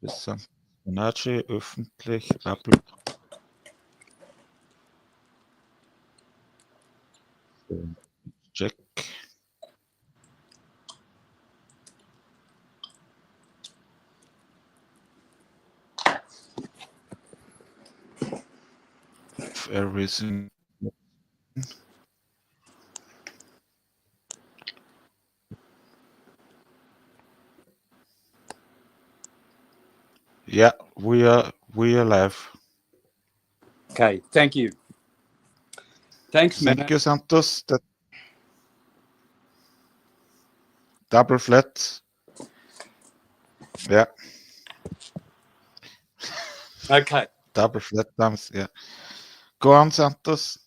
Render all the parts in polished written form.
bis Santos Bonacci öffentlich check. If everything. Yeah, we are live. Okay, thank you. Thanks, man. Thank you, Santos. That double flat. Yeah. Okay. Double flat thumbs. Yeah. Go on, Santos.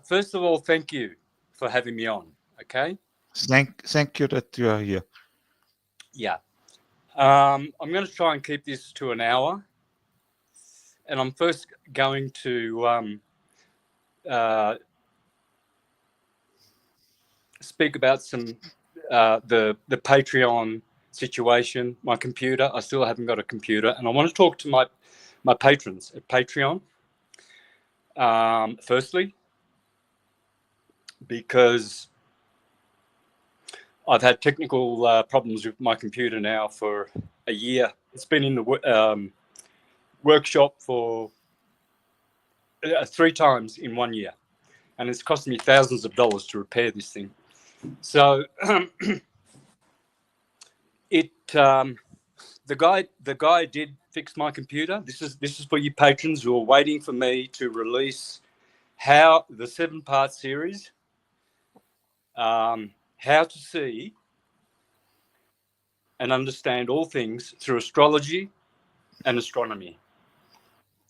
First of all, thank you for having me on. Okay. Thank you that you are here. Yeah. I'm going to try and keep this to an hour, and I'm first going to speak about some the Patreon situation. My computer. I still haven't got a computer, and I want to talk to my patrons at Patreon. Firstly, because I've had technical problems with my computer now for a year. It's been in the workshop for 3 times in 1 year, and it's cost me thousands of dollars to repair this thing. So the guy did fix my computer. This is for you patrons who are waiting for me to release how the 7-part series, how to see and understand all things through astrology and astronomy.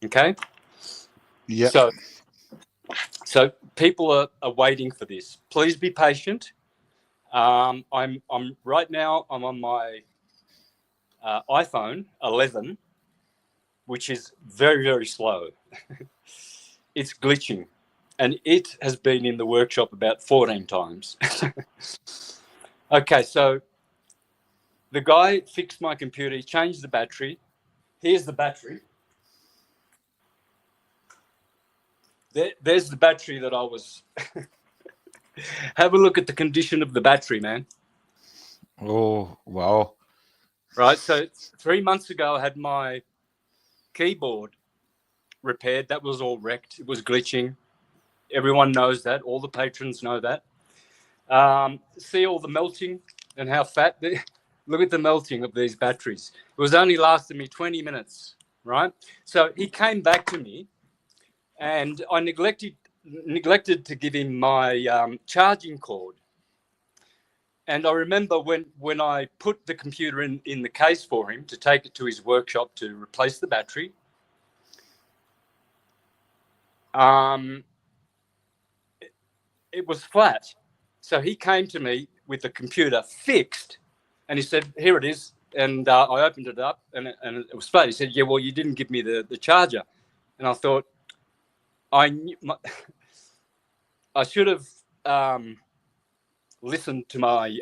Okay. Yeah. So people are waiting for this. Please be patient. I'm right now. I'm on my iPhone 11, which is very, very slow. It's glitching, and it has been in the workshop about 14 times. Okay, so the guy fixed my computer. He changed the battery. Here's the battery. There's the battery that I was. Have a look at the condition of the battery, man. Oh, wow. Right. So 3 months ago, I had my keyboard repaired. That was all wrecked. It was glitching. Everyone knows that. All the patrons know that. See all the melting and how fat. Look at the melting of these batteries. It was only lasting me 20 minutes, right? So he came back to me, and I neglected to give him my charging cord. And I remember when I put the computer in the case for him to take it to his workshop to replace the battery, it was flat. So he came to me with the computer fixed, and he said, "Here it is." And I opened it up, and it was flat. He said, "Yeah, well, you didn't give me the charger." And I thought, I should have listened to my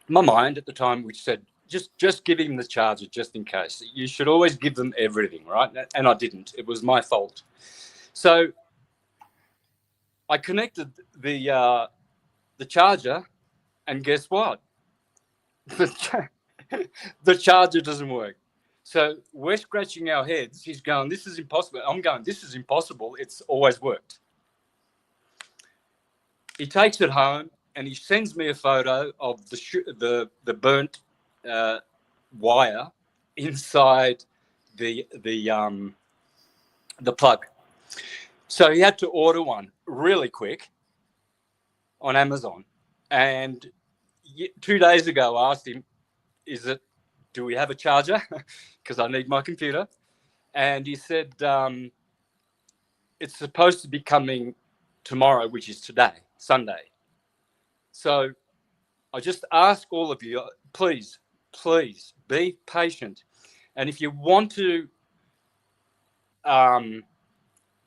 my mind at the time, which said, just give him the charger just in case. You should always give them everything, right? And I didn't. It was my fault. So I connected the charger, and guess what? The charger doesn't work. So we're scratching our heads. He's going, "This is impossible." I'm going, "This is impossible. It's always worked." He takes it home, and he sends me a photo of the burnt wire inside the plug. So he had to order one really quick on Amazon. And 2 days ago, I asked him, do we have a charger? Because I need my computer. And he said, it's supposed to be coming tomorrow, which is today, Sunday. So I just ask all of you, please be patient. And if you want to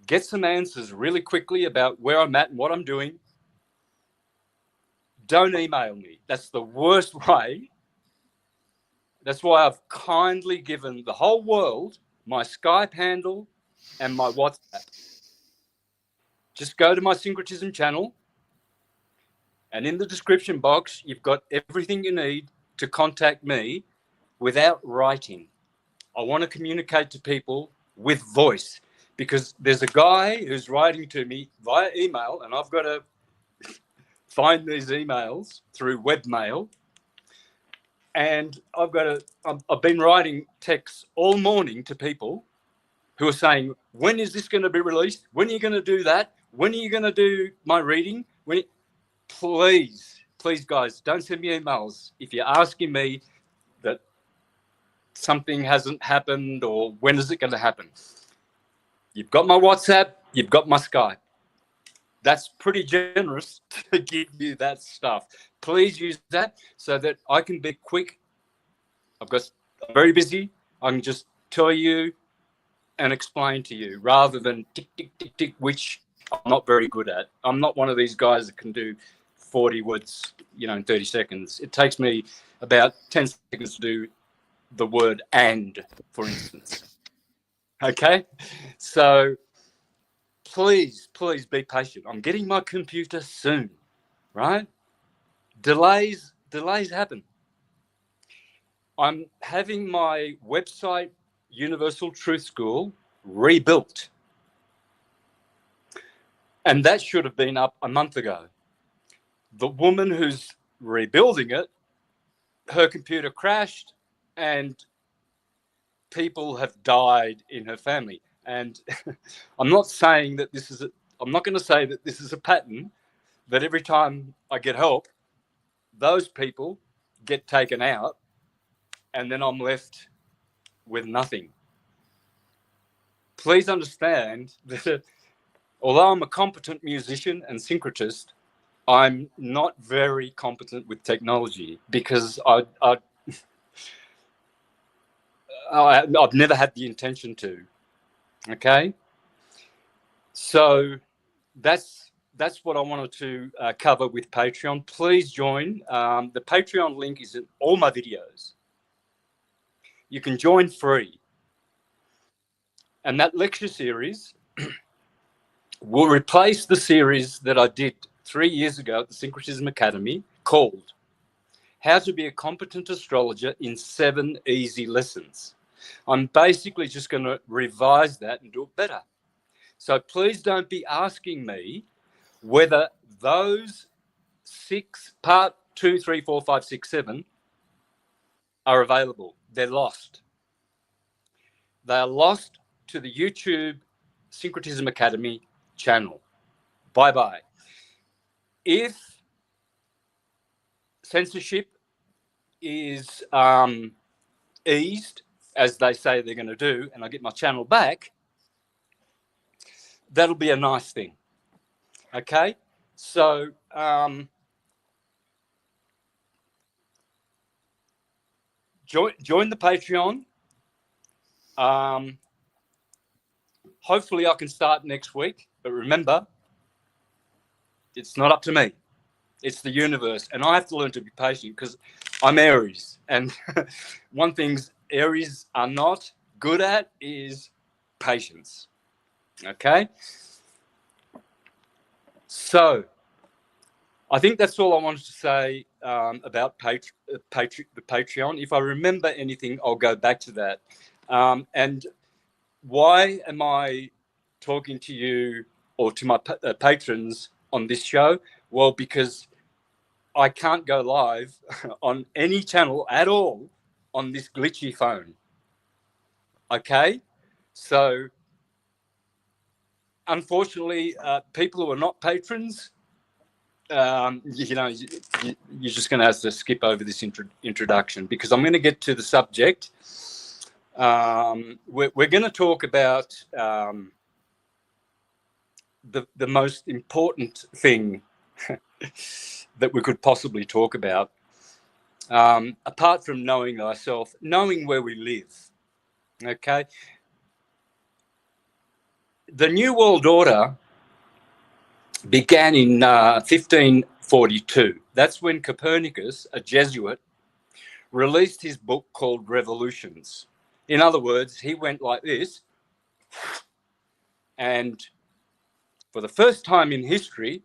get some answers really quickly about where I'm at and what I'm doing, don't email me. That's the worst way. That's why I've kindly given the whole world my Skype handle and my WhatsApp. Just go to my Syncretism channel, and in the description box, you've got everything you need to contact me without writing. I want to communicate to people with voice, because there's a guy who's writing to me via email, and I've got to find these emails through webmail. And I've been writing texts all morning to people who are saying, when is this going to be released? When are you going to do that? When are you going to do my reading? Please, guys, don't send me emails if you're asking me that something hasn't happened or when is it going to happen. You've got my WhatsApp, you've got my Skype. That's pretty generous to give you that stuff. Please use that so that I can be quick. I'm very busy. I can just tell you and explain to you rather than tick, tick, tick, tick, which I'm not very good at. I'm not one of these guys that can do 40 words, in 30 seconds. It takes me about 10 seconds to do the word "and," for instance. Okay? So please be patient. I'm getting my computer soon, right? Delays happen. I'm having my website, Universal Truth School, rebuilt. And that should have been up a month ago. The woman who's rebuilding it, her computer crashed and people have died in her family. And I'm not saying that I'm not going to say that this is a pattern, that every time I get help, those people get taken out and then I'm left with nothing. Please understand that although I'm a competent musician and syncretist, I'm not very competent with technology because I've never had the intention to. Okay, so that's what I wanted to cover with Patreon. Please join. The Patreon link is in all my videos. You can join free, and that lecture series will replace the series that I did 3 years ago at the Syncretism Academy called How to Be a Competent Astrologer in 7 Easy Lessons. I'm basically just going to revise that and do it better. So please don't be asking me whether those 6, part 2, 3, 4, 5, 6, 7 are available. They're lost. They are lost to the YouTube Syncretism Academy channel. Bye-bye. If censorship is eased, as they say they're going to do, and I get my channel back, that'll be a nice thing. Okay? So join the Patreon. Hopefully I can start next week, but remember, it's not up to me. It's the universe, and I have to learn to be patient because I'm Aries, and one thing Aries are not good at is patience. Okay? So I think that's all I wanted to say about the Patreon. If I remember anything, I'll go back to that. And why am I talking to you or to my patrons on this show? Well, because I can't go live on any channel at all on this glitchy phone. Okay? So, unfortunately, people who are not patrons, you're just going to have to skip over this introduction because I'm going to get to the subject. We're going to talk about the most important thing that we could possibly talk about, apart from knowing thyself, knowing where we live. Okay. the New World Order began in 1542. That's when Copernicus, a Jesuit, released his book called Revolutions. In other words, he went like this, and for the first time in history,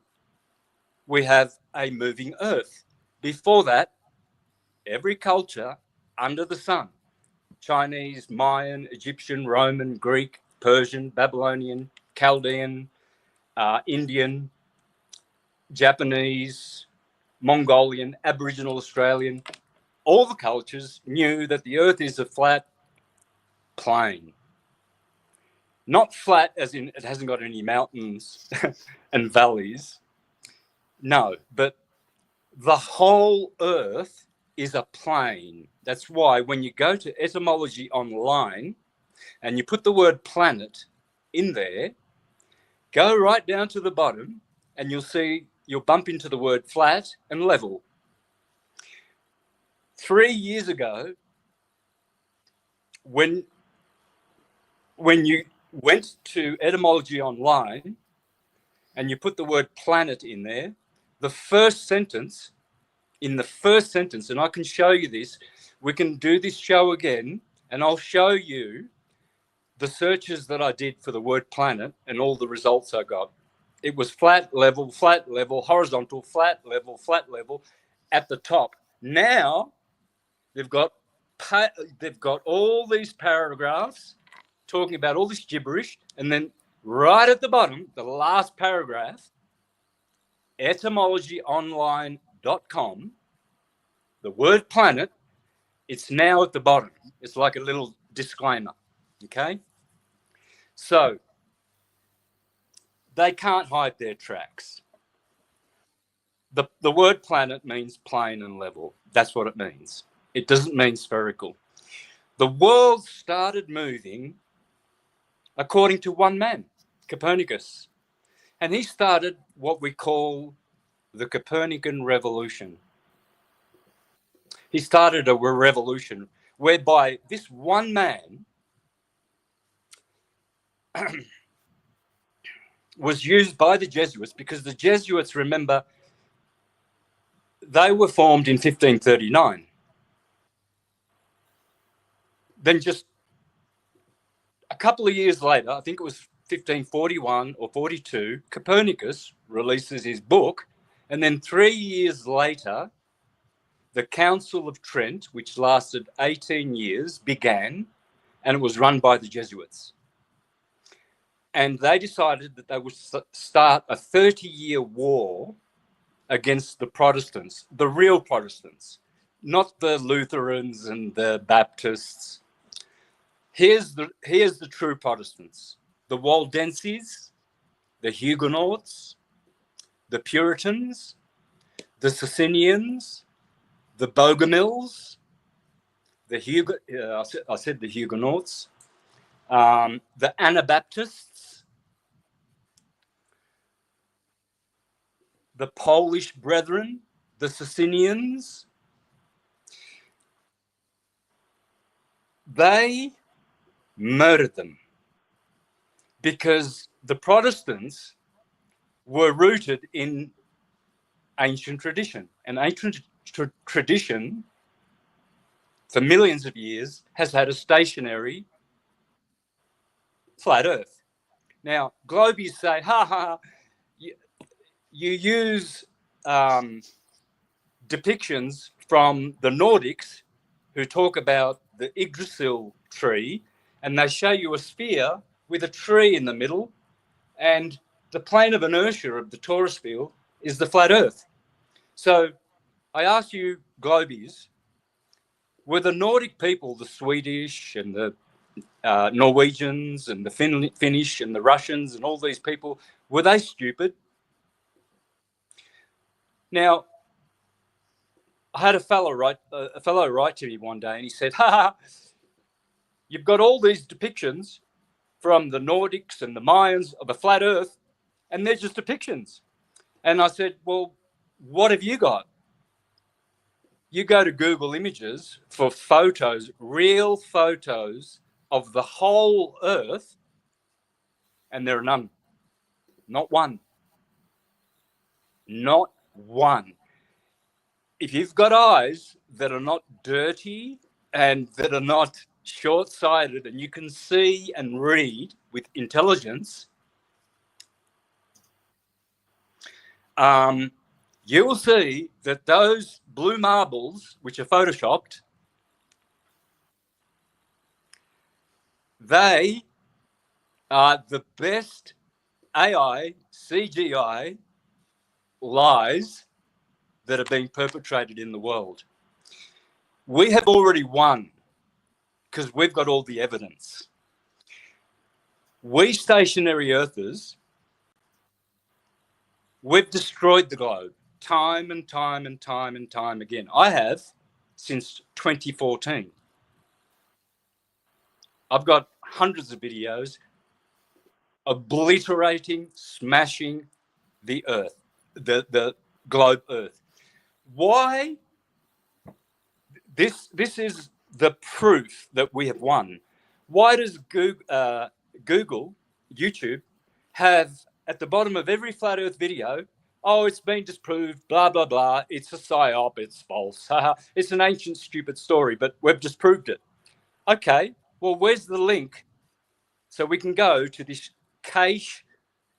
we have a moving earth. Before that, every culture under the sun, Chinese, Mayan, Egyptian, Roman, Greek, Persian, Babylonian, Chaldean, Indian, Japanese, Mongolian, Aboriginal Australian, all the cultures knew that the earth is a flat plane. Not flat as in it hasn't got any mountains and valleys. No, but the whole earth is a plane. That's why when you go to etymology online and you put the word planet in there, go right down to the bottom and you'll bump into the word flat and level. 3 years ago, when you went to etymology online and you put the word planet in there, in the first sentence, and I can show you this, we can do this show again, and I'll show you the searches that I did for the word planet and all the results I got. It was flat, level, horizontal, flat, level at the top. Now they've got all these paragraphs talking about all this gibberish, and then right at the bottom, the last paragraph, etymologyonline.com, the word planet, it's now at the bottom. It's like a little disclaimer, okay? So they can't hide their tracks. The word planet means plane and level. That's what it means. It doesn't mean spherical. The world started moving according to one man, Copernicus. And he started what we call the Copernican revolution. He started a revolution whereby this one man was used by the Jesuits, because the Jesuits, remember, they were formed in 1539. Then just a couple of years later, I think it was 1541 or 42, Copernicus releases his book. And then 3 years later, the Council of Trent, which lasted 18 years, began, and it was run by the Jesuits. And they decided that they would start a 30-year war against the Protestants, the real Protestants, not the Lutherans and the Baptists. Here's the true Protestants: the Waldenses, the Huguenots, the Puritans, the Socinians, the Bogomils, I said the Huguenots, the Anabaptists, the Polish Brethren, the Socinians. They murdered them because the Protestants were rooted in ancient tradition. And ancient tradition, for millions of years, has had a stationary flat earth. Now, globies say, you use depictions from the Nordics who talk about the Yggdrasil tree, and they show you a sphere with a tree in the middle, and the plane of inertia of the torus field is the flat earth. So I ask you, globies, were the Nordic people, the Swedish and the Norwegians and the Finnish and the Russians and all these people, were they stupid? Now, I had a fellow write to me one day, and he said, you've got all these depictions from the Nordics and the Mayans of the flat earth, and they're just depictions. And I said, well, what have you got? You go to Google Images for photos, real photos of the whole earth, And there are none. Not one. Not one. If you've got eyes that are not dirty and that are not short-sighted, and you can see and read with intelligence, you will see that those blue marbles, which are photoshopped, they are the best AI, CGI lies that are being perpetrated in the world. We have already won because we've got all the evidence. We stationary earthers, we've destroyed the globe time and time and time and time again. I have since 2014. I've got hundreds of videos obliterating, smashing the earth, the globe earth. Why? This is the proof that we have won. Why does Google, YouTube, have at the bottom of every flat earth video, oh, it's been disproved, blah, blah, blah, it's a psyop, it's false, it's an ancient, stupid story, but we've disproved it. Okay, well, where's the link so we can go to this cache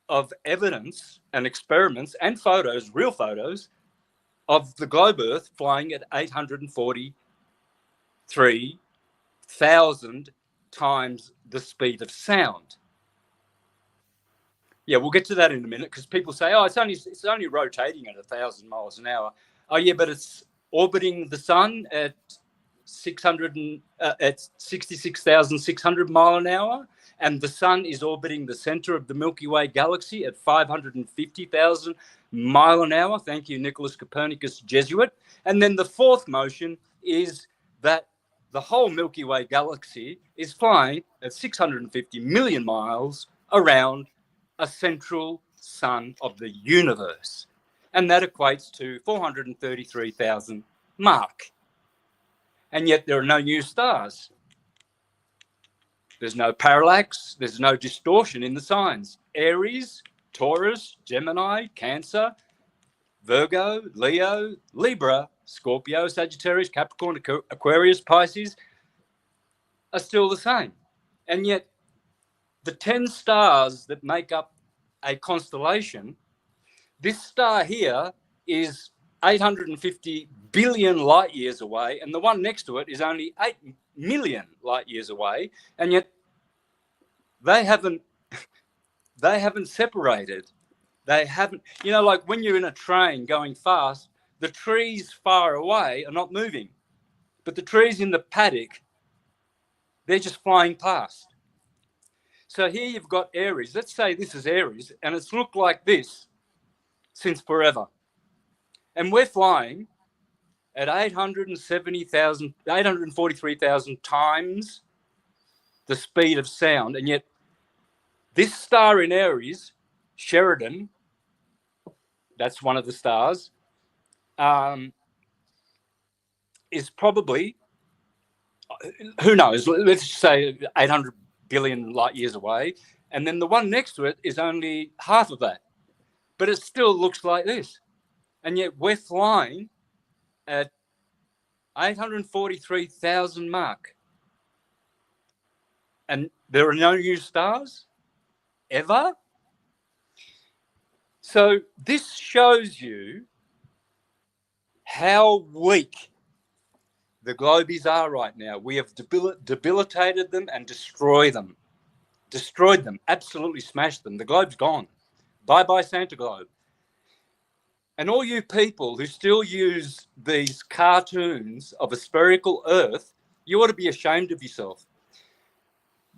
of evidence and experiments and photos, real photos, of the globe Earth flying at 843,000 times the speed of sound. Yeah, we'll get to that in a minute because people say, oh, it's only rotating at 1,000 miles an hour. Oh, yeah, but it's orbiting the sun at 66,600 mile an hour, and the sun is orbiting the center of the Milky Way galaxy at 550,000 mile an hour. Thank you, Nicholas Copernicus, Jesuit. And then the fourth motion is that the whole Milky Way galaxy is flying at 650 million miles around a central sun of the universe. And that equates to 433,000 Mach. And yet there are no new stars. There's no parallax. There's no distortion in the signs. Aries, Taurus, Gemini, Cancer, Virgo, Leo, Libra, Scorpio, Sagittarius, Capricorn, Aquarius, Pisces are still the same. And yet the 10 stars that make up a constellation, this star here is 850 billion light years away, and the one next to it is only 8 million light years away, and yet they haven't separated. They haven't, like when you're in a train going fast, the trees far away are not moving, but the trees in the paddock, they're just flying past. So here you've got Aries. Let's say this is Aries, and it's looked like this since forever. And we're flying at 843,000 times the speed of sound. And yet this star in Aries, Sheridan, that's one of the stars, is probably, who knows, let's say 800 billion light years away. And then the one next to it is only half of that. But it still looks like this. And yet we're flying at 843,000 Mach. And there are no new stars ever. So this shows you how weak the globies are right now. We have debilitated them and destroyed them, absolutely smashed them. The globe's gone. Bye-bye Santa Globe. And all you people who still use these cartoons of a spherical Earth, you ought to be ashamed of yourself.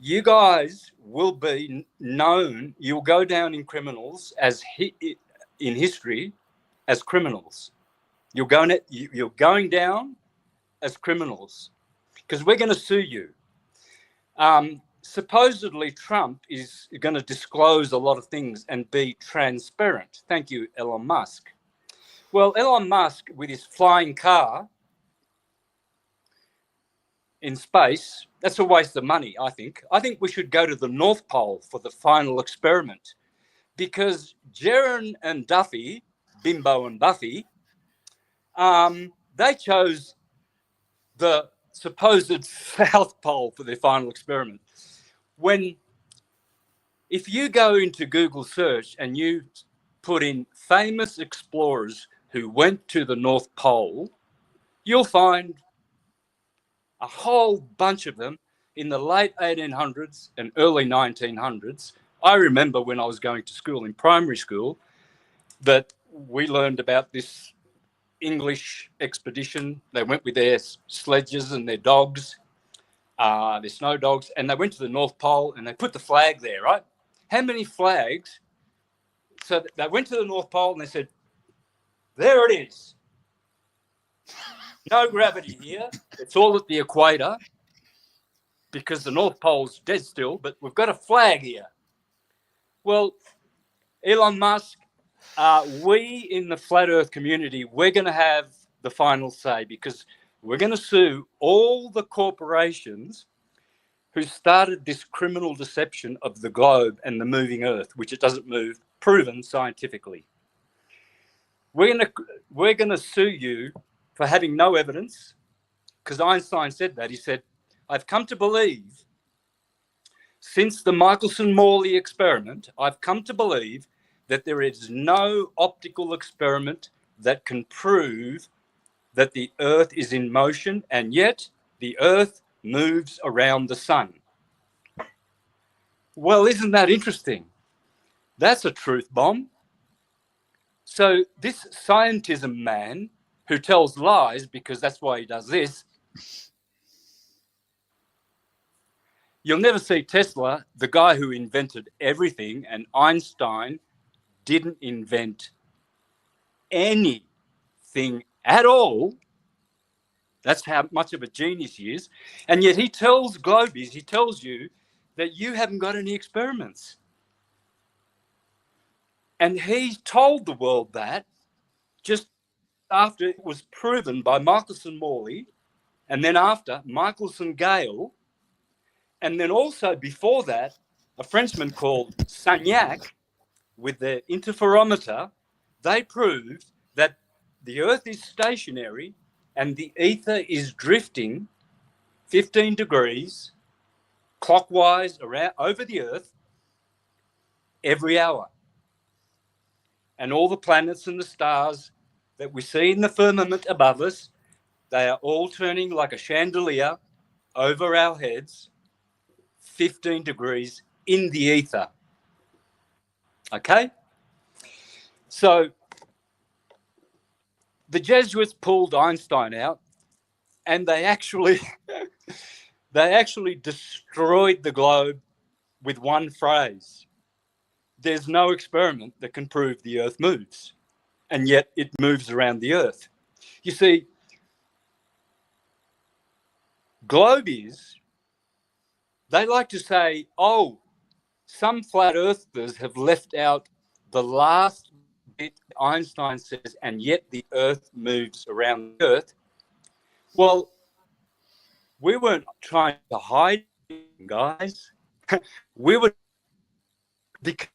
You guys will be known, you'll go down in criminals in history as criminals. You're going down as criminals because we're going to sue you. Supposedly Trump is going to disclose a lot of things and be transparent. Thank you, Elon Musk. Well, Elon Musk, with his flying car, in space, that's a waste of money, I think. I think we should go to the North Pole for the final experiment, because Jaron and Duffy, Bimbo and Buffy, they chose the supposed South Pole for their final experiment. If you go into Google search and you put in famous explorers who went to the North Pole, you'll find a whole bunch of them in the late 1800s and early 1900s. I remember when I was going to school in primary school that we learned about this English expedition. They went with their sledges and their dogs, their snow dogs, and they went to the North Pole and they put the flag there, right? How many flags? So they went to the North Pole and they said, there it is. No gravity here. It's all at the equator because the North Pole's dead still, but we've got a flag here. Well, Elon Musk, we in the flat earth community, we're going to have the final say, because we're going to sue all the corporations who started this criminal deception of the globe and the moving earth, which it doesn't move, proven scientifically. We're going to sue you for having no evidence, because Einstein said that. He said, I've come to believe, since the Michelson-Morley experiment, I've come to believe that there is no optical experiment that can prove that the earth is in motion, and yet the earth moves around the sun. Well, isn't that interesting? That's a truth bomb. So this scientism man who tells lies, because that's why he does this, you'll never see Tesla, the guy who invented everything, and Einstein didn't invent anything at all. That's how much of a genius he is. And yet he tells Globies, he tells you that you haven't got any experiments. And he told the world that just after it was proven by Michelson-Morley, and then after Michelson-Gale, and then also before that, a Frenchman called Sagnac, with their interferometer, they proved that the Earth is stationary and the ether is drifting 15 degrees clockwise around over the Earth every hour. And all the planets and the stars that we see in the firmament above us, they are all turning like a chandelier over our heads, 15 degrees in the ether. Okay? So the Jesuits pulled Einstein out, and they actually destroyed the globe with one phrase. There's no experiment that can prove the Earth moves, and yet it moves around the Earth. You see, globies, they like to say, oh, some flat earthers have left out the last bit Einstein says, and yet the Earth moves around the Earth. Well, we weren't trying to hide it, guys. We were, because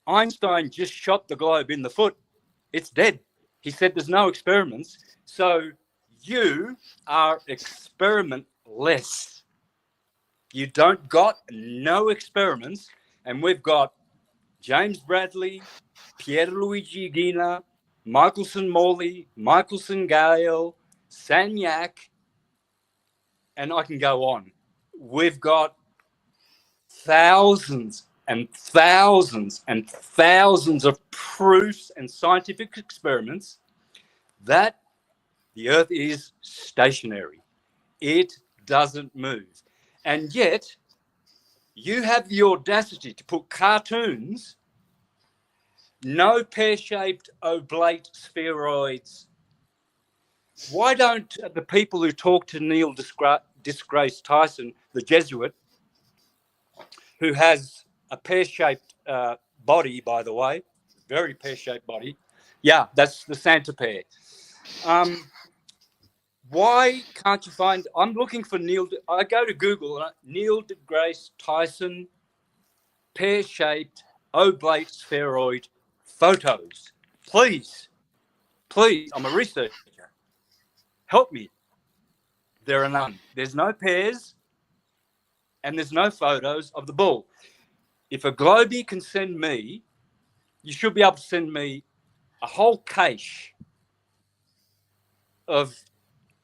Einstein just shot the globe in the foot. It's dead. He said there's no experiments. So you are experimentless. You don't got no experiments. And we've got James Bradley, Pierluigi Gina, Michelson-Morley, Michelson-Gale, Sagnac, and I can go on. We've got thousands and thousands and thousands of proofs and scientific experiments that the Earth is stationary. It doesn't move. And yet, you have the audacity to put cartoons, no pear-shaped oblate spheroids. Why don't the people who talk to Neil deGrasse Tyson, the Jesuit, who has a pear-shaped body, by the way, very pear-shaped body. Yeah, that's the Santa pear. Why can't you find? I'm looking for I go to Google and Neil deGrasse Tyson pear-shaped oblate spheroid photos. Please, I'm a researcher. Help me. There are none. There's no pairs and there's no photos of the ball. If a Globie can send me, you should be able to send me a whole cache of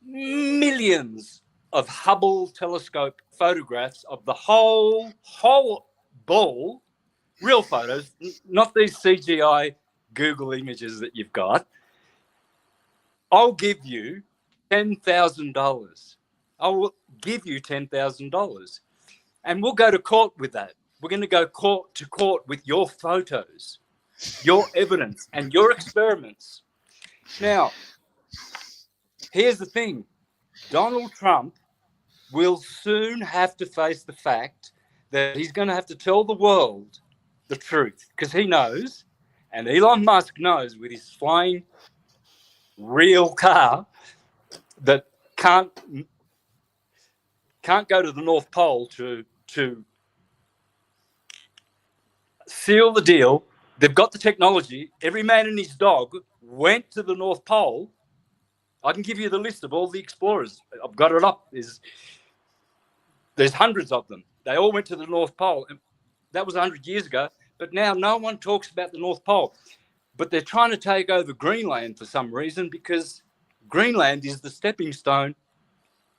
millions of Hubble telescope photographs of the whole ball, real photos, not these CGI Google images that you've got. I'll give you $10,000. I will give you $10,000, and we'll go to court with that. We're going to go court to court with your photos, your evidence, and your experiments. Now, here's the thing. Donald Trump will soon have to face the fact that he's going to have to tell the world the truth, because he knows, and Elon Musk knows with his flying real car that can't go to the North Pole to seal the deal. They've got the technology. Every man and his dog went to the North Pole. I can give you the list of all the explorers. I've got it up. There's hundreds of them. They all went to the North Pole. And that was 100 years ago. But now no one talks about the North Pole. But they're trying to take over Greenland for some reason, because Greenland is the stepping stone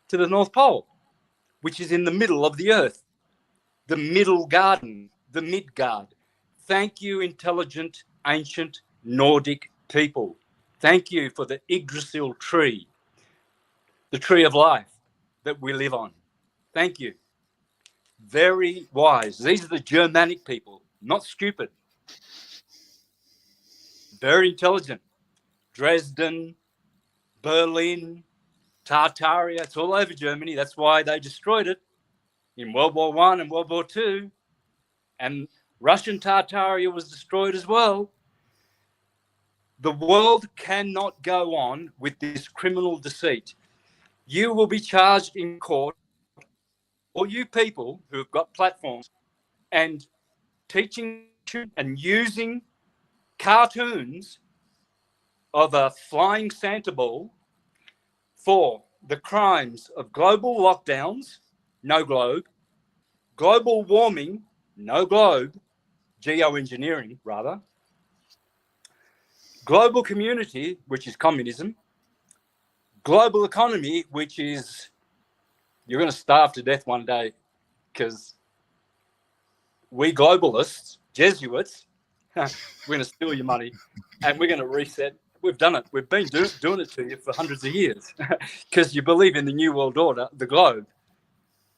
to the North Pole, which is in the middle of the earth, the middle garden, the Midgard. Thank you, intelligent, ancient Nordic people. Thank you for the Yggdrasil tree, the tree of life that we live on. Thank you. Very wise. These are the Germanic people, not stupid. Very intelligent. Dresden, Berlin, Tartaria, it's all over Germany. That's why they destroyed it in World War I and World War II. And Russian Tartaria was destroyed as well. The world cannot go on with this criminal deceit. You will be charged in court, all you people who have got platforms and teaching and using cartoons of a flying Santa ball for the crimes of global lockdowns, no globe, global warming, no globe, geoengineering rather, global community, which is communism, global economy, which is you're going to starve to death one day, because we globalists, Jesuits, we're going to steal your money and we're going to reset. We've done it. We've been doing it to you for hundreds of years, because you believe in the New World Order, the globe.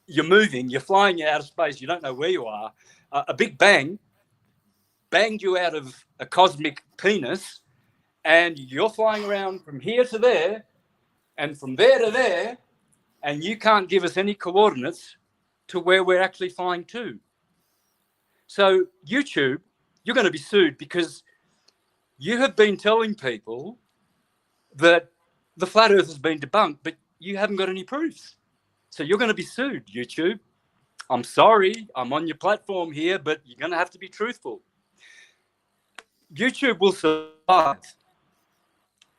You're moving, you're flying out of space, you don't know where you are. A big bang banged you out of a cosmic penis, and you're flying around from here to there and from there to there, and you can't give us any coordinates to where we're actually flying to. So YouTube, you're going to be sued, because you have been telling people that the flat earth has been debunked, but you haven't got any proofs. So you're going to be sued, YouTube. I'm sorry, I'm on your platform here, but you're going to have to be truthful. YouTube will survive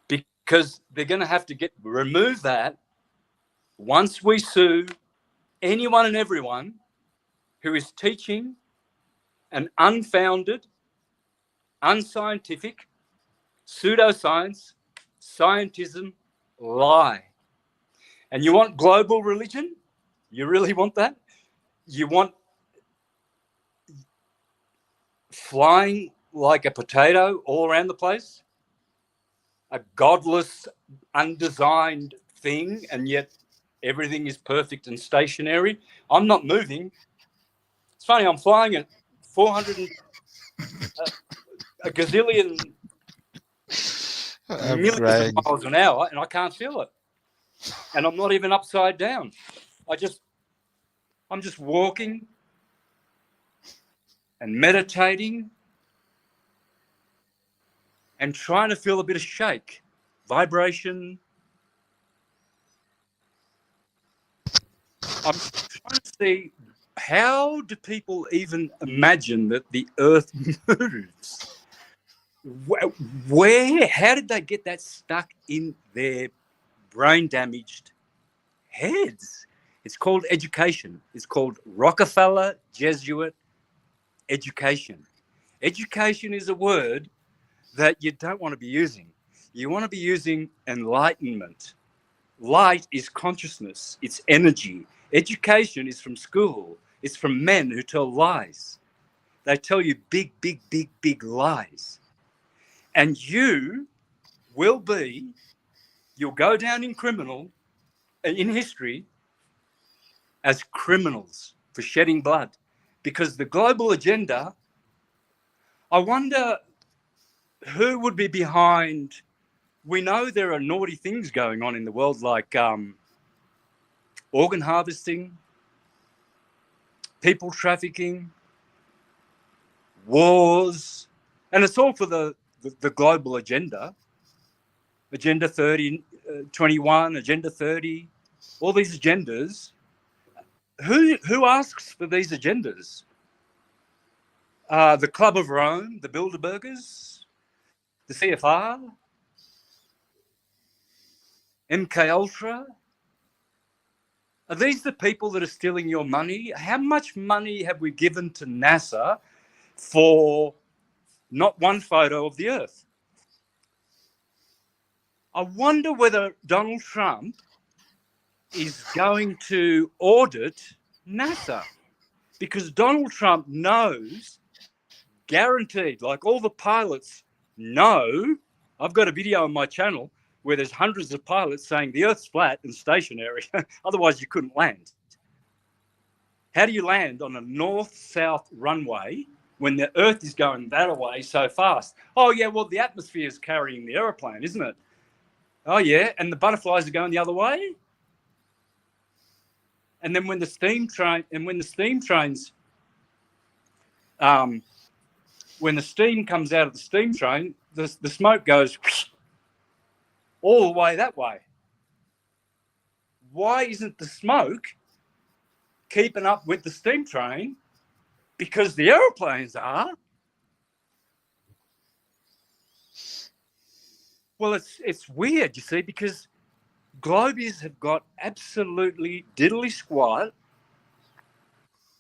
because they're going to have to remove that once we sue anyone and everyone who is teaching an unfounded, unscientific, pseudoscience, scientism lie. And you want global religion? You really want that? You want flying like a potato all around the place? A godless, undesigned thing, and yet everything is perfect and stationary? I'm not moving. It's funny, I'm flying at 400 a gazillion millions of miles an hour, and I can't feel it. And I'm not even upside down. I'm just walking and meditating and trying to feel a bit of shake, vibration, I'm trying to see, how do people even imagine that the Earth moves? Where? How did they get that stuck in their brain-damaged heads? It's called education. It's called Rockefeller Jesuit education. Education is a word that you don't want to be using. You want to be using enlightenment. Light is consciousness, it's energy. Education is from school. It's from men who tell lies. They tell you big, big, big, big lies. And you'll go down in history as criminals for shedding blood. Because the global agenda, I wonder who would be behind. We know there are naughty things going on in the world, like organ harvesting, people trafficking, wars, and it's all for the global agenda. Agenda 2021, Agenda 30, all these agendas. Who asks for these agendas? The Club of Rome, the Bilderbergers, the CFR, MK Ultra. Are these the people that are stealing your money? How much money have we given to NASA for not one photo of the Earth? I wonder whether Donald Trump is going to audit NASA, because Donald Trump knows, guaranteed, like all the pilots know. I've got a video on my channel where there's hundreds of pilots saying the Earth's flat and stationary. Otherwise, you couldn't land. How do you land on a north-south runway when the Earth is going that way so fast? Oh, yeah, well, the atmosphere is carrying the aeroplane, isn't it? Oh, yeah, and the butterflies are going the other way? And then when the steam trains, when the steam comes out of the steam train, the smoke goes all the way that way. Why isn't the smoke keeping up with the steam train? Because the aeroplanes are. Well, it's weird, you see, because globies have got absolutely diddly squat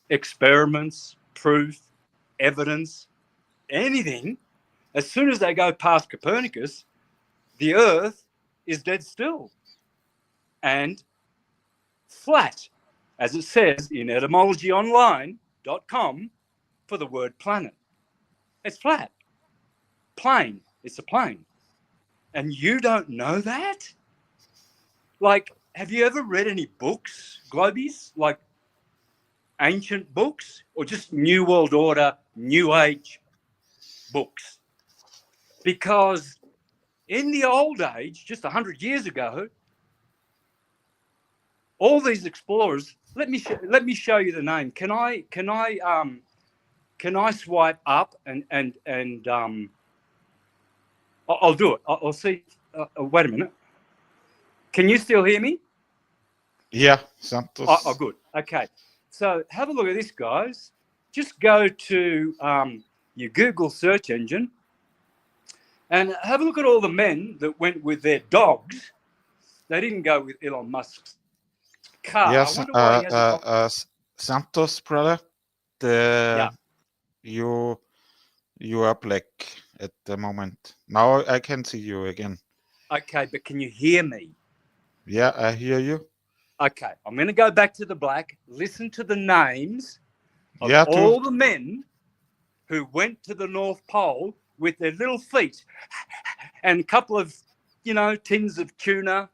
experiments, proof, evidence, anything. As soon as they go past Copernicus, the Earth is dead still and flat, as it says in etymologyonline.com for the word planet. It's flat. Plane. It's a plane. And you don't know that? Like, have you ever read any books, globies? Like ancient books or just New World Order, New Age books? Because in the old age, just 100 years ago, all these explorers, let me show you the name. Can I swipe up and I'll do it. I'll see. Wait a minute. Can you still hear me? Yeah, Santos. Oh, good. Okay. So have a look at this, guys. Just go to your Google search engine and have a look at all the men that went with their dogs. They didn't go with Elon Musk's car. Yes, I wonder why he has Santos, brother. You are black at the moment. Now I can see you again. Okay, but can you hear me? Yeah, I hear you. Okay, I'm going to go back to the black. Listen to the names of all the men who went to the North Pole with their little feet and a couple of, tins of tuna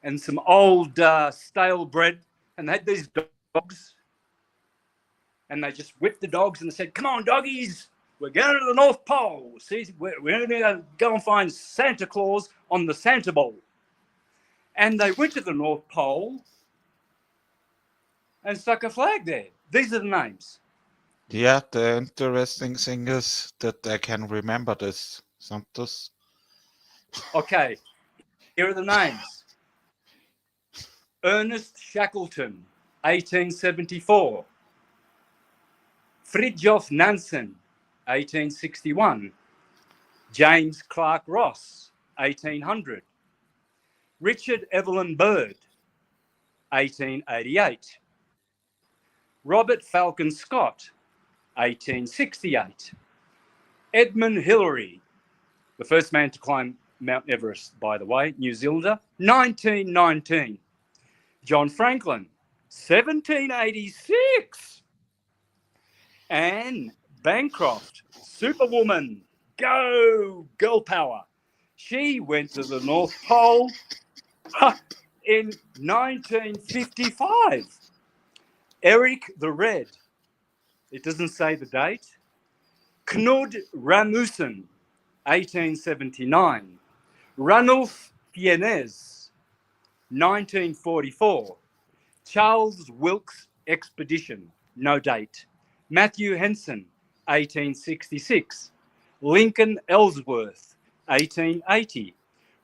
and some old stale bread. And they had these dogs. And they just whipped the dogs and said, "Come on, doggies, we're going to the North Pole. See, we're going to go and find Santa Claus on the Santa Bowl." And they went to the North Pole and stuck a flag there. These are the names. Yeah, the interesting thing is that I can remember this, Santos. Okay, here are the names. Ernest Shackleton, 1874. Fridtjof Nansen, 1861. James Clark Ross, 1800. Richard Evelyn Byrd, 1888. Robert Falcon Scott, 1868. Edmund Hillary, the first man to climb Mount Everest, by the way, New Zealander, 1919. John Franklin, 1786. Anne Bancroft, Superwoman, go, girl power. She went to the North Pole in 1955. Eric the Red, it doesn't say the date. Knud Rasmussen, 1879. Ranulph Fiennes, 1944. Charles Wilkes Expedition, no date. Matthew Henson, 1866. Lincoln Ellsworth, 1880.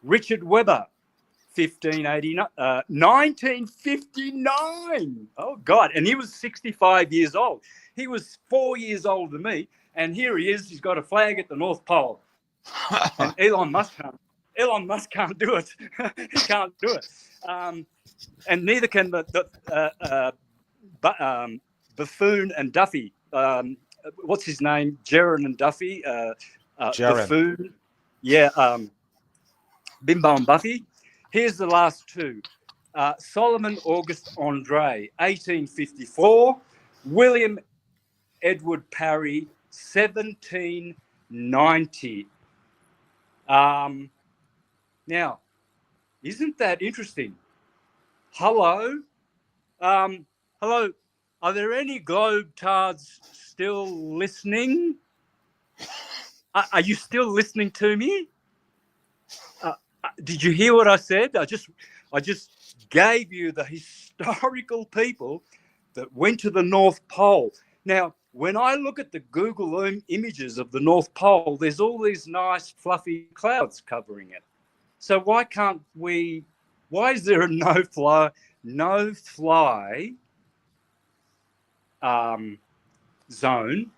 Richard Webber, 1959. Oh, God. And he was 65 years old. He was 4 years older than me. And here he is. He's got a flag at the North Pole. And Elon Musk can't do it. He can't do it. And neither can Buffoon and Duffy. What's his name? Jaron and Duffy. Buffoon. Yeah. Bimbo and Buffy. Here's the last two. Solomon August Andre, 1854. William Edward Parry, 1790. Now, isn't that interesting? Hello? Hello? Are there any globetards still listening? Are you still listening to me? Did you hear what I said? I just gave you the historical people that went to the North Pole. Now, when I look at the Google images of the North Pole, there's all these nice fluffy clouds covering it. So why is there a no-fly zone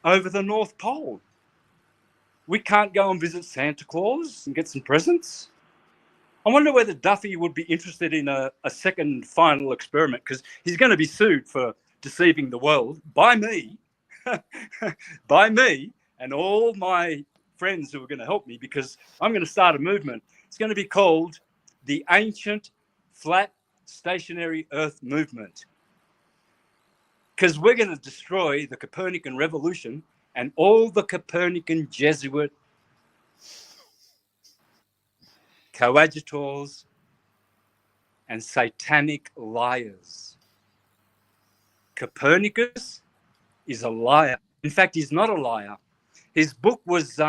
over the North Pole? We can't go and visit Santa Claus and get some presents? I wonder whether Duffy would be interested in a second final experiment, because he's going to be sued for deceiving the world by me, by me and all my friends who are going to help me, because I'm going to start a movement. It's going to be called the Ancient Flat Stationary Earth Movement, because we're going to destroy the Copernican revolution and all the Copernican Jesuit coadjutors and satanic liars. Copernicus is a liar. In fact, he's not a liar. His book was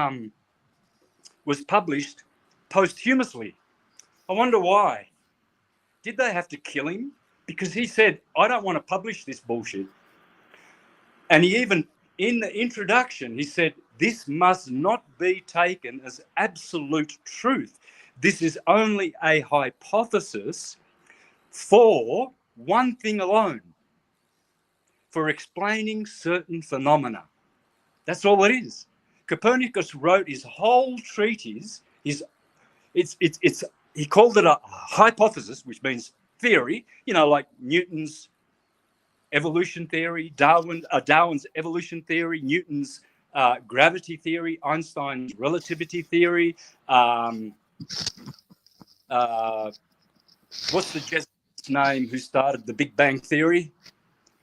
published posthumously. I wonder why. Did they have to kill him? Because he said, I don't want to publish this bullshit. And he even, in the introduction, he said, this must not be taken as absolute truth. This is only a hypothesis for one thing alone, for explaining certain phenomena. That's all it is. Copernicus wrote his whole treatise. He called it a hypothesis, which means theory, like Newton's evolution theory, Darwin's evolution theory, Newton's gravity theory, Einstein's relativity theory. What's the Jesuit's name who started the Big Bang Theory?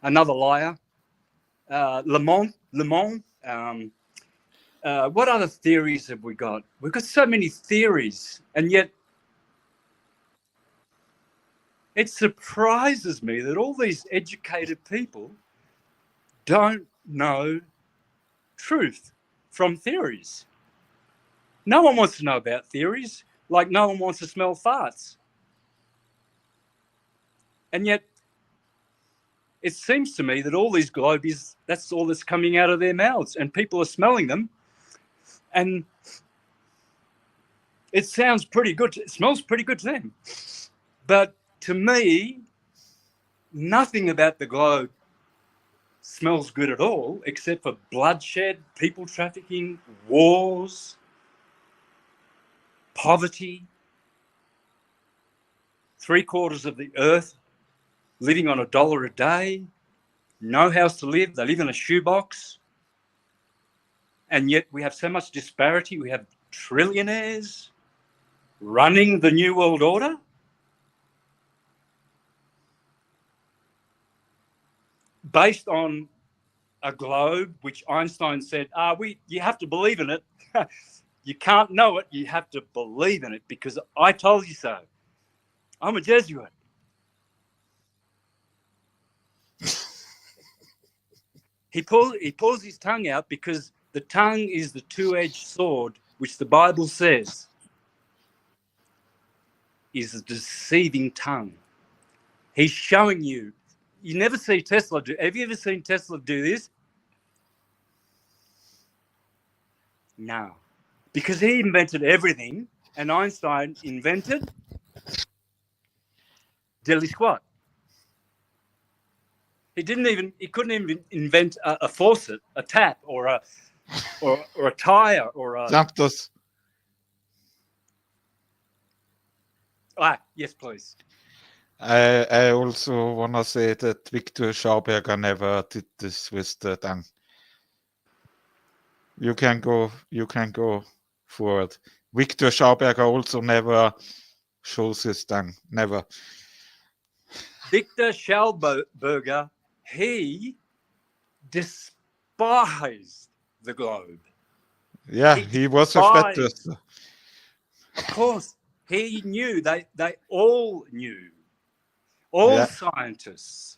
Another liar. Le Mans. What other theories have we got? We've got so many theories, and yet it surprises me that all these educated people don't know truth from theories. No one wants to know about theories, like no one wants to smell farts. And yet it seems to me that all these globies, that's all that's coming out of their mouths, and people are smelling them. And it sounds pretty good. It smells pretty good to them. But to me, nothing about the globe smells good at all, except for bloodshed, people trafficking, wars, poverty. 3/4 of the earth living on $1 a day, no house to live, they live in a shoebox. And yet we have so much disparity. We have trillionaires running the New World Order. Based on a globe, which Einstein said, you have to believe in it. You can't know it, you have to believe in it because I told you so. I'm a Jesuit. He pulls his tongue out because the tongue is the two-edged sword, which the Bible says is a deceiving tongue. He's showing you. You never see Tesla do. Have you ever seen Tesla do this? No. Because he invented everything, and Einstein invented dilly squat. He couldn't even invent a faucet, a tap, or a tire, or a. Santos. Yes, please. I also want to say that Victor Schauberger never did this with the tongue. You can go forward. Victor Schauberger also never shows his tongue. Never. Victor Schauberger, he despised the globe. Yeah, he was a flat earther. Of course, he knew. They all knew. All scientists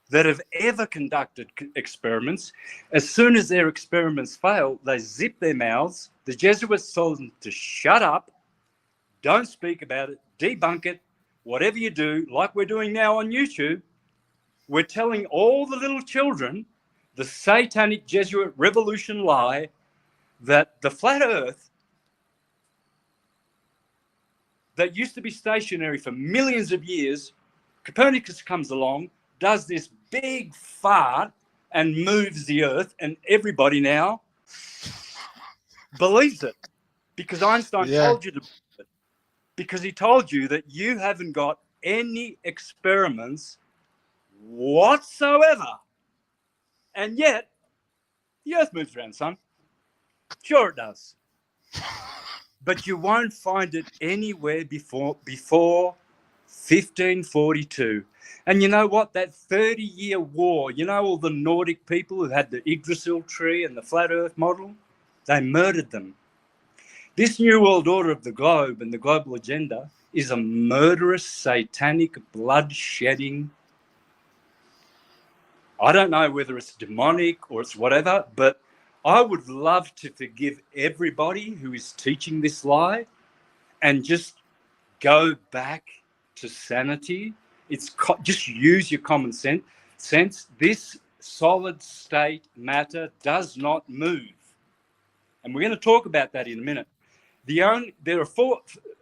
that have ever conducted experiments, as soon as their experiments fail, they zip their mouths. The Jesuits told them to shut up, don't speak about it, debunk it, whatever you do, like we're doing now on YouTube. We're telling all the little children the satanic Jesuit revolution lie that the flat earth that used to be stationary for millions of years, Copernicus comes along, does this big fart and moves the earth, and everybody now believes it because Einstein told you to believe it, because he told you that you haven't got any experiments whatsoever, and yet the earth moves around, son. Sure it does. But you won't find it anywhere before 1542. And you know what? That 30-year war, you know all the Nordic people who had the Yggdrasil tree and the flat earth model? They murdered them. This New World Order of the globe and the global agenda is a murderous, satanic, blood-shedding. I don't know whether it's demonic or it's whatever, but I would love to forgive everybody who is teaching this lie and just go back to sanity. It's just use your common sense. This solid state matter does not move. And we're going to talk about that in a minute. There are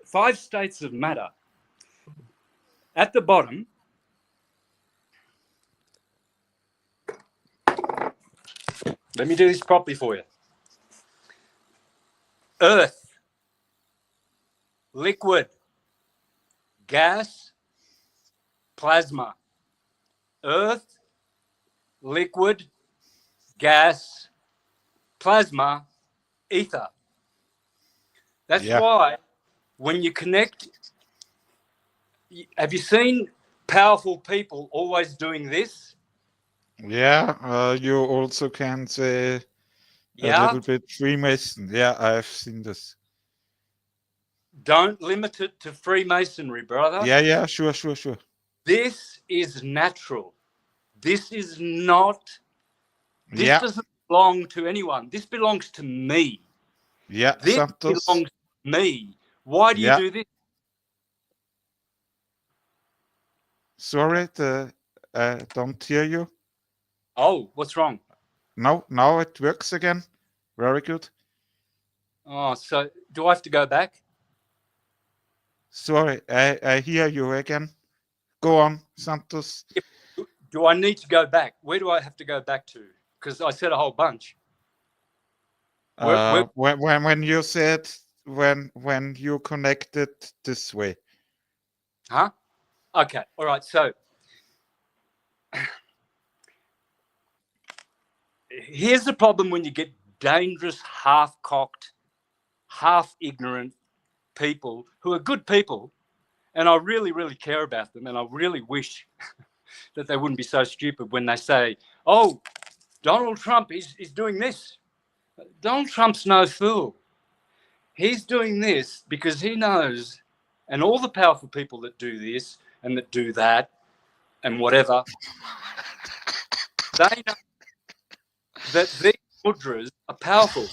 5 states of matter. At the bottom, let me do this properly for you. Earth, liquid, gas, plasma. Earth, liquid, gas, plasma, ether. That's why when you connect, have you seen powerful people always doing this? Yeah, you also can say a little bit Freemason. Yeah, I've seen this. Don't limit it to Freemasonry, brother. Yeah, sure. This is natural. This is not, this doesn't belong to anyone. This belongs to me. Yeah, this Santos. belongs to me. Why do you do this? Sorry, I don't hear you. Oh, what's wrong? No, now it works again. Very good. Oh, so do I have to go back? Sorry, I hear you again. Go on, Santos. Do I need to go back? Where do I have to go back to? Because I said a whole bunch. When you said when you connected this way. Huh? Okay. All right. So here's the problem when you get dangerous, half-cocked, half-ignorant people who are good people, and I really, really care about them, and I really wish that they wouldn't be so stupid when they say, oh, Donald Trump is doing this. Donald Trump's no fool. He's doing this because he knows, and all the powerful people that do this and that do that and whatever, they know that these mudras are powerful.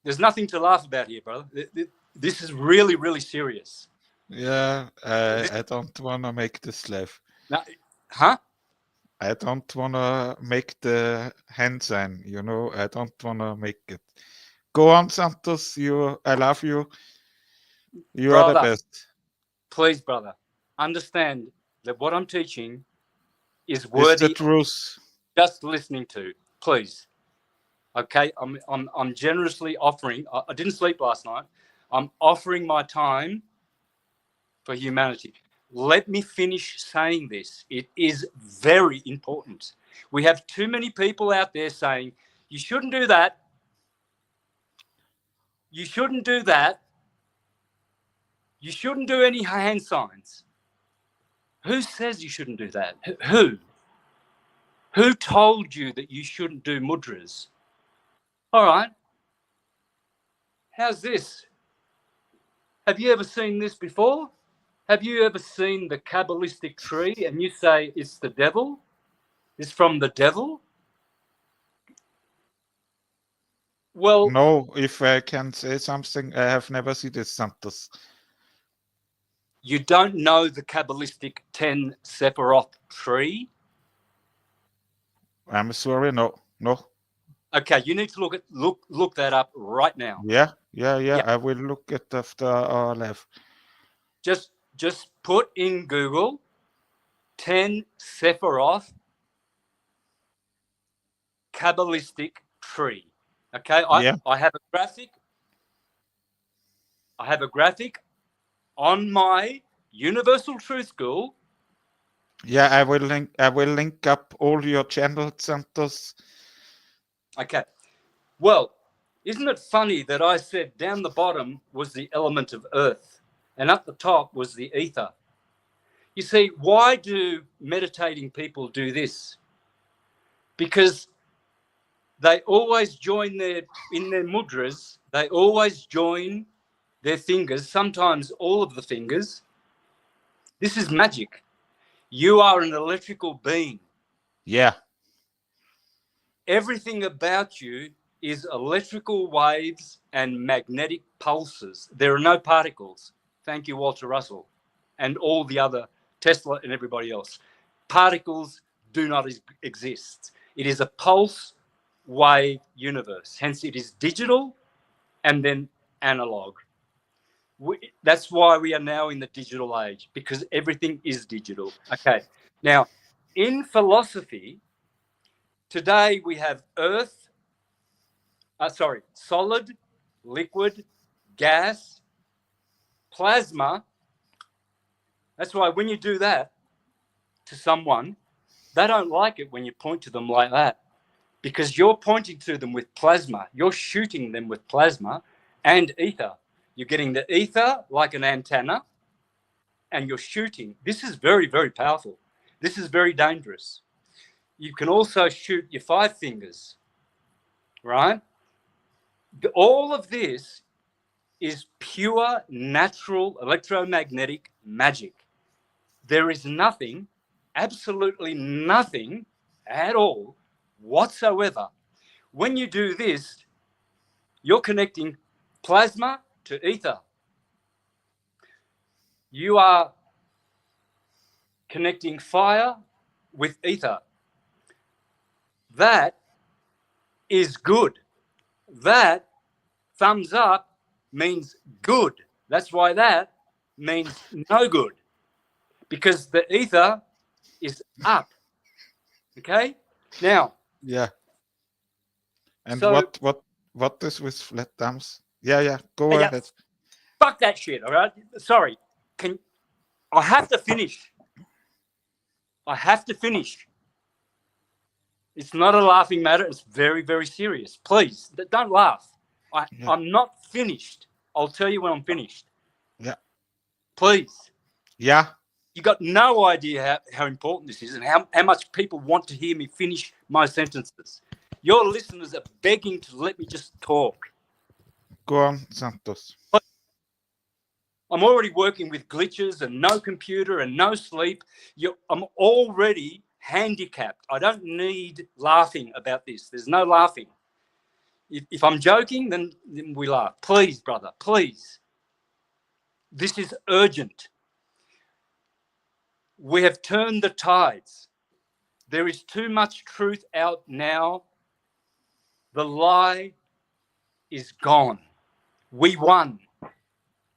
There's nothing to laugh about here, brother. This is really, really serious. Yeah, I don't want to make this laugh. Now, huh? I don't want to make the hand sign, I don't want to make it. Go on, Santos. I love you. You brother, are the best. Please, brother, understand that what I'm teaching is worthy. It's the truth. Just listening to, please. Okay, I'm generously offering. I didn't sleep last night. I'm offering my time for humanity. Let me finish saying this. It is very important. We have too many people out there saying, you shouldn't do that. You shouldn't do that. You shouldn't do any hand signs. Who says you shouldn't do that? Who? Who told you that you shouldn't do mudras? All right. How's this? Have you ever seen this before? Have you ever seen the Kabbalistic tree and you say it's the devil? It's from the devil? Well, no, if I can say something, I have never seen this, Santos. You don't know the Kabbalistic 10 Sephiroth tree? I'm sorry, no. Okay, you need to look that up right now. Yeah. I will look it after our live. Just put in Google 10 Sephiroth Kabbalistic tree. Okay, I have a graphic. I have a graphic on my Universal Truth School. Yeah, I will link up all your channels, Santos. Okay. Well, isn't it funny that I said down the bottom was the element of earth and up the top was the ether? You see, why do meditating people do this? Because they always join in their mudras, they always join their fingers, sometimes all of the fingers. This is magic. You are an electrical being. Yeah. Everything about you is electrical waves and magnetic pulses. There are no particles. Thank you, Walter Russell, and all the other Tesla and everybody else. Particles do not exist. It is a pulse wave universe. Hence, it is digital and then analog. That's why we are now in the digital age, because everything is digital. Okay. Now, in philosophy, today we have solid, liquid, gas, plasma. That's why when you do that to someone, they don't like it when you point to them like that, because you're pointing to them with plasma. You're shooting them with plasma and ether. You're getting the ether like an antenna and you're shooting. This is very, very powerful. This is very dangerous. You can also shoot your 5 fingers, right? All of this is pure, natural, electromagnetic magic. There is nothing, absolutely nothing at all whatsoever. When you do this, you're connecting plasma to ether. You are connecting fire with ether. That is good. That thumbs up means good. That's why that means no good. because the ether is up. Okay? Now. Yeah. And So, what is with flat dams? Yeah, go yeah, ahead. fuck that shit, all right? Sorry. I have to finish. I have to finish. It's not a laughing matter. It's very, very serious. Please, don't laugh. Yeah. I'm not finished. I'll tell you when I'm finished. Yeah. Please. Yeah. You got no idea how important this is and how much people want to hear me finish my sentences. Your listeners are begging to let me just talk. Go on, Santos. I'm already working with glitches and no computer and no sleep. I'm already handicapped. I don't need laughing about this. There's no laughing. If I'm joking, then we laugh. Please, brother, please. This is urgent. We have turned the tides. There is too much truth out now. The lie is gone. We won.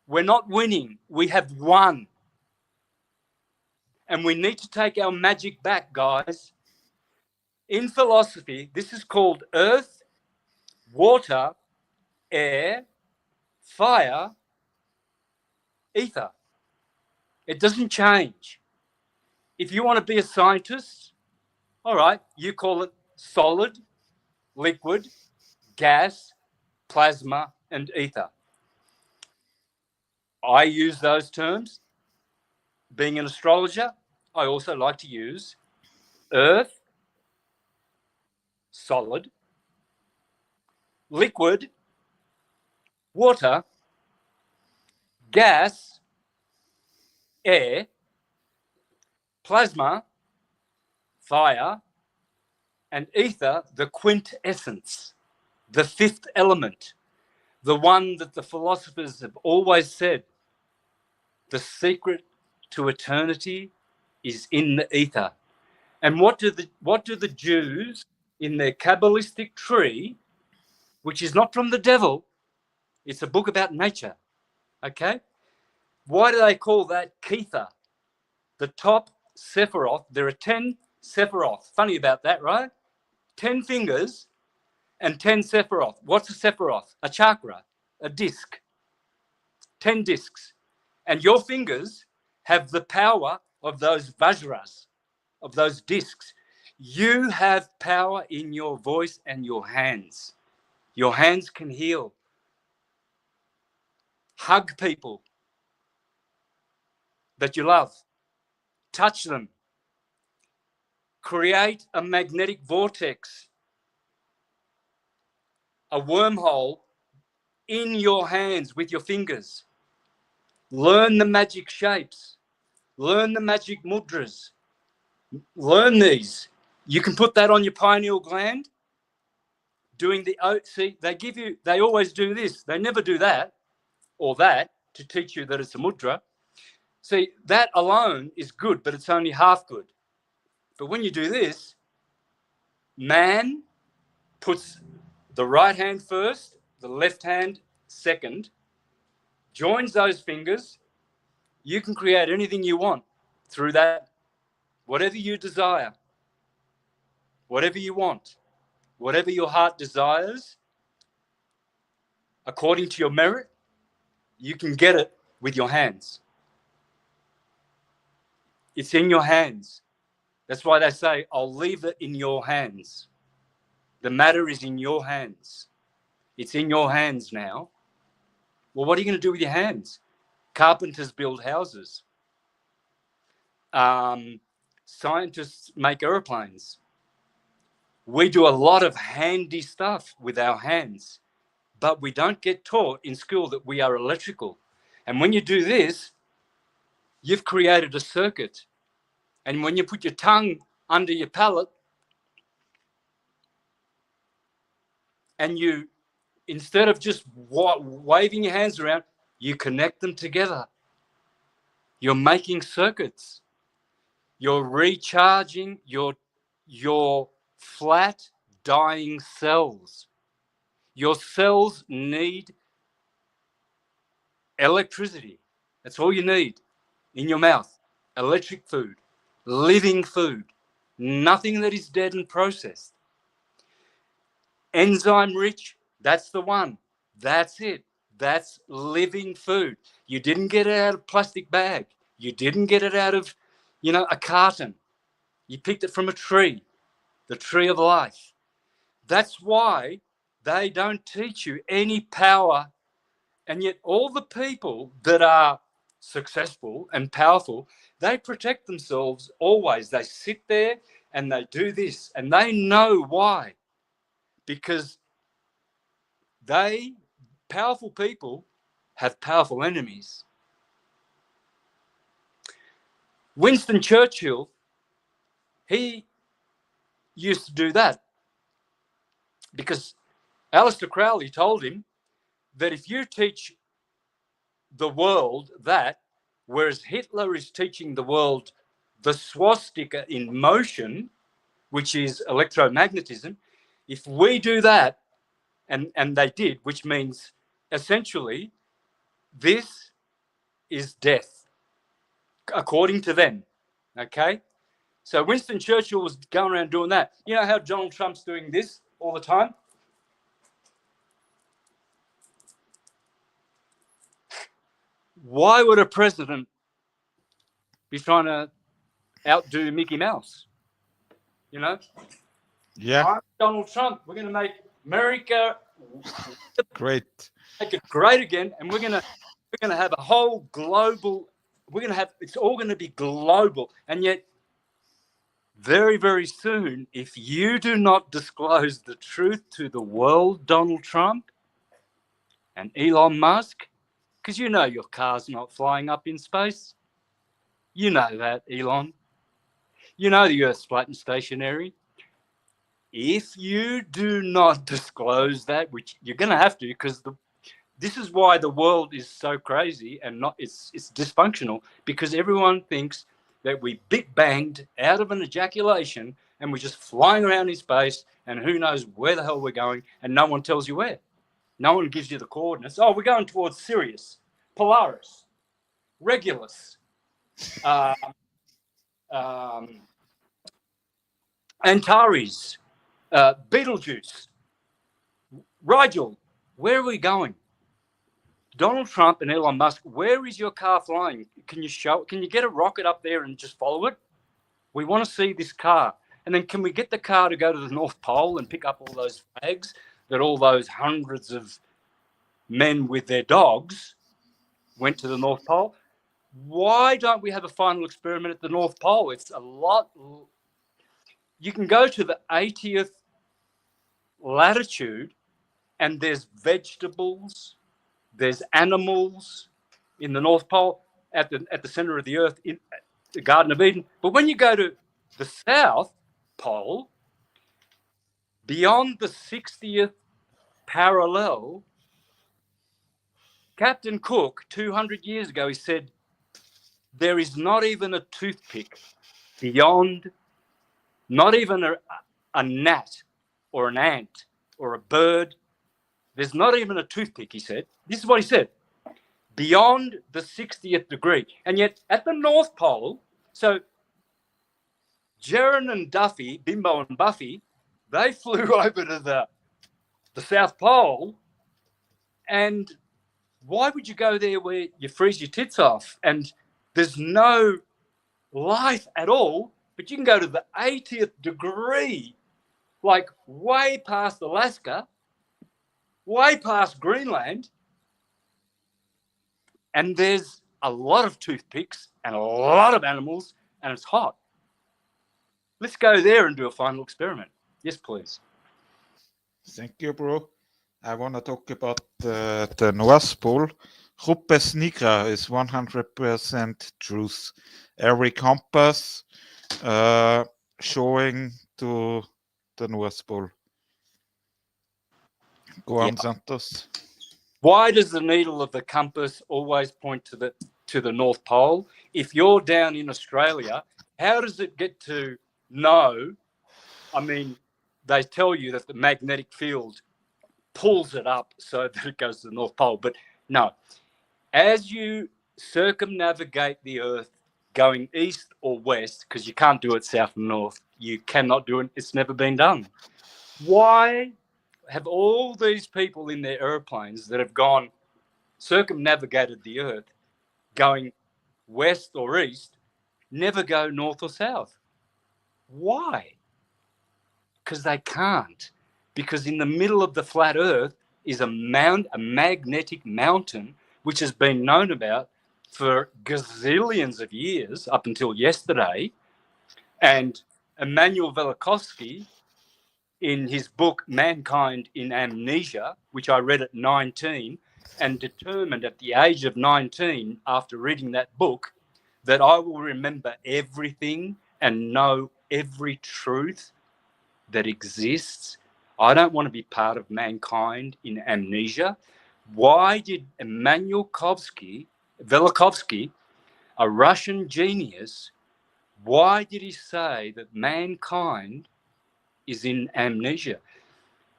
We're not winning. We have won. And we need to take our magic back, guys. In philosophy, this is called earth, water, air, fire, ether. It doesn't change. If you want to be a scientist, all right, you call it solid, liquid, gas, plasma, and ether. I use those terms. Being an astrologer, I also like to use earth, solid, liquid, water, gas, air, plasma, fire, and ether, the quintessence, the fifth element, the one that the philosophers have always said, the secret to eternity is in the ether. And what do the Jews in their Kabbalistic tree, which is not from the devil, it's a book about nature, okay? Why do they call that Kether? The top Sephiroth, there are 10 Sephiroth. Funny about that, right? 10 fingers and 10 Sephiroth. What's a Sephiroth? A chakra, a disc. 10 discs. And your fingers have the power of those vajras, of those discs. You have power in your voice and your hands. Your hands can heal. Hug people that you love. Touch them. Create a magnetic vortex, a wormhole in your hands with your fingers. Learn the magic shapes. Learn the magic mudras. Learn these. You can put that on your pineal gland. They always do this. They never do that or that to teach you that it's a mudra. See, that alone is good, but it's only half good. But when you do this, man puts the right hand first, the left hand second, joins those fingers. You can create anything you want through that, whatever you desire, whatever you want, whatever your heart desires, according to your merit, you can get it with your hands. It's in your hands. That's why they say, I'll leave it in your hands. The matter is in your hands. It's in your hands now. Well, what are you going to do with your hands? Carpenters build houses. Scientists make airplanes. We do a lot of handy stuff with our hands, but we don't get taught in school that we are electrical. And when you do this, you've created a circuit. And when you put your tongue under your palate and you, instead of just waving your hands around, you connect them together. You're making circuits. You're recharging your flat, dying cells. Your cells need electricity. That's all you need in your mouth. electric food, living food, nothing that is dead and processed. Enzyme rich, that's the one. That's it. That's living food. You didn't get it out of a plastic bag. You didn't get it out of, a carton. You picked it from a tree, the tree of life. That's why they don't teach you any power. And yet all the people that are successful and powerful, they protect themselves always. They sit there and they do this, and they know why. Because powerful people have powerful enemies. Winston Churchill, he used to do that because Aleister Crowley told him that if you teach the world that, whereas Hitler is teaching the world the swastika in motion, which is electromagnetism, if we do that, and they did, which means essentially this is death, according to them. Okay? So Winston Churchill was going around doing that. You know how Donald Trump's doing this all the time? Why would a president be trying to outdo Mickey Mouse? Yeah. I'm Donald Trump. We're going to make America Great. make it great again, and we're going to have a whole global. It's all going to be global, and yet very, very soon, if you do not disclose the truth to the world, Donald Trump and Elon Musk, because your car's not flying up in space. You know that, Elon. You know the Earth's flat and stationary. If you do not disclose that, which you're going to have to, because this is why the world is so crazy and it's dysfunctional, because everyone thinks that we big banged out of an ejaculation and we're just flying around in space and who knows where the hell we're going, and no one tells you where. No one gives you the coordinates. Oh, we're going towards Sirius, Polaris, Regulus, Antares, Betelgeuse, Rigel. Where are we going? Donald Trump and Elon Musk, where is your car flying? Can you get a rocket up there and just follow it? We want to see this car. And then can we get the car to go to the North Pole and pick up all those flags that all those hundreds of men with their dogs went to the North Pole? Why don't we have a final experiment at the North Pole? It's a lot. You can go to the 80th latitude and there's vegetables, there's animals in the North Pole at the center of the Earth in the Garden of Eden. But when you go to the South Pole, beyond the 60th parallel, Captain Cook, 200 years ago, he said, there is not even a toothpick beyond, not even a gnat or an ant or a bird. There's not even a toothpick, he said. This is what he said. Beyond the 60th degree. And yet at the North Pole, so Jaron and Duffy, Bimbo and Buffy, they flew over to the South Pole. And why would you go there where you freeze your tits off and there's no life at all, but you can go to the 80th degree, like way past Alaska, way past Greenland, and there's a lot of toothpicks and a lot of animals, and it's hot. Let's go there and do a final experiment. Yes, please. Thank you, bro. I want to talk about the North Pole. Rupes nigra is 100% truth. Every compass showing to the North Pole. Go on, Santos. Why does the needle of the compass always point to the North Pole? If you're down in Australia, how does it get to know? I mean, they tell you that the magnetic field pulls it up so that it goes to the North Pole. But no, as you circumnavigate the Earth going east or west, because you can't do it south and north. You cannot do it. It's never been done. Why have all these people in their airplanes that have gone circumnavigated the earth going west or east never go north or south? Why? Because they can't. Because in the middle of the flat earth is a magnetic mountain, which has been known about for gazillions of years up until yesterday. And Immanuel Velikovsky, in his book Mankind in Amnesia, which I read at 19, and determined at the age of 19, after reading that book, that I will remember everything and know every truth that exists. I don't want to be part of mankind in amnesia. Why did Immanuel Velikovsky, a Russian genius, why did he say that mankind is in amnesia?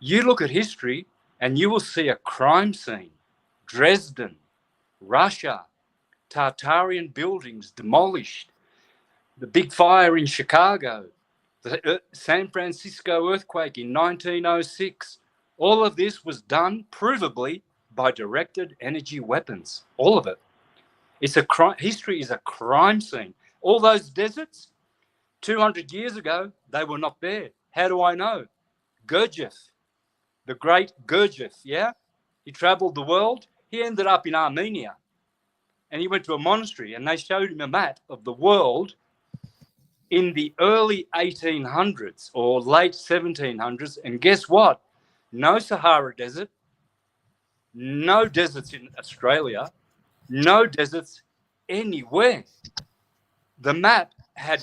You look at history and you will see a crime scene. Dresden, Russia, Tartarian buildings demolished, the big fire in Chicago, the San Francisco earthquake in 1906. All of this was done provably by directed energy weapons. All of it. It's a crime. History is a crime scene. All those deserts, 200 years ago, they were not there. How do I know? Gurdjieff, the great Gurdjieff, yeah? He traveled the world. He ended up in Armenia. And he went to a monastery and they showed him a map of the world in the early 1800s or late 1700s. And guess what? No Sahara Desert, no deserts in Australia, no deserts anywhere. The map had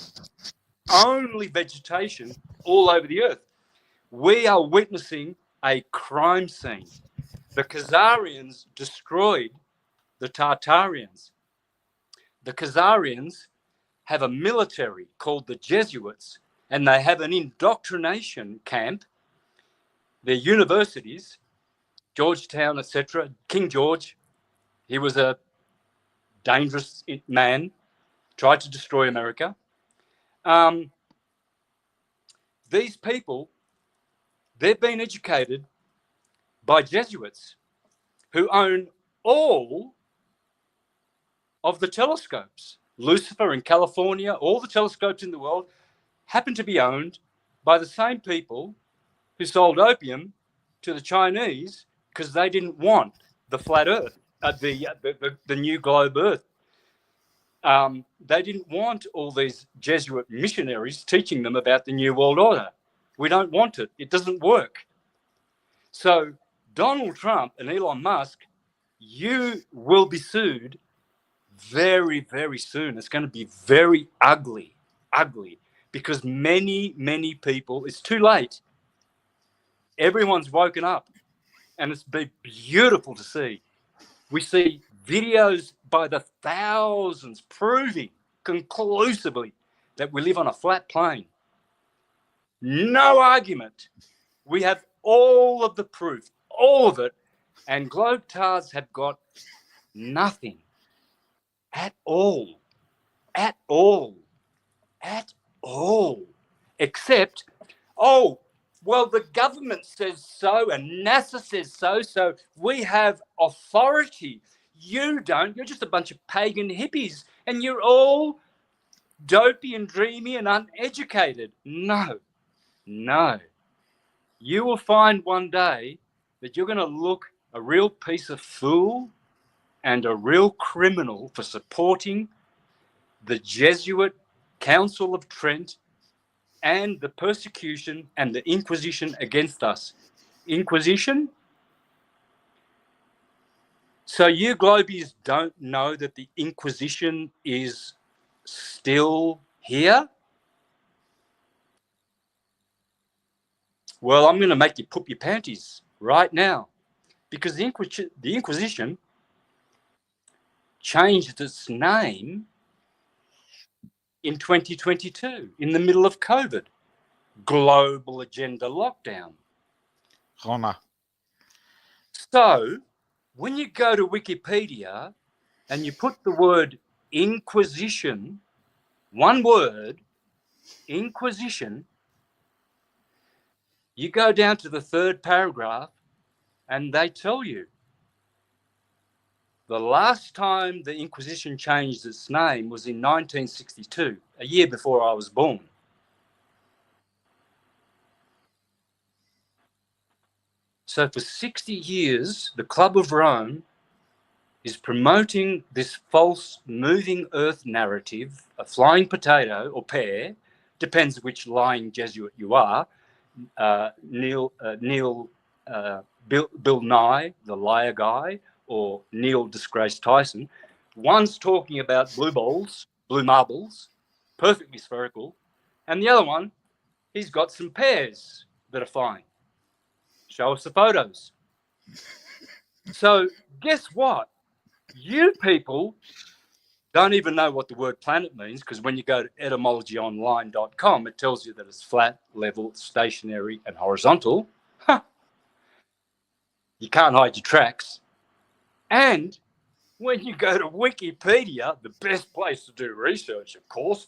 only vegetation all over the earth. We are witnessing a crime scene. The Khazarians destroyed the Tartarians. The Khazarians have a military called the Jesuits, and they have an indoctrination camp. Their universities, Georgetown, etc. King George, he was a dangerous man, tried to destroy America. These people, they've been educated by Jesuits who own all of the telescopes. Lucifer in California, all the telescopes in the world happen to be owned by the same people who sold opium to the Chinese because they didn't want the flat earth, the new globe earth. They didn't want all these Jesuit missionaries teaching them about the New World Order. We don't want it. It doesn't work. So Donald Trump and Elon Musk, you will be sued very, very soon. It's going to be very ugly, because many, many people, it's too late. Everyone's woken up and it's been beautiful to see. We see videos by the thousands proving conclusively that we live on a flat plane. No argument. We have all of the proof, all of it, and globetards have got nothing at all, except, oh, well, the government says so and NASA says so, so we have authority. You don't. You're just a bunch of pagan hippies and you're all dopey and dreamy and uneducated. No. You will find one day that you're going to look a real piece of fool and a real criminal for supporting the Jesuit Council of Trent and the persecution and the Inquisition against us. Inquisition? So you globies don't know that the Inquisition is still here? Well, I'm going to make you poop your panties right now, because the Inquisition changed its name in 2022, in the middle of COVID. Global agenda lockdown. Rona. So when you go to Wikipedia and you put the word Inquisition One word, Inquisition. You go down to the third paragraph and they tell you the last time the Inquisition changed its name was in 1962, a year before I was born. So for 60 years, the Club of Rome is promoting this false moving earth narrative, a flying potato or pear, depends which lying Jesuit you are, Bill Nye, the liar guy, or Neil Disgrace Tyson. One's talking about blue balls, blue marbles, perfectly spherical, and the other one, he's got some pears that are flying. Show us the photos. So guess what? You people don't even know what the word planet means, because when you go to etymologyonline.com, it tells you that it's flat, level, stationary, and horizontal. You can't hide your tracks. And when you go to Wikipedia, the best place to do research, of course,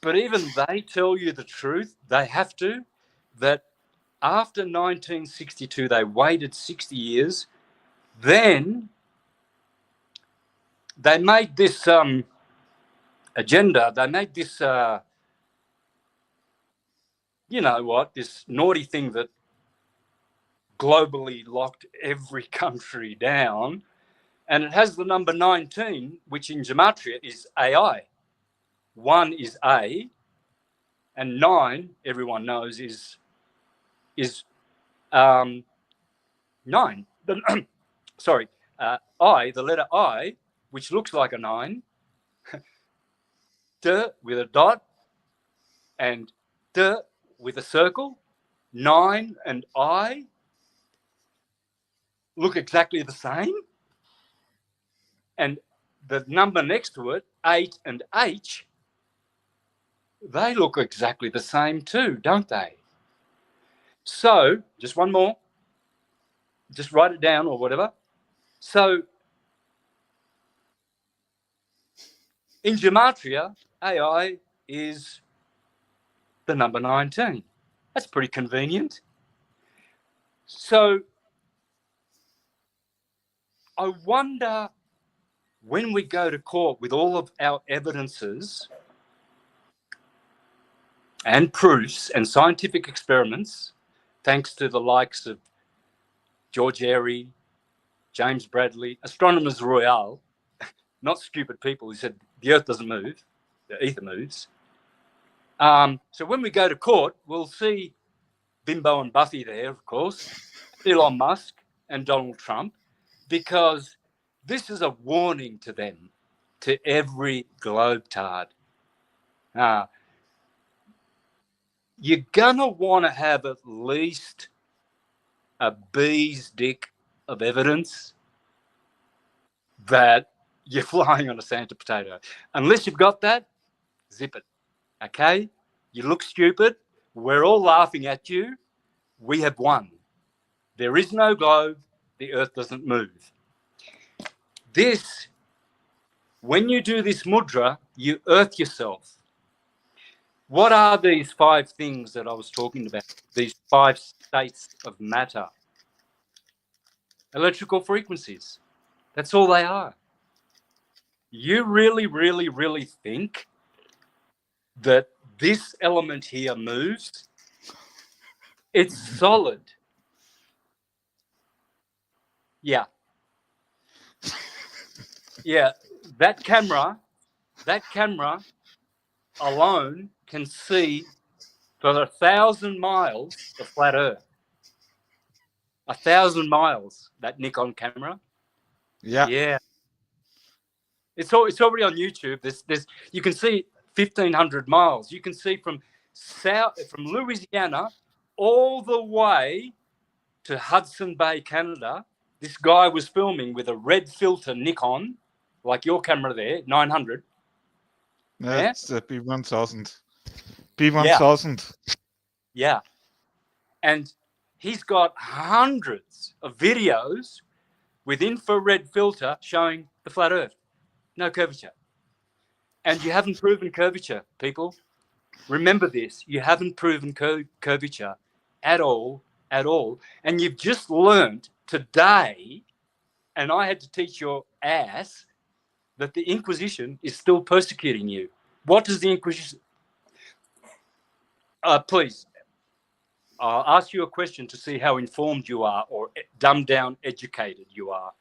but even they tell you the truth, they have to, that after 1962, they waited 60 years, then they made this agenda, they made this, you know what, this naughty thing that globally locked every country down. And it has the number 19, which in gematria is AI. 1 is A, and 9, everyone knows, is 9. Sorry, I, the letter I, which looks like a 9, D with a dot, and D with a circle. 9 and I look exactly the same. And the number next to it, 8 and H, they look exactly the same too, don't they? So, just one more. Just write it down or whatever. So, in gematria, AI is the number 19. That's pretty convenient. So, I wonder, when we go to court with all of our evidences and proofs and scientific experiments, thanks to the likes of George Airy, James Bradley, astronomers royale, not stupid people who said the Earth doesn't move, the ether moves. So when we go to court, we'll see Bimbo and Buffy there, of course, Elon Musk and Donald Trump, because this is a warning to them, to every globetard. You're going to want to have at least a bee's dick of evidence that you're flying on a Santa potato. Unless you've got that, zip it. Okay? You look stupid. We're all laughing at you. We have won. There is no globe. The Earth doesn't move. This, when you do this mudra, you earth yourself. What are these 5 things that I was talking about? These 5 states of matter. Electrical frequencies. That's all they are. You really, really, really think that this element here moves? It's solid. Yeah. Yeah. That camera alone can see for 1,000 miles the flat Earth. 1,000 miles, that Nikon camera. Yeah. It's already on YouTube. There's you can see 1,500 miles. You can see from Louisiana all the way to Hudson Bay, Canada. This guy was filming with a red filter Nikon, like your camera there, 900. That's a P1000. P1000. Yeah. And he's got hundreds of videos with infrared filter showing the flat Earth. No curvature. And you haven't proven curvature, people. Remember this. You haven't proven curvature at all, And you've just learned today, and I had to teach your ass, that the Inquisition is still persecuting you. What does the Inquisition... Please, I'll ask you a question to see how informed you are or dumbed down educated you are.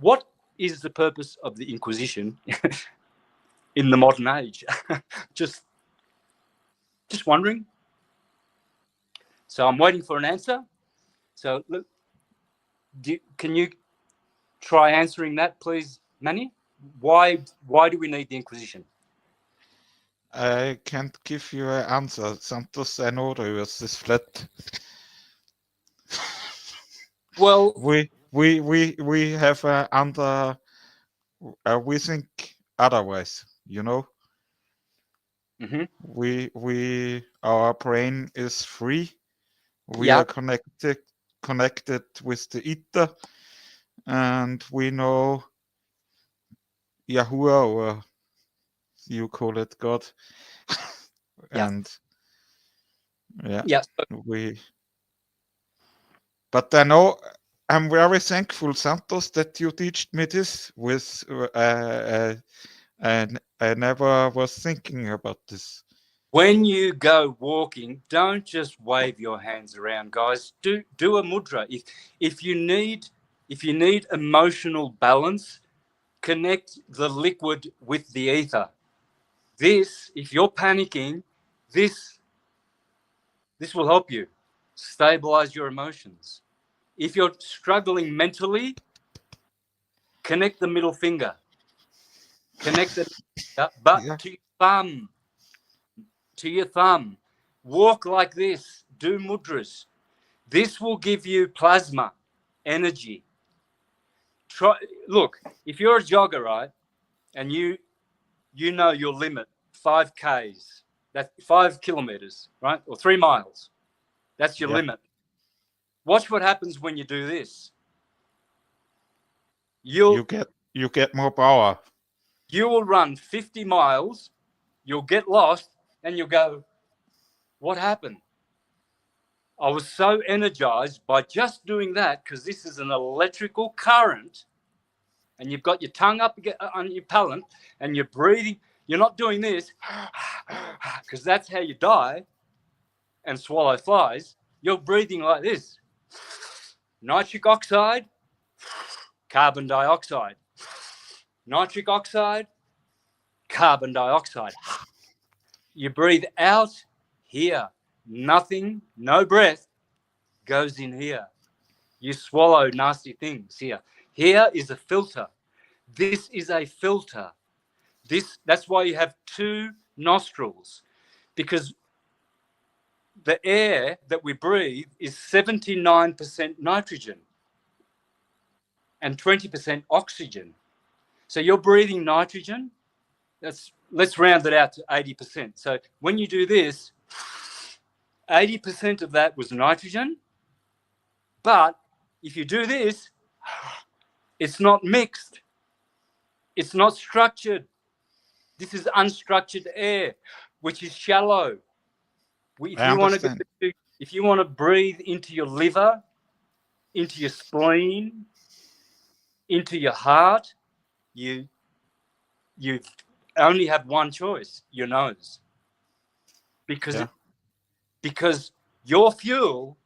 What is the purpose of the Inquisition in the modern age? just wondering. So I'm waiting for an answer. So look, can you try answering that, please, Manny? Why do we need the Inquisition? I can't give you an answer. Santos, I know the earth is flat. Well, we have we think otherwise, you know. Mm-hmm. Our brain is free. We Yeah. are connected with the ether, and we know Yahuwah, or you call it God. And yeah. But I know I'm very thankful, Santos, that you taught me this. With and I never was thinking about this. When you go walking, don't just wave your hands around, guys. Do a mudra. If you need emotional balance, connect the liquid with the ether. This, if you're panicking, this will help you stabilize your emotions. If you're struggling mentally, connect the middle finger. Connect the butt to your thumb. To your thumb. Walk like this. Do mudras. This will give you plasma energy. Look, if you're a jogger, right, and you know your limit, 5Ks, that's 5 kilometers, right, or 3 miles. That's your limit. Watch what happens when you do this. You get more power. You will run 50 miles, you'll get lost, and you'll go, what happened? I was so energized by just doing that, because this is an electrical current, and you've got your tongue up on your palate, and you're breathing. You're not doing this, because that's how you die and swallow flies. You're breathing like this. Nitric oxide, carbon dioxide. Nitric oxide, carbon dioxide. You breathe out here. Nothing, no breath goes in here. You swallow nasty things here. Here is a filter. This is a filter. That's why you have 2 nostrils, because the air that we breathe is 79% nitrogen and 20% oxygen. So you're breathing nitrogen. Let's round it out to 80%. So when you do this, 80% of that was nitrogen. But if you do this, it's not mixed. It's not structured. This is unstructured air, which is shallow. If you want to breathe into your liver, into your spleen, into your heart, you only have one choice: your nose, because your fuel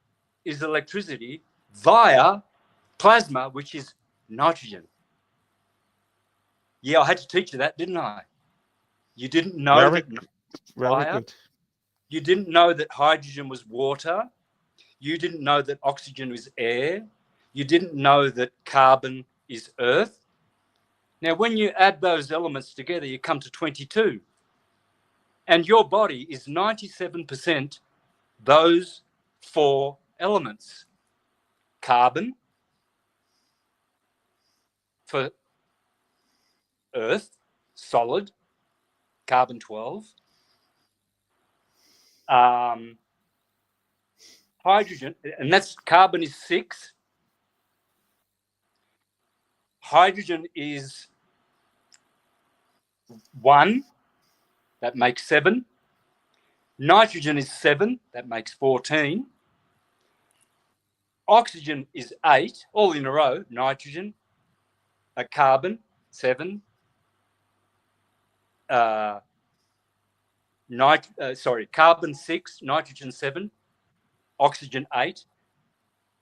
is electricity via plasma, which is nitrogen. Yeah, I had to teach you that, didn't I? You didn't know that fire. Good. You didn't know that hydrogen was water. You didn't know that oxygen was air. You didn't know that carbon is earth. Now, when you add those elements together, you come to 22. And your body is 97% those 4 elements. Carbon for earth, solid, carbon 12. Hydrogen, and that's carbon is 6. Hydrogen is 1. That makes 7. Nitrogen is 7. That makes 14. Oxygen is 8, all in a row. Nitrogen, a carbon, 7. Carbon 6, nitrogen 7, oxygen 8.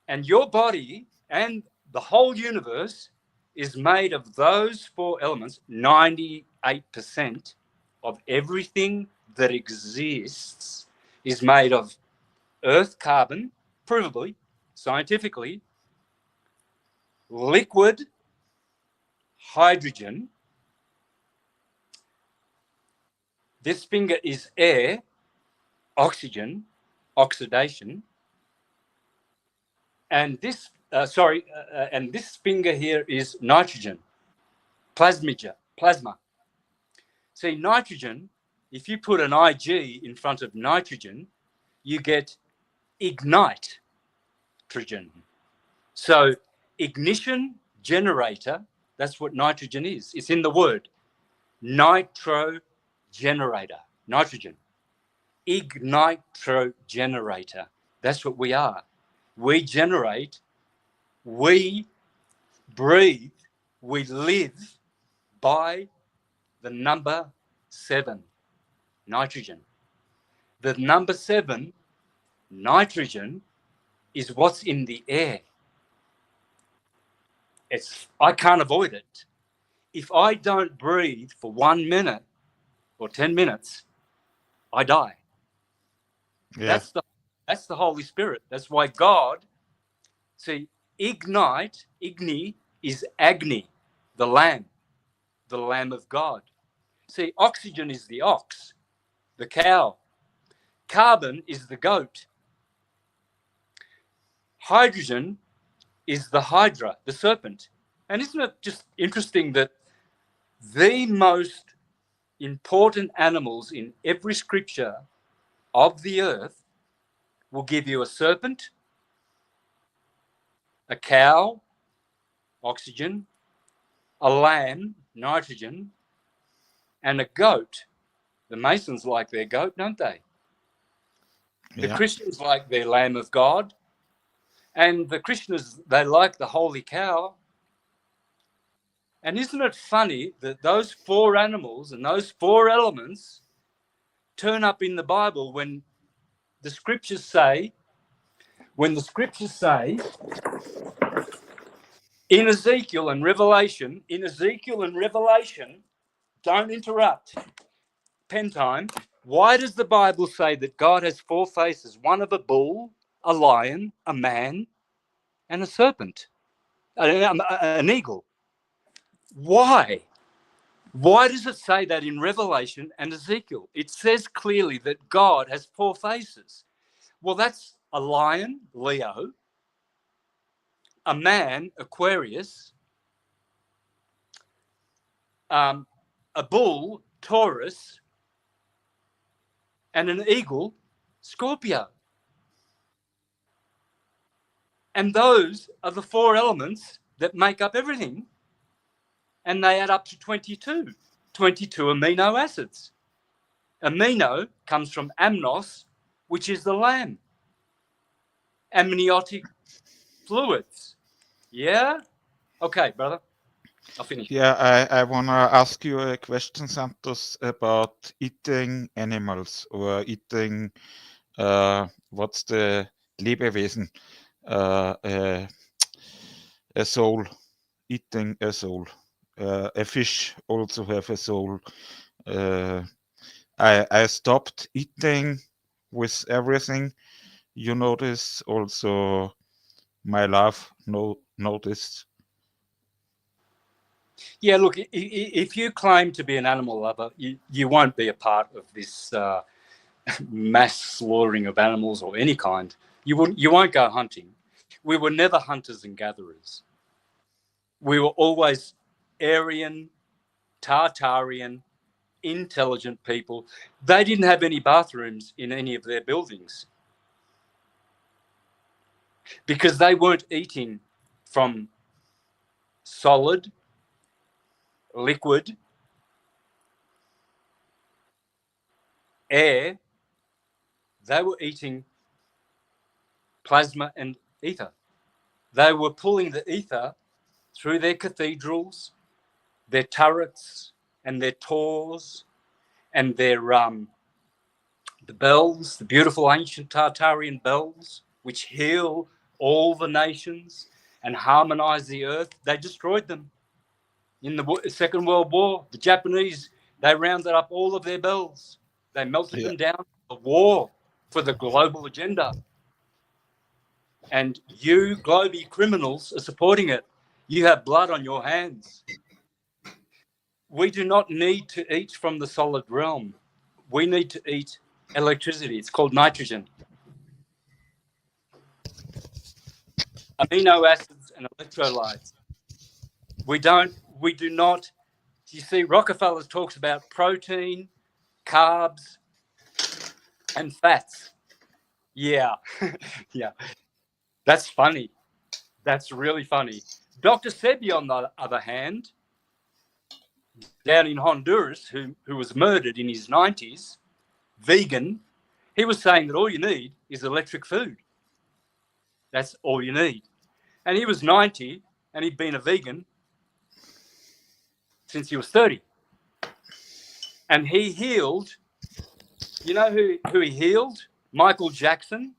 And your body and the whole universe is made of those 4 elements. 98% of everything that exists is made of earth carbon, provably, scientifically, liquid hydrogen. This finger is air, oxygen, oxidation, and this and this finger here is nitrogen, plasma. See, nitrogen, if you put an IG in front of nitrogen, you get ignite nitrogen. So ignition generator, that's what nitrogen is. It's in the word. Nitro generator, nitrogen. Ignitro generator. That's what we are. We generate, we breathe, we live by the number 7, nitrogen. The number 7, nitrogen, is what's in the air. I can't avoid it. If I don't breathe for 1 minute or 10 minutes, I die. Yeah. That's the Holy Spirit. That's why God, see, igni is Agni, the lamb of God. See, oxygen is the ox, the cow. Carbon is the goat. Hydrogen is the hydra, the serpent. And isn't it just interesting that the most important animals in every scripture of the earth will give you a serpent, a cow, oxygen, a lamb, nitrogen, and a goat. The Masons like their goat, don't they? The Christians like their Lamb of God. And the Christians, they like the holy cow. And isn't it funny that those 4 animals and those 4 elements turn up in the Bible when the scriptures say, in Ezekiel and Revelation, don't interrupt, pen time. Why does the Bible say that God has 4 faces? One of a bull, a lion, a man, and a serpent, an eagle. Why? Why does it say that in Revelation and Ezekiel? It says clearly that God has 4 faces. Well, that's a lion, Leo, a man, Aquarius, a bull, Taurus, and an eagle, Scorpio. And those are the 4 elements that make up everything. And they add up to 22 amino acids. Amino comes from amnos, which is the lamb. Amniotic fluids. Yeah? Okay, brother. I'll finish. Yeah, I want to ask you a question, Santos, about eating animals or eating, what's the Lebewesen? A soul, eating a soul. A fish also have a soul. I stopped eating with everything. You notice also my love noticed. Yeah, look, if you claim to be an animal lover, you won't be a part of this mass slaughtering of animals or any kind. You won't go hunting. We were never hunters and gatherers. We were always Aryan, Tartarian, intelligent people. They didn't have any bathrooms in any of their buildings because they weren't eating from solid, liquid, air, they were eating plasma and ether. They were pulling the ether through their cathedrals, their turrets, and their tors, and their the bells, the beautiful ancient Tartarian bells, which heal all the nations and harmonize the earth. They destroyed them in the Second World War. The Japanese, they rounded up all of their bells. They melted them down. The war for the global agenda. And you, global criminals, are supporting it. You have blood on your hands. We do not need to eat from the solid realm. We need to eat electricity. It's called nitrogen. Amino acids and electrolytes. We do not, you see, Rockefeller talks about protein, carbs, and fats. Yeah, yeah. That's funny. That's really funny. Dr. Sebi, on the other hand, down in Honduras, who was murdered in his 90s, vegan, he was saying that all you need is electric food. That's all you need. And he was 90, and he'd been a vegan since he was 30. And he healed, you know who he healed? Michael Jackson,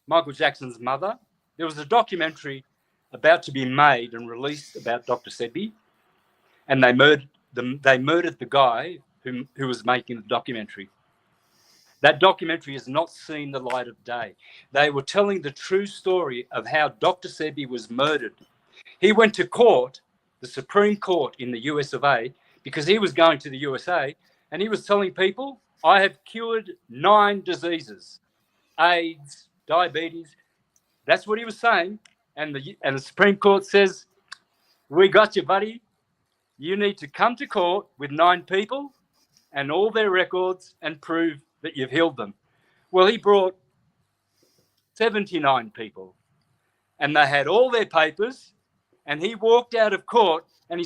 Michael Jackson's mother. There was a documentary about to be made and released about Dr. Sebi, and they murdered the guy who was making the documentary. That documentary has not seen the light of day. They were telling the true story of how Dr. Sebi was murdered. He went to court, the Supreme Court in the US of A, because he was going to the USA, and he was telling people, I have cured 9 diseases, AIDS, diabetes. That's what he was saying. And the Supreme Court says, we got you, buddy. You need to come to court with 9 people and all their records and prove that you've healed them. Well, he brought 79 people, and they had all their papers, and he walked out of court, and he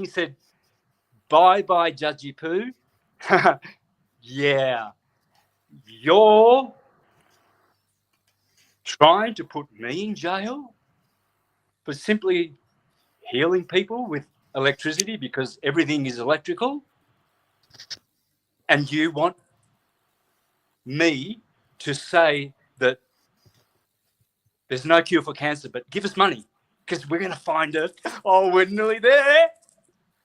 said, bye-bye, Judgy Poo. Yeah, you're trying to put me in jail for simply healing people with electricity because everything is electrical? And you want me to say that there's no cure for cancer, but give us money because we're going to find it. Oh, we're nearly there.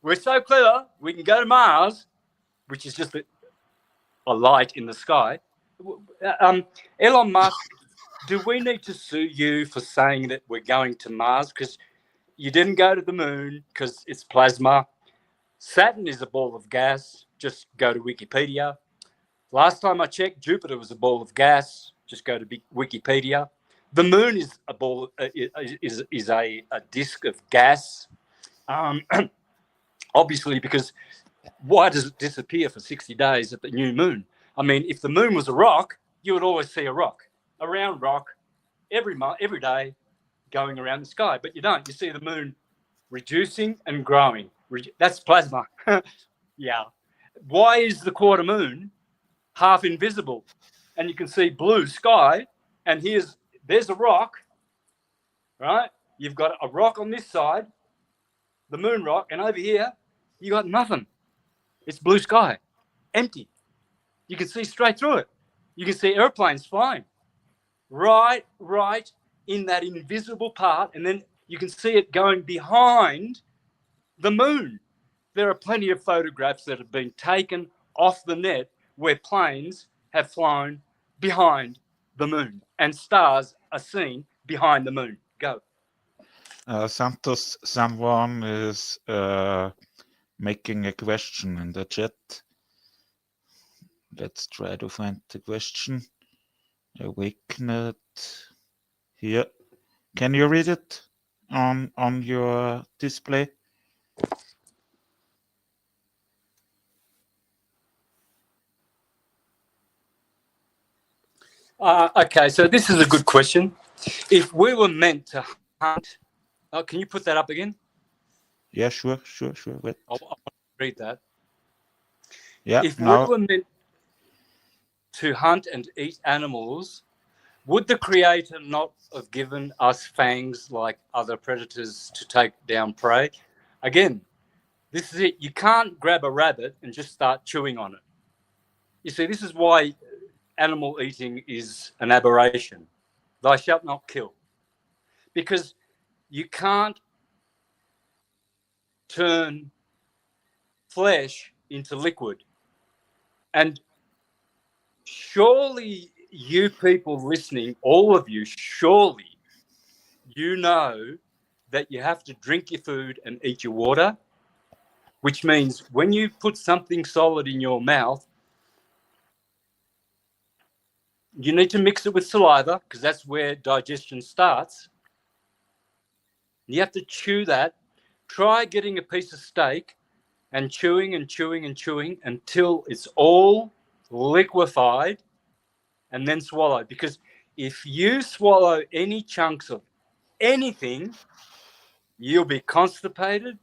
We're so clever. We can go to Mars, which is just a light in the sky. Elon Musk, do we need to sue you for saying that we're going to Mars? Because you didn't go to the moon because it's plasma. Saturn is a ball of gas. Just go to Wikipedia. Last time I checked, Jupiter was a ball of gas. Just go to Wikipedia. The moon is a ball, is a disk of gas. Obviously, because why does it disappear for 60 days at the new moon? I mean, if the moon was a rock, you would always see a rock, a round rock, every day going around the sky. But you don't. You see the moon reducing and growing. That's plasma. Yeah. Why is the quarter moon half invisible? And you can see blue sky, and there's a rock, right? You've got a rock on this side, the moon rock, and over here, you got nothing. It's blue sky, empty. You can see straight through it. You can see airplanes flying right in that invisible part, and then you can see it going behind the moon. There are plenty of photographs that have been taken off the net where planes have flown behind the moon and stars are seen behind the moon. Go. Santos, someone is making a question in the chat. Let's try to find the question. Awakened. Here. Can you read it on your display? Okay, so this is a good question. If we were meant to hunt, can you put that up again? Yeah, sure. Wait. I'll read that. Yeah, if now. we were meant, to hunt and eat animals, would the Creator not have given us fangs like other predators to take down prey? Again, this is it. You can't grab a rabbit and just start chewing on it. You see, this is why animal eating is an aberration. Thou shalt not kill. Because you can't turn flesh into liquid. And surely you people listening, all of you, surely you know that you have to drink your food and eat your water, which means when you put something solid in your mouth, you need to mix it with saliva because that's where digestion starts. You have to chew that. Try getting a piece of steak and chewing and chewing and chewing until it's all liquefied and then swallow. Because if you swallow any chunks of anything, you'll be constipated,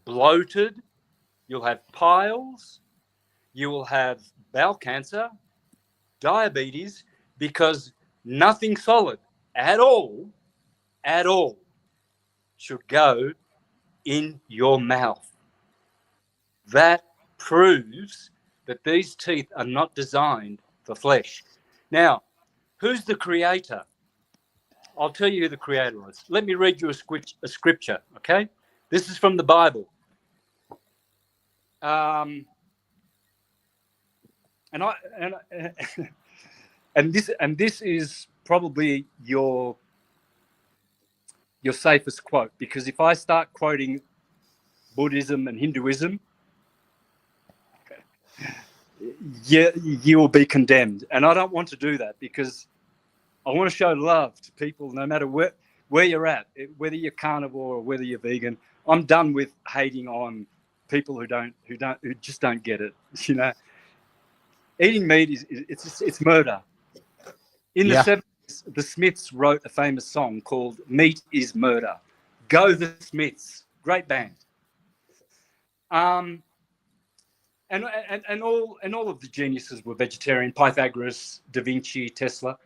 bloated, you'll have piles, you will have bowel cancer, diabetes, because nothing solid at all should go in your mouth. That proves that these teeth are not designed for flesh. Now, who's the creator? I'll tell you who the creator is. Let me read you a scripture, okay? This is from the Bible. And this is probably your safest quote, because if I start quoting Buddhism and Hinduism, you will be condemned. And I don't want to do that because I want to show love to people no matter where you're at, whether you're carnivore or whether you're vegan. I'm done with hating on people who just don't get it. You know, eating meat it's murder. In the 70s, the Smiths wrote a famous song called "Meat Is Murder." Go the Smiths, great band. And all of the geniuses were vegetarian. Pythagoras, Da Vinci, Tesla.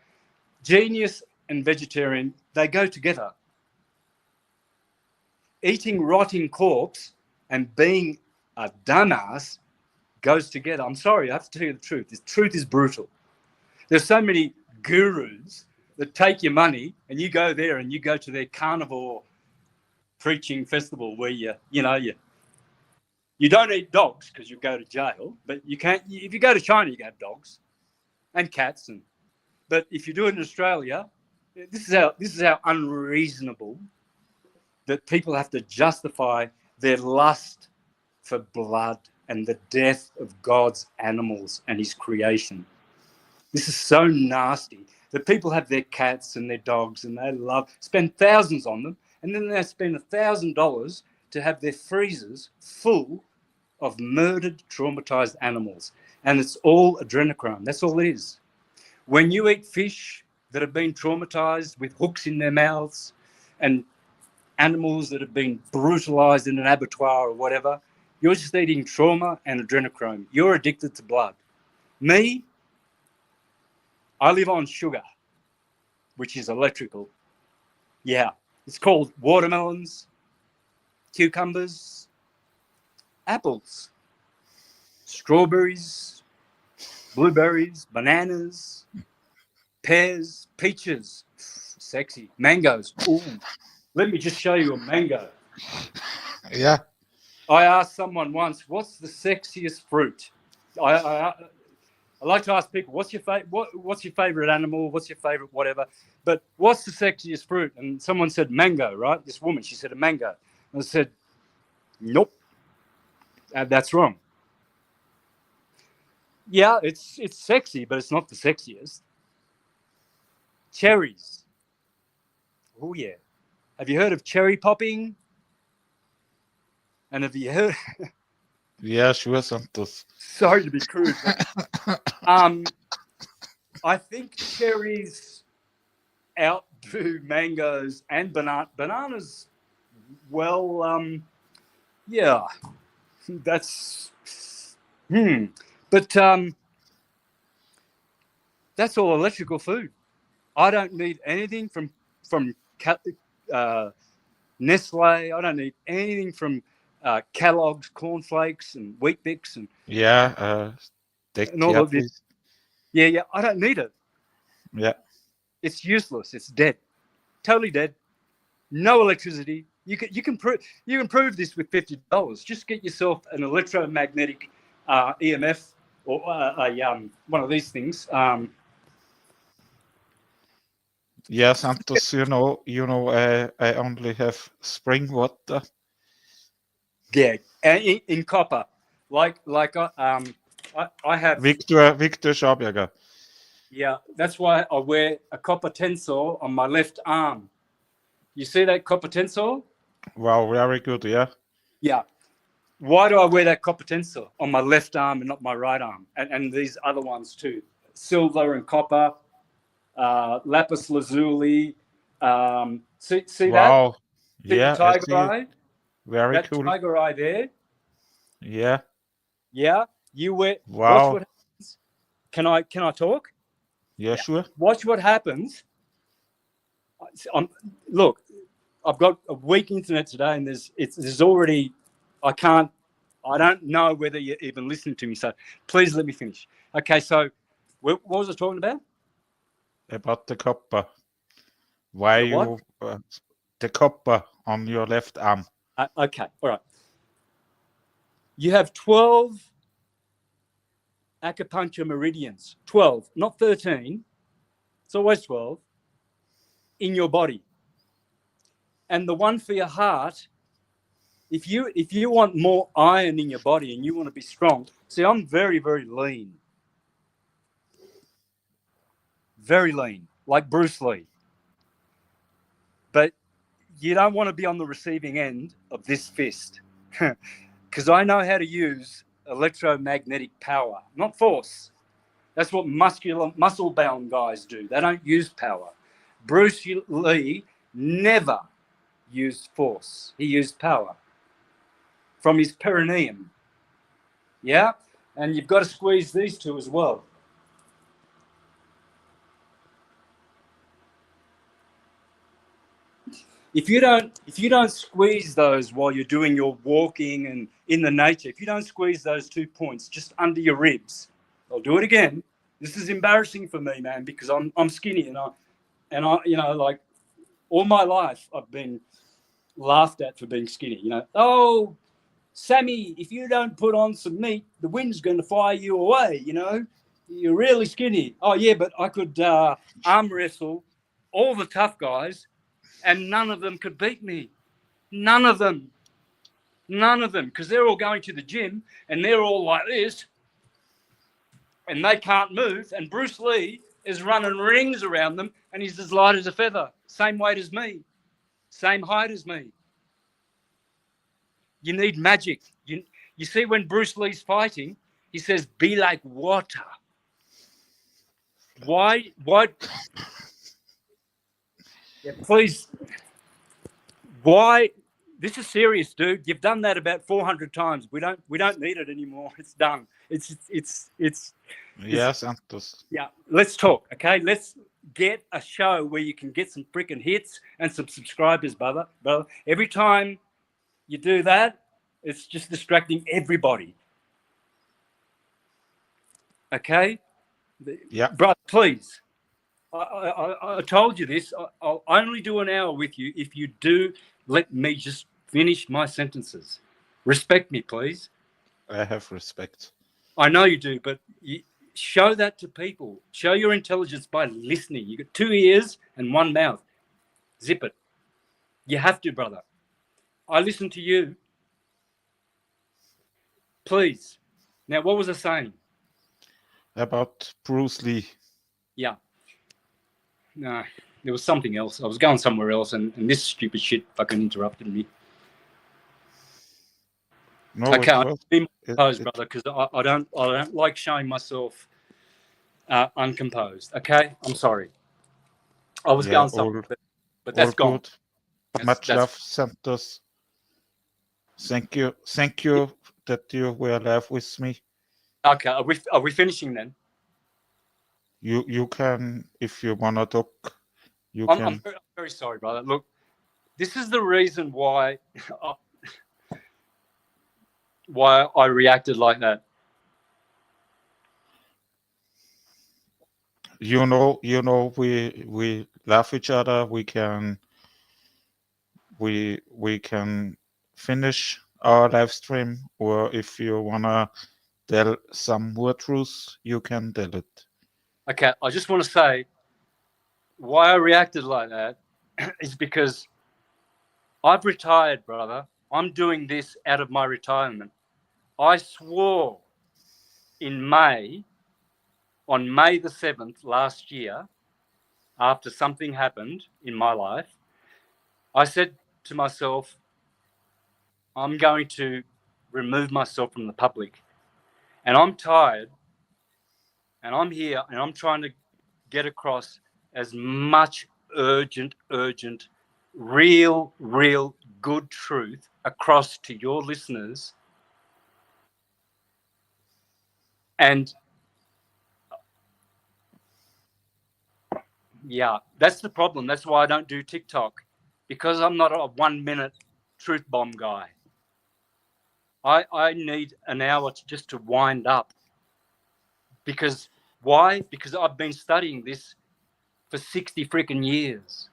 Genius and vegetarian, they go together. Eating rotting corpse and being a dumbass goes together. I'm sorry, I have to tell you the truth. This truth is brutal. There's so many gurus that take your money and you go there and you go to their carnivore preaching festival where you don't eat dogs because you go to jail, but you can't. If you go to China, you can have dogs and cats, but if you do it in Australia, this is how unreasonable that people have to justify their lust for blood and the death of God's animals and His creation. This is so nasty that people have their cats and their dogs and they spend thousands on them, and then they spend $1,000 to have their freezers full of murdered, traumatized animals. And it's all adrenochrome. That's all it is. When you eat fish that have been traumatized with hooks in their mouths and animals that have been brutalized in an abattoir or whatever, you're just eating trauma and adrenochrome. You're addicted to blood. Me, I live on sugar, which is electrical. Yeah, it's called watermelons, cucumbers, apples, strawberries, blueberries, bananas, pears, peaches, sexy, mangoes. Ooh, let me just show you a mango. Yeah. I asked someone once, what's the sexiest fruit? I like to ask people, what's your favorite animal? What's your favorite whatever? But what's the sexiest fruit? And someone said mango, right? This woman, she said a mango. And I said, nope, that's wrong. Yeah, it's sexy, but it's not the sexiest. Cherries. Oh yeah. Have you heard of cherry popping? And have you heard? Yeah, sure, Santos. Sorry to be crude, but I think cherries outdo mangoes and bananas. Well, yeah, that's. But That's all electrical food. I don't need anything from Nestle. I don't need anything from Kellogg's cornflakes and Wheat Bix and all all of this. Yeah. I don't need it. Yeah. It's useless. It's dead. Totally dead. No electricity. You can prove this with $50. Just get yourself an electromagnetic EMF or one of these things. Yeah, Santos, I only have spring water. Yeah, and in copper, I have. Victor Schauberger. Yeah, that's why I wear a copper tensor on my left arm. You see that copper tensor? Wow, very good. Yeah. Yeah. Why do I wear that copper tensor on my left arm and not my right arm? And these other ones too, silver and copper, lapis lazuli. See Wow. that? See Yeah, the tiger I see. eye? Very That cool. tiger eye there. Yeah. Yeah. You wear. Wow. Watch what happens. Can I talk? Yeah, sure. Watch what happens. Look, I've got a weak internet today, and there's already. I don't know whether you're even listening to me. So please let me finish. Okay. So what was I talking about? About the copper. Why the copper on your left arm? Okay. All right. You have 12 acupuncture meridians. 12, not 13. It's always 12 in your body. And the one for your heart, if you want more iron in your body and you want to be strong, see, I'm very, very lean. Very lean, like Bruce Lee. But you don't want to be on the receiving end of this fist. Because I know how to use electromagnetic power, not force. That's what muscle-bound guys do. They don't use power. Bruce Lee never used force. He used power from his perineum. Yeah? And you've got to squeeze these two as well. If you don't squeeze those while you're doing your walking and in the nature, if you don't squeeze those 2 points just under your ribs, I'll do it again. This is embarrassing for me, man, because I'm skinny and I like all my life I've been laughed at for being skinny. Oh, Sammy, if you don't put on some meat, the wind's going to fly you away. You're really skinny. Oh yeah, but I could arm wrestle all the tough guys. And none of them could beat me. None of them. Because they're all going to the gym and they're all like this. And they can't move. And Bruce Lee is running rings around them and he's as light as a feather. Same weight as me. Same height as me. You need magic. You see when Bruce Lee's fighting, he says, be like water. Why? Yeah, please. Why? This is serious, dude. You've done that about 400 times. We don't need it anymore. It's done. Yeah, Santos. Yeah. Let's talk, okay? Let's get a show where you can get some freaking hits and some subscribers, brother. Every time you do that, it's just distracting everybody. Okay? Yeah. Brother, please. I told you this. I'll only do an hour with you if you do let me just finish my sentences. Respect me, please. I have respect. I know you do, but show that to people. Show your intelligence by listening. You got 2 ears and 1 mouth. Zip it. You have to, brother. I listen to you. Please. Now, what was I saying? About Bruce Lee. Yeah. No, there was something else. I was going somewhere else, and this stupid shit fucking interrupted me. No, okay, I'll be composed, brother, because I don't like showing myself uncomposed. Okay, I'm sorry. I was going somewhere, but that's gone. Much love, Santos. Thank you that you were live with me. Okay, are we finishing then? You can, if you wanna talk, you I'm can. very, very sorry, brother. Look, this is the reason why I reacted like that. You know, we love each other. We can finish our live stream, or if you wanna tell some more truths, you can tell it. Okay, I just want to say why I reacted like that is because I've retired, brother. I'm doing this out of my retirement. I swore in May, on May the 7th last year, after something happened in my life, I said to myself, I'm going to remove myself from the public. And I'm tired, and I'm here, and I'm trying to get across as much urgent, real good truth across to your listeners. And yeah, that's the problem. That's why I don't do TikTok, because I'm not a 1 minute truth bomb guy. I need an hour just to wind up. Because why? Because I've been studying this for 60 freaking years.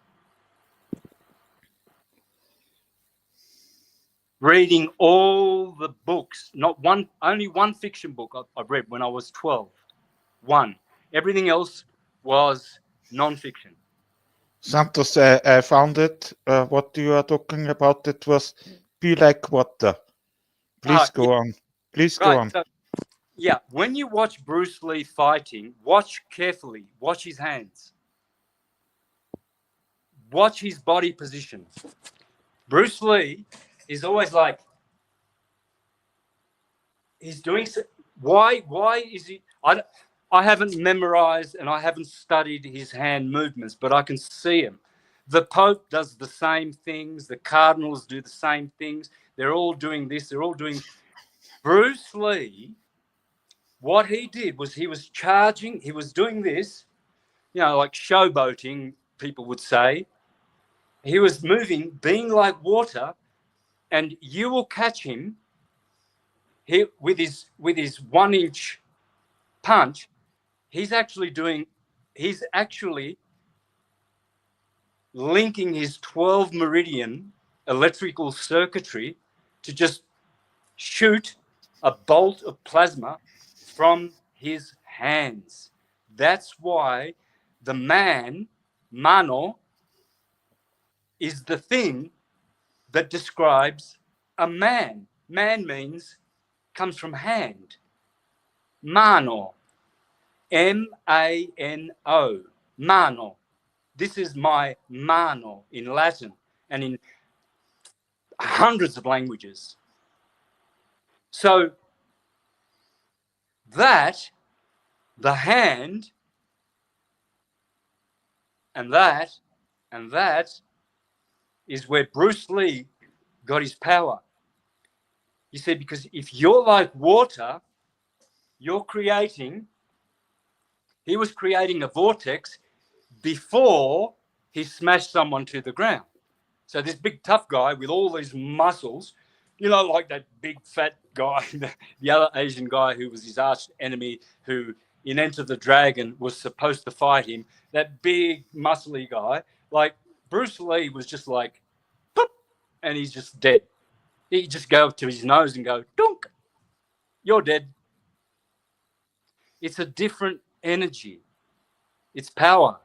Reading all the books, only one fiction book I've read when I was 12. One. Everything else was non-fiction. Santos, I found it. What you are talking about, it was Be Like Water. Please Yeah, go on. Please go right. on. So, yeah, when you watch Bruce Lee fighting, watch carefully. Watch his hands. Watch his body position. Bruce Lee is always like, he's doing. Why is he? I haven't memorized and I haven't studied his hand movements, but I can see him. The Pope does the same things. The cardinals do the same things. They're all doing this. They're all doing. Bruce Lee, what he did was he was charging. He was doing this, like showboating, people would say. He was moving, being like water, and you will catch him. With his 1 inch punch. He's actually linking his 12 meridian electrical circuitry to just shoot a bolt of plasma from his hands. That's why the mano, is the thing that describes a man. Man comes from hand. Mano. M-A-N-O. Mano. This is my mano in Latin and in hundreds of languages. So that, the hand, and that is where Bruce Lee got his power. You see, because if you're like water, he was creating a vortex before he smashed someone to the ground. So this big tough guy with all these muscles, like that big fat guy, the other Asian guy who was his arch enemy, who in Enter the Dragon was supposed to fight him, that big muscly guy, like Bruce Lee was just like, boop, and he's just dead. He just go up to his nose and go, dunk, you're dead. It's a different energy. It's power.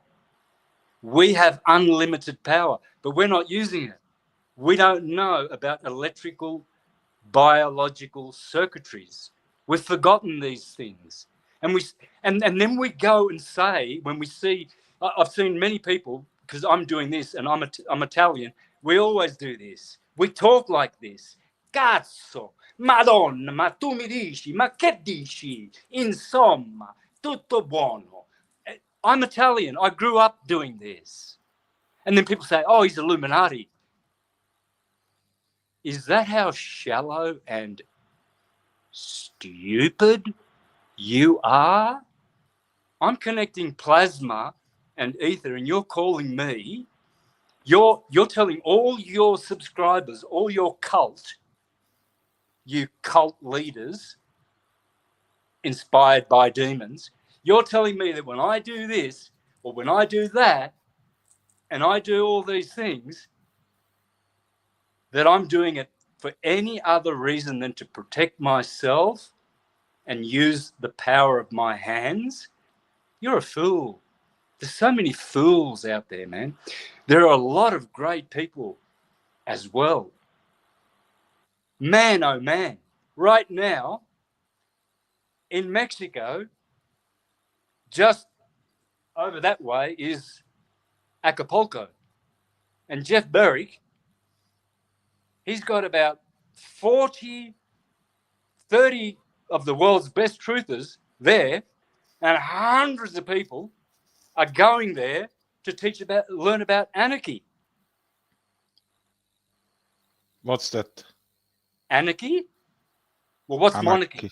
We have unlimited power, but we're not using it. We don't know about electrical, biological circuitries. We've forgotten these things. And then we go and say, when we see, I've seen many people, because I'm doing this and I'm Italian, we always do this. We talk like this. Cazzo, Madonna, ma tu mi dici, ma che dici? Insomma, tutto buono. I'm Italian. I grew up doing this. And then people say, oh, he's Illuminati. Is that how shallow and stupid you are? I'm connecting plasma and ether, and you're calling me. You're telling all your subscribers, all your cult, you cult leaders inspired by demons, you're telling me that when I do this or when I do that and I do all these things, that I'm doing it for any other reason than to protect myself and use the power of my hands? You're a fool. There's so many fools out there, man. There are a lot of great people as well. Man, oh man, right now in Mexico, just over that way is Acapulco. And Jeff Berwick, he's got about 30 of the world's best truthers there, and hundreds of people are going there to learn about anarchy. What's that? Anarchy? Well, what's monarchy?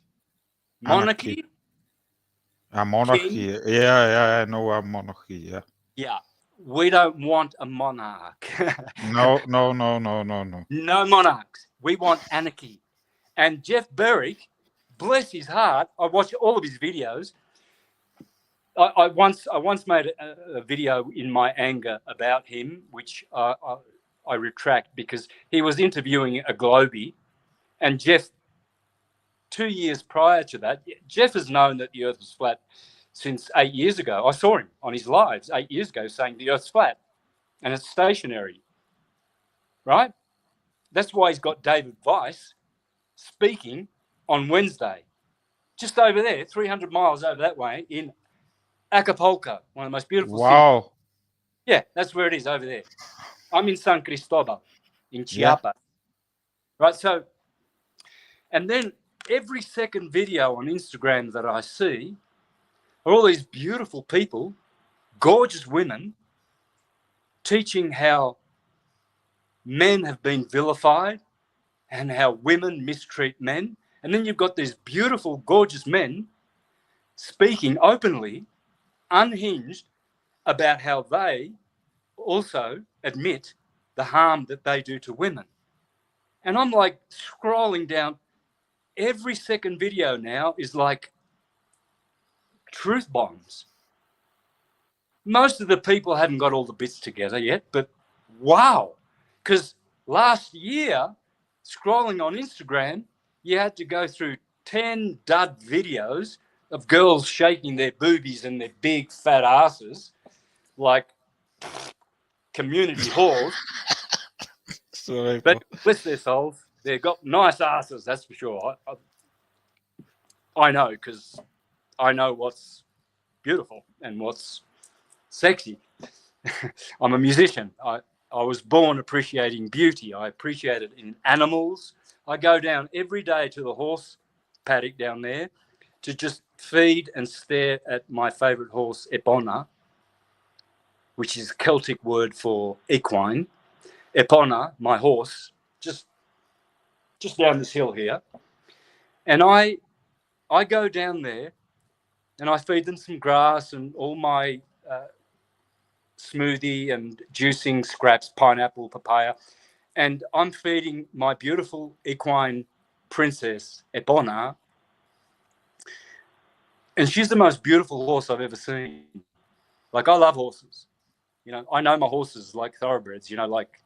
Monarchy? A monarchy. King? Yeah, I know a monarchy. Yeah. Yeah. We don't want a monarch. No. No monarchs. We want anarchy. And Jeff Berwick, bless his heart, I watch all of his videos. I once made a video in my anger about him, which I retract, because he was interviewing a Globie, and Jeff, 2 years prior to that, Jeff has known that the Earth was flat since 8 years ago. I saw him on his lives 8 years ago saying the Earth's flat and it's stationary, right? That's why he's got David Weiss speaking on Wednesday, just over there, 300 miles over that way in Acapulco, one of the most beautiful cities. Yeah, that's where it is, over there. I'm in San Cristobal, in Chiapas. Yeah. Right, so, and then every second video on Instagram that I see are all these beautiful people, gorgeous women, teaching how men have been vilified and how women mistreat men. And then you've got these beautiful, gorgeous men speaking openly, unhinged, about how they also admit the harm that they do to women. And I'm like scrolling down, every second video now is like truth bombs. Most of the people haven't got all the bits together yet, but wow. Because last year, scrolling on Instagram, you had to go through 10 dud videos of girls shaking their boobies and their big fat asses like community whores. Sorry, but bless their souls, they've got nice asses, that's for sure. I know, because I know what's beautiful and what's sexy. I'm a musician. I was born appreciating beauty. I appreciate it in animals. I go down every day to the horse paddock down there to just feed and stare at my favourite horse, Epona, which is a Celtic word for equine. Epona, my horse, just down this hill here. And I go down there and I feed them some grass and all my smoothie and juicing scraps, pineapple, papaya. And I'm feeding my beautiful equine princess, Epona. And she's the most beautiful horse I've ever seen. Like, I love horses. You know, I know my horses like thoroughbreds, you know, like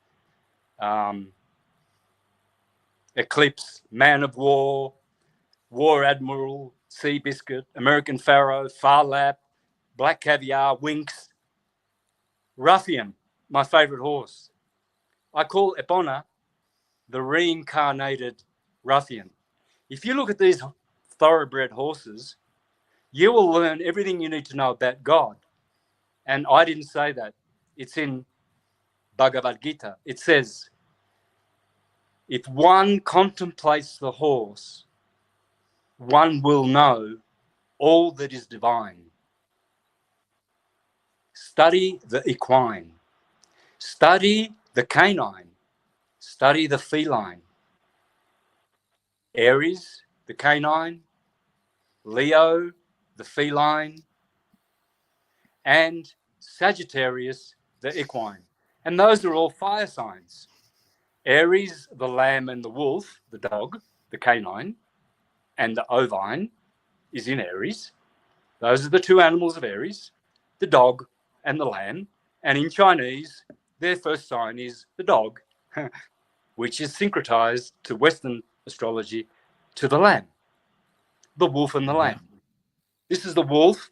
Eclipse, Man of War, War Admiral, Sea Biscuit, American Pharaoh, Far Lap, Black Caviar, Winx, Ruffian, my favorite horse. I call Epona the reincarnated ruffian. If you look at these thoroughbred horses, you will learn everything you need to know about God. And I didn't say that. It's in Bhagavad Gita. It says, if one contemplates the horse, one will know all that is divine. Study the equine. Study the canine. Study the feline. Aries, the canine. Leo, the feline. and Sagittarius, the equine. And those are all fire signs. Aries, the lamb and the wolf, the dog, the canine, and the ovine is in Aries. Those are the two animals of Aries, the dog and the lamb. And in Chinese, their first sign is the dog, which is syncretized to Western astrology to the lamb, the wolf and the lamb. This is the wolf,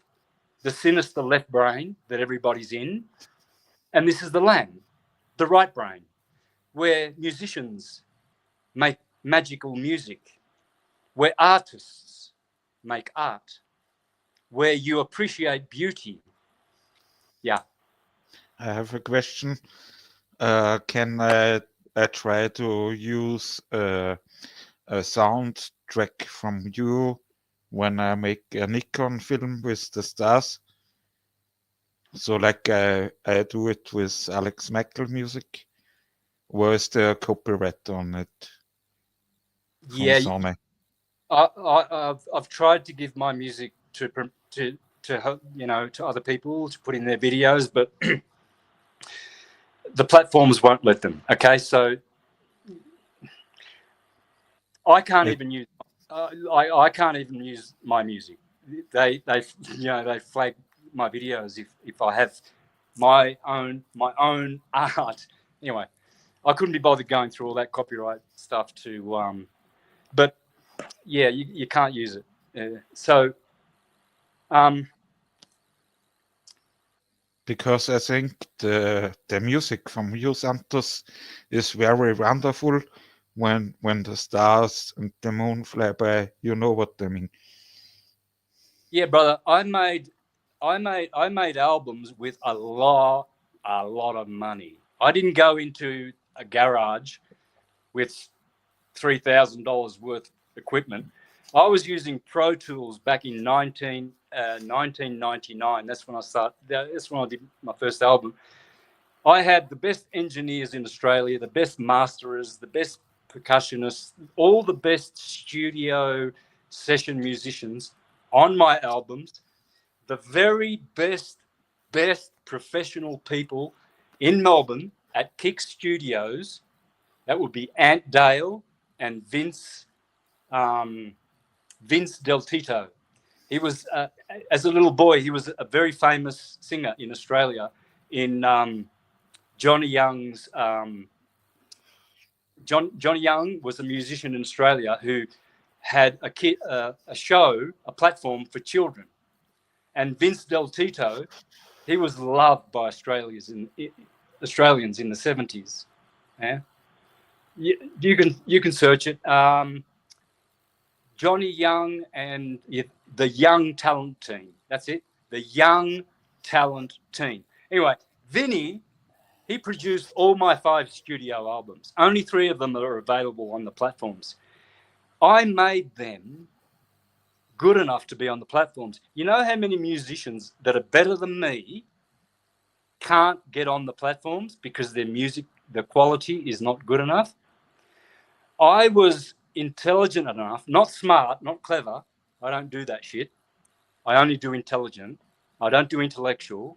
the sinister left brain that everybody's in. And this is the lamb, the right brain, where musicians make magical music, where artists make art, where you appreciate beauty. Yeah. I have a question. Can I try to use a soundtrack from you when I make a Nikon film with the stars? So like I do it with Alex Mackel music. Or is there copyright on it? Yeah. Sony? I've tried to give my music to other people to put in their videos, but the platforms won't let them. Okay, so I can't even use. I can't even use my music. They flag my videos if I have my own art. Anyway, I couldn't be bothered going through all that copyright stuff to. But yeah, you can't use it. Because I think the music from you, Santos, is very wonderful. When the stars and the moon fly by, you know what I mean. Yeah, brother, I made albums with a lot of money. I didn't go into a garage with $3,000 worth of equipment. I was using Pro Tools back in 1999. That's when I started. That's when I did my first album. I had the best engineers in Australia, the best masterers, the best percussionists, all the best studio session musicians on my albums, the very best professional people in Melbourne at Kick Studios. That would be Ant Dale and Vince Del Tito. He was, as a little boy, he was a very famous singer in Australia in Johnny Young's. Johnny Young was a musician in Australia who had a show, a platform for children. And Vince Del Tito, he was loved by Australians in the 70s. Yeah, you can search it. Johnny Young and the Young Talent Team. That's it. The Young Talent Team. Anyway, Vinny, he produced all my 5 studio albums. Only 3 of them are available on the platforms. I made them good enough to be on the platforms. You know how many musicians that are better than me can't get on the platforms because their music, the quality is not good enough? I was intelligent enough, not smart, not clever. I don't do that shit. I only do intelligent. I don't do intellectual.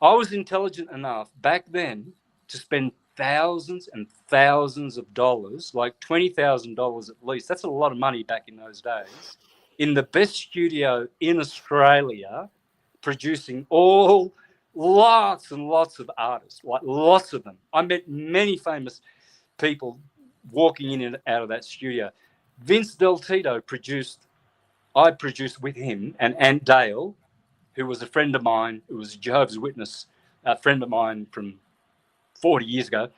I was intelligent enough back then to spend thousands and thousands of dollars, like $20,000 at least. That's a lot of money back in those days, in the best studio in Australia, producing lots and lots of artists, like lots of them. I met many famous people walking in and out of that studio. Vince Del Tito I produced with him and Ant Dale, who was a friend of mine, who was a Jehovah's Witness, a friend of mine from 40 years ago.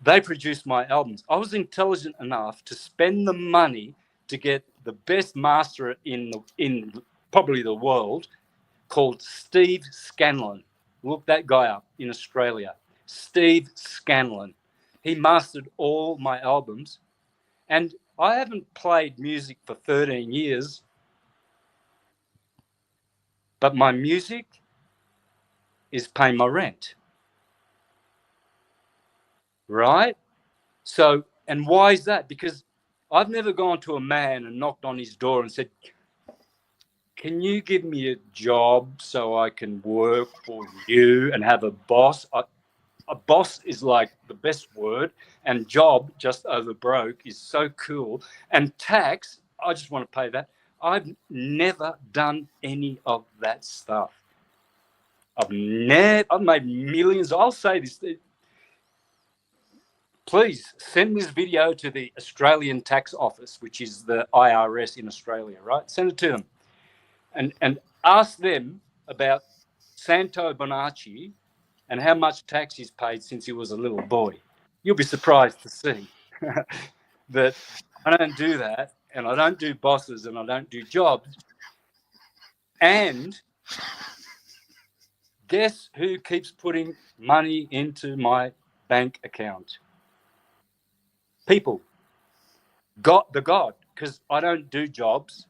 They produced my albums. I was intelligent enough to spend the money to get the best master in probably the world, called Steve Scanlon. Look that guy up in Australia. Steve Scanlon. He mastered all my albums. And I haven't played music for 13 years, but my music is paying my rent. Right? So, and why is that? Because I've never gone to a man and knocked on his door and said, can you give me a job so I can work for you and have a boss? A boss is like the best word, and job just over broke is so cool. And tax, I just want to pay that. I've never done any of that stuff. I've made millions. I'll say this. Please send this video to the Australian Tax Office, which is the IRS in Australia, right? Send it to them and ask them about Santo Bonacci and how much tax he's paid since he was a little boy. You'll be surprised to see that I don't do that, and I don't do bosses, and I don't do jobs. And guess who keeps putting money into my bank account? People. God, because I don't do jobs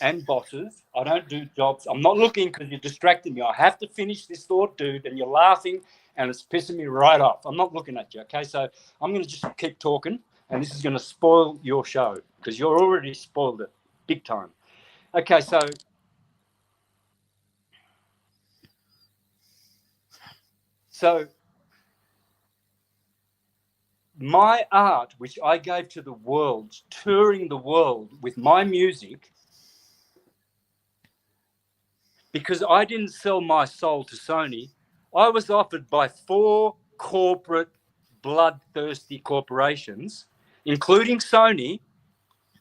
and bosses. I don't do jobs. I'm not looking because you're distracting me. I have to finish this thought, dude, and you're laughing and it's pissing me right off. I'm not looking at you, okay? So I'm going to just keep talking, and this is going to spoil your show because you're already spoiled it big time. Okay, so my art, which I gave to the world, touring the world with my music, because I didn't sell my soul to Sony, I was offered by 4 corporate, bloodthirsty corporations, including Sony.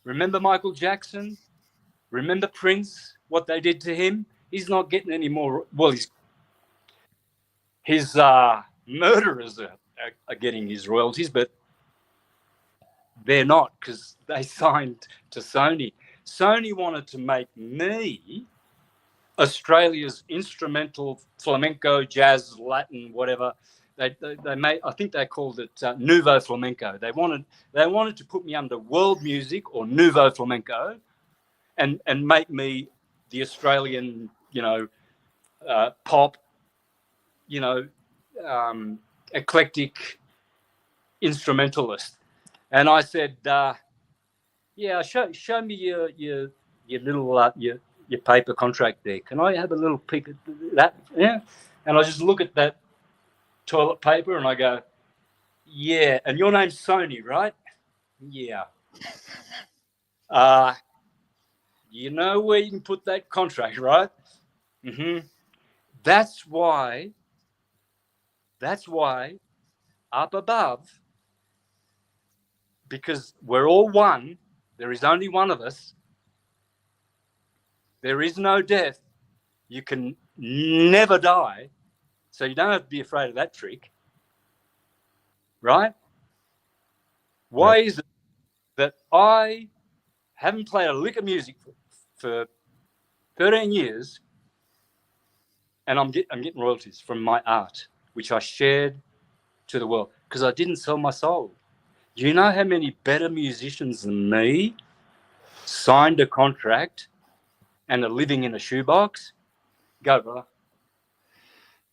Remember Michael Jackson? Remember Prince? What they did to him? He's not getting any more. Well, his murderers are getting his royalties, but they're not because they signed to Sony. Sony wanted to make me Australia's instrumental flamenco, jazz, Latin, whatever. They made. I think they called it Nouveau Flamenco. They wanted to put me under world music or Nouveau Flamenco, and make me the Australian, pop, eclectic instrumentalist. And I said, yeah, show me your little your paper contract there. Can I have a little peek at that? Yeah. And I just look at that toilet paper and I go, yeah. And your name's Sony, right? Yeah. You know where you can put that contract, right? Mm-hmm. That's why up above, because we're all one, there is only one of us. There is no death. You can never die. So you don't have to be afraid of that trick. Right? Why is it that I haven't played a lick of music for 13 years and I'm getting royalties from my art, which I shared to the world because I didn't sell my soul. Do you know how many better musicians than me signed a contract and are living in a shoebox? Go, brother.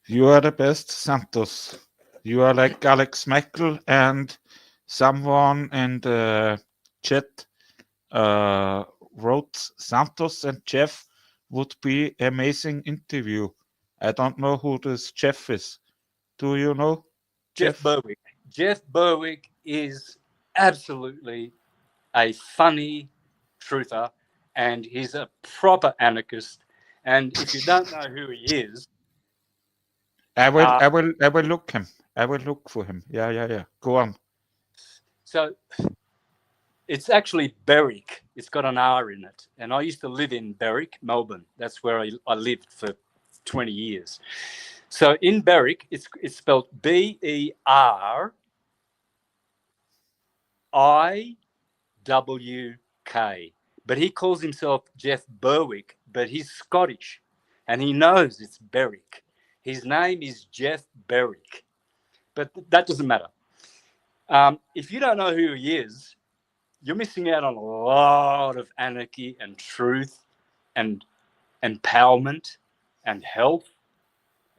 You are the best, Santos. You are like Alex Michael, and someone in the chat wrote Santos and Jeff would be amazing interview. I don't know who this Jeff is. Do you know? Jeff Berwick. Jeff Berwick is absolutely a funny truther, and he's a proper anarchist. And if you don't know who he is, I will look him. I will look for him. Yeah. Go on. So it's actually Berwick. It's got an R in it. And I used to live in Berwick, Melbourne. That's where I lived for 20 years. So in Berwick, it's spelled BERIWK. But he calls himself Jeff Berwick, but he's Scottish. And he knows it's Berwick. His name is Jeff Berwick. But that doesn't matter. If you don't know who he is, you're missing out on a lot of anarchy and truth and empowerment and health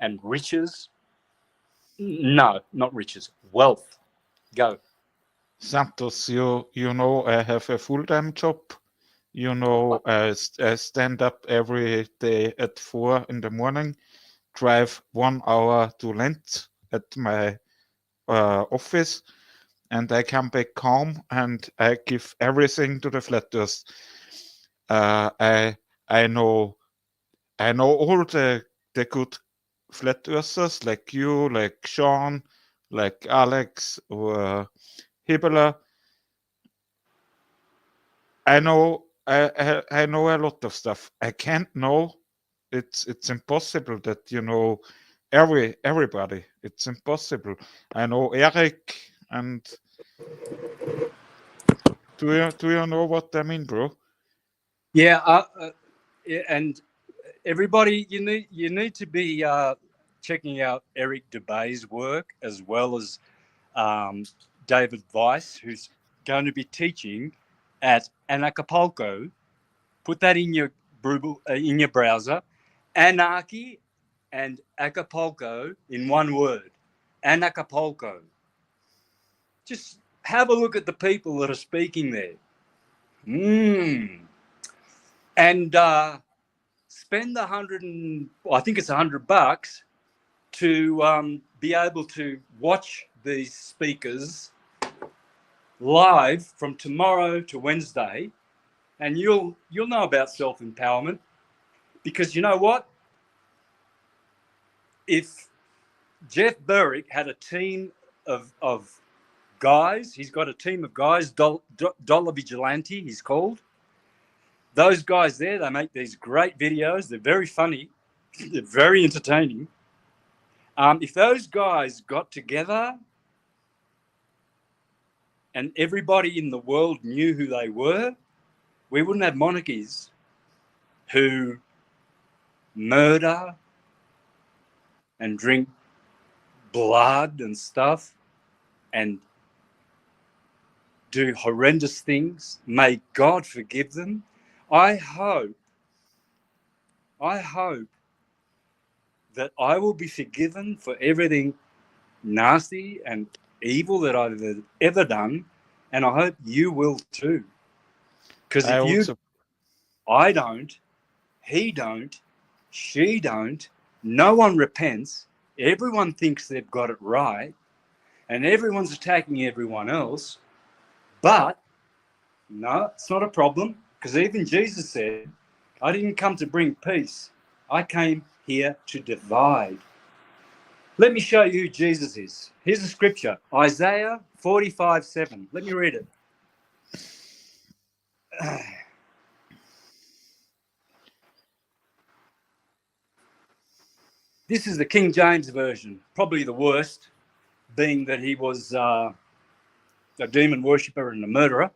and riches. No, not riches, wealth. Go. Santos, you know I have a full-time job You know, I stand up every day at 4 in the morning, drive 1 hour to Linz at my office, and I come back home and I give everything to the flat earth. I know all the good flat earthers like you, like Sean, like Alex or Hibbler. I know I know a lot of stuff. I can't know. It's impossible that you know everybody. It's impossible. I know Eric, and do you know what I mean, bro? Yeah, and everybody, you need to be checking out Eric DeBay's work as well as David Weiss, who's going to be teaching at Anacapulco. Put that in your browser. Anarchy and Acapulco in one word. Anacapulco. Just have a look at the people that are speaking there. And spend I think it's $100 to be able to watch these speakers live from tomorrow to Wednesday, and you'll know about self-empowerment, because you know what? If Jeff Burrick had a team of guys, he's got a team of guys, Dollar Vigilante, he's called. Those guys there, they make these great videos. They're very funny. They're very entertaining. If those guys got together and everybody in the world knew who they were, we wouldn't have monarchies who murder and drink blood and stuff and do horrendous things. May God forgive them. I hope that I will be forgiven for everything nasty and evil that I've ever done, and I hope you will too. Because if I don't, he don't, she don't, no one repents, everyone thinks they've got it right, and everyone's attacking everyone else. But no, it's not a problem, because even Jesus said, I didn't come to bring peace. I came here to divide. Let me show you who Jesus is. Here's a scripture, Isaiah 45:7. Let me read it. This is the King James Version, probably the worst, being that he was a demon worshipper and a murderer.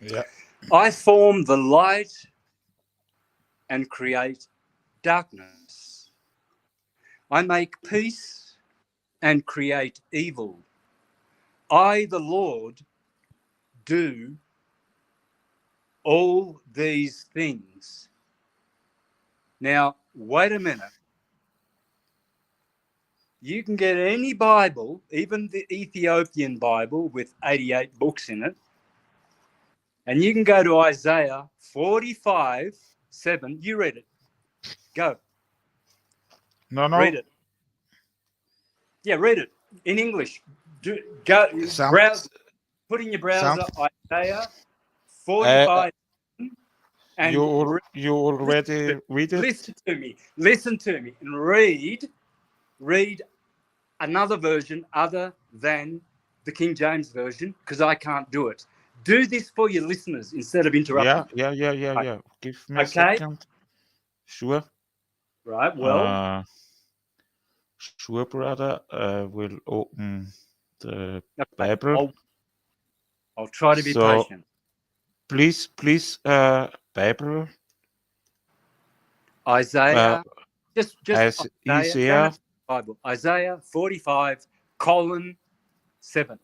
Yeah. I form the light and create darkness. I make peace and create evil. I, the Lord, do all these things. Now, wait a minute. You can get any Bible, even the Ethiopian Bible with 88 books in it, and you can go to Isaiah 45:7. You read it. Go. No. Read it. Yeah, read it in English. Browse. Put in your browser Isaiah 45. And you already read it? Listen to me, and read another version other than the King James Version, because I can't do it. Do this for your listeners instead of interrupting. Yeah. Give me a second. Sure. Right, well. Sure, brother. I will open the Bible. I'll try to be patient. Please, Bible. Isaiah. Just Isaiah. Bible. Isaiah 45:7.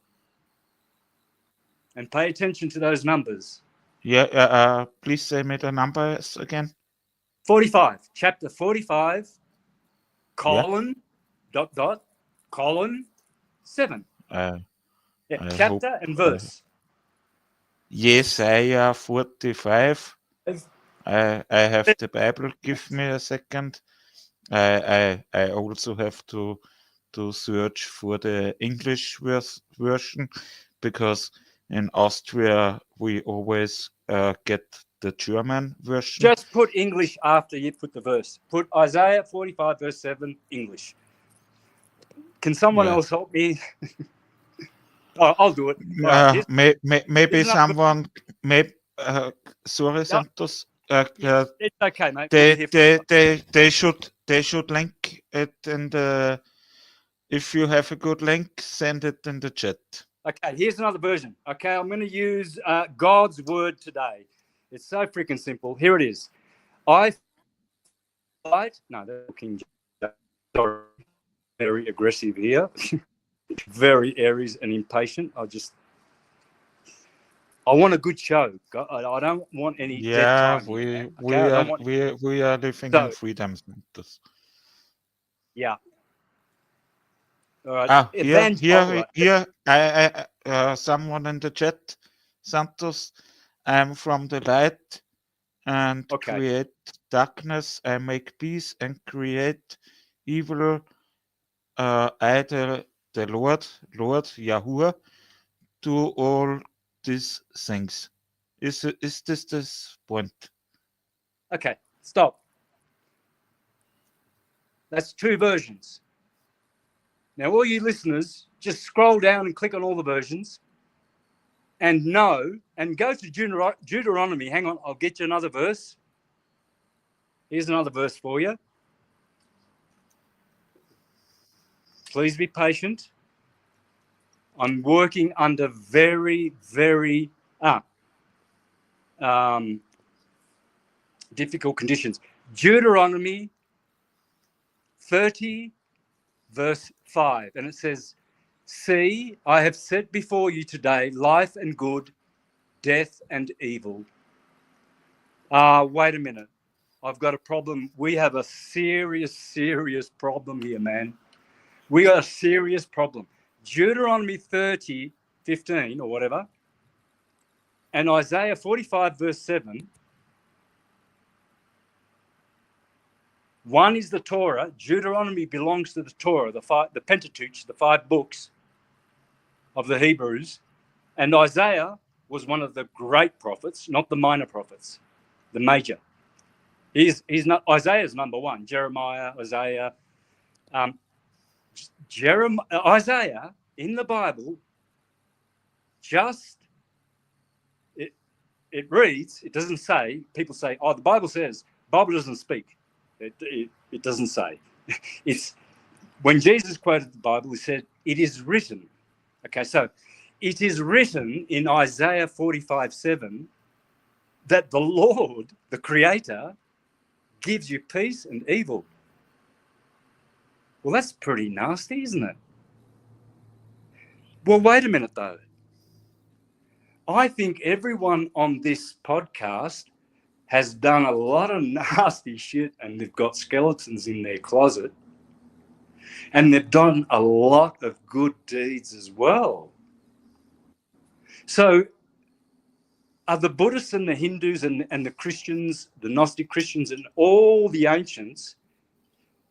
And pay attention to those numbers. Yeah. Please say me the numbers again. 45. Chapter 45. Colon. Colon 7. Chapter and verse. Isaiah 45 I have the Bible. Give me a second. I also have to search for the English version, because in Austria we always get the German version. Just put English after you put the verse. Put Isaiah 45 verse 7 English. Can someone else help me? I'll do it. Maybe someone. Sorry, Santos. It's okay, mate. They should link it in the. If you have a good link, send it in the chat. Okay, here's another version. Okay, I'm going to use God's word today. It's so freaking simple. Here it is. No, that's King James. Sorry, very aggressive here. Very Aries and impatient. I want a good show. I don't want any dead time. We are living in freedom. Yeah. All right. Here, someone in the chat, Santos. I'm from the light and create darkness. I make peace and create evil. I, the Lord Yahuwah, do all these things. Is this point? Okay, stop. That's two versions. Now, all you listeners, just scroll down and click on all the versions and go to Deuteronomy. Hang on, I'll get you another verse. Here's another verse for you. Please be patient. I'm working under very, very difficult conditions. Deuteronomy 30, verse 5. And it says, "See, I have set before you today life and good, death and evil." Wait a minute. I've got a problem. We have a serious problem here, man. We got a serious problem. Deuteronomy 30, 15 or whatever, and Isaiah 45, verse 7. One is the Torah. Deuteronomy belongs to the Torah, the Pentateuch, the 5 books of the Hebrews. And Isaiah was one of the great prophets, not the minor prophets, the major. He's not. Isaiah's number one. Jeremiah, Isaiah. Isaiah in the Bible, it reads, it doesn't say, people say, oh, the Bible says, the Bible doesn't speak. It doesn't say. It's when Jesus quoted the Bible, he said, "It is written." Okay, so it is written in Isaiah 45:7 that the Lord, the Creator, gives you peace and evil. Well, that's pretty nasty, isn't it? Well, wait a minute, though. I think everyone on this podcast has done a lot of nasty shit, and they've got skeletons in their closet, and they've done a lot of good deeds as well. So are the Buddhists and the Hindus and the Christians, the Gnostic Christians and all the ancients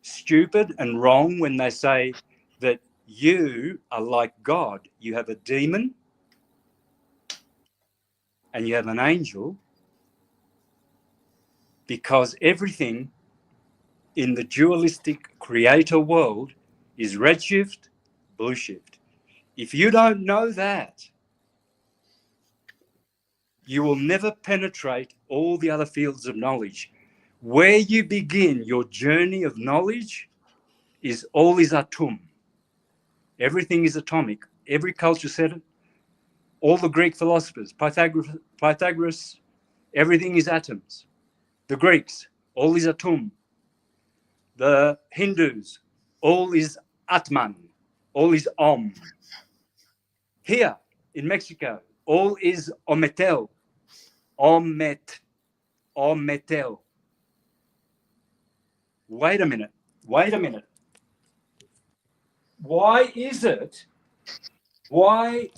stupid and wrong when they say that you are like God? You have a demon and you have an angel, because everything in the dualistic creator world is redshift, blue shift. If you don't know that, you will never penetrate all the other fields of knowledge. Where you begin your journey of knowledge is all is atum. Everything is atomic. Every culture said it. All the Greek philosophers, Pythagoras, everything is atoms. The Greeks, all is atum. The Hindus, all is Atman, all is Om. Here in Mexico, all is Ometel, Ometel. Wait a minute. Why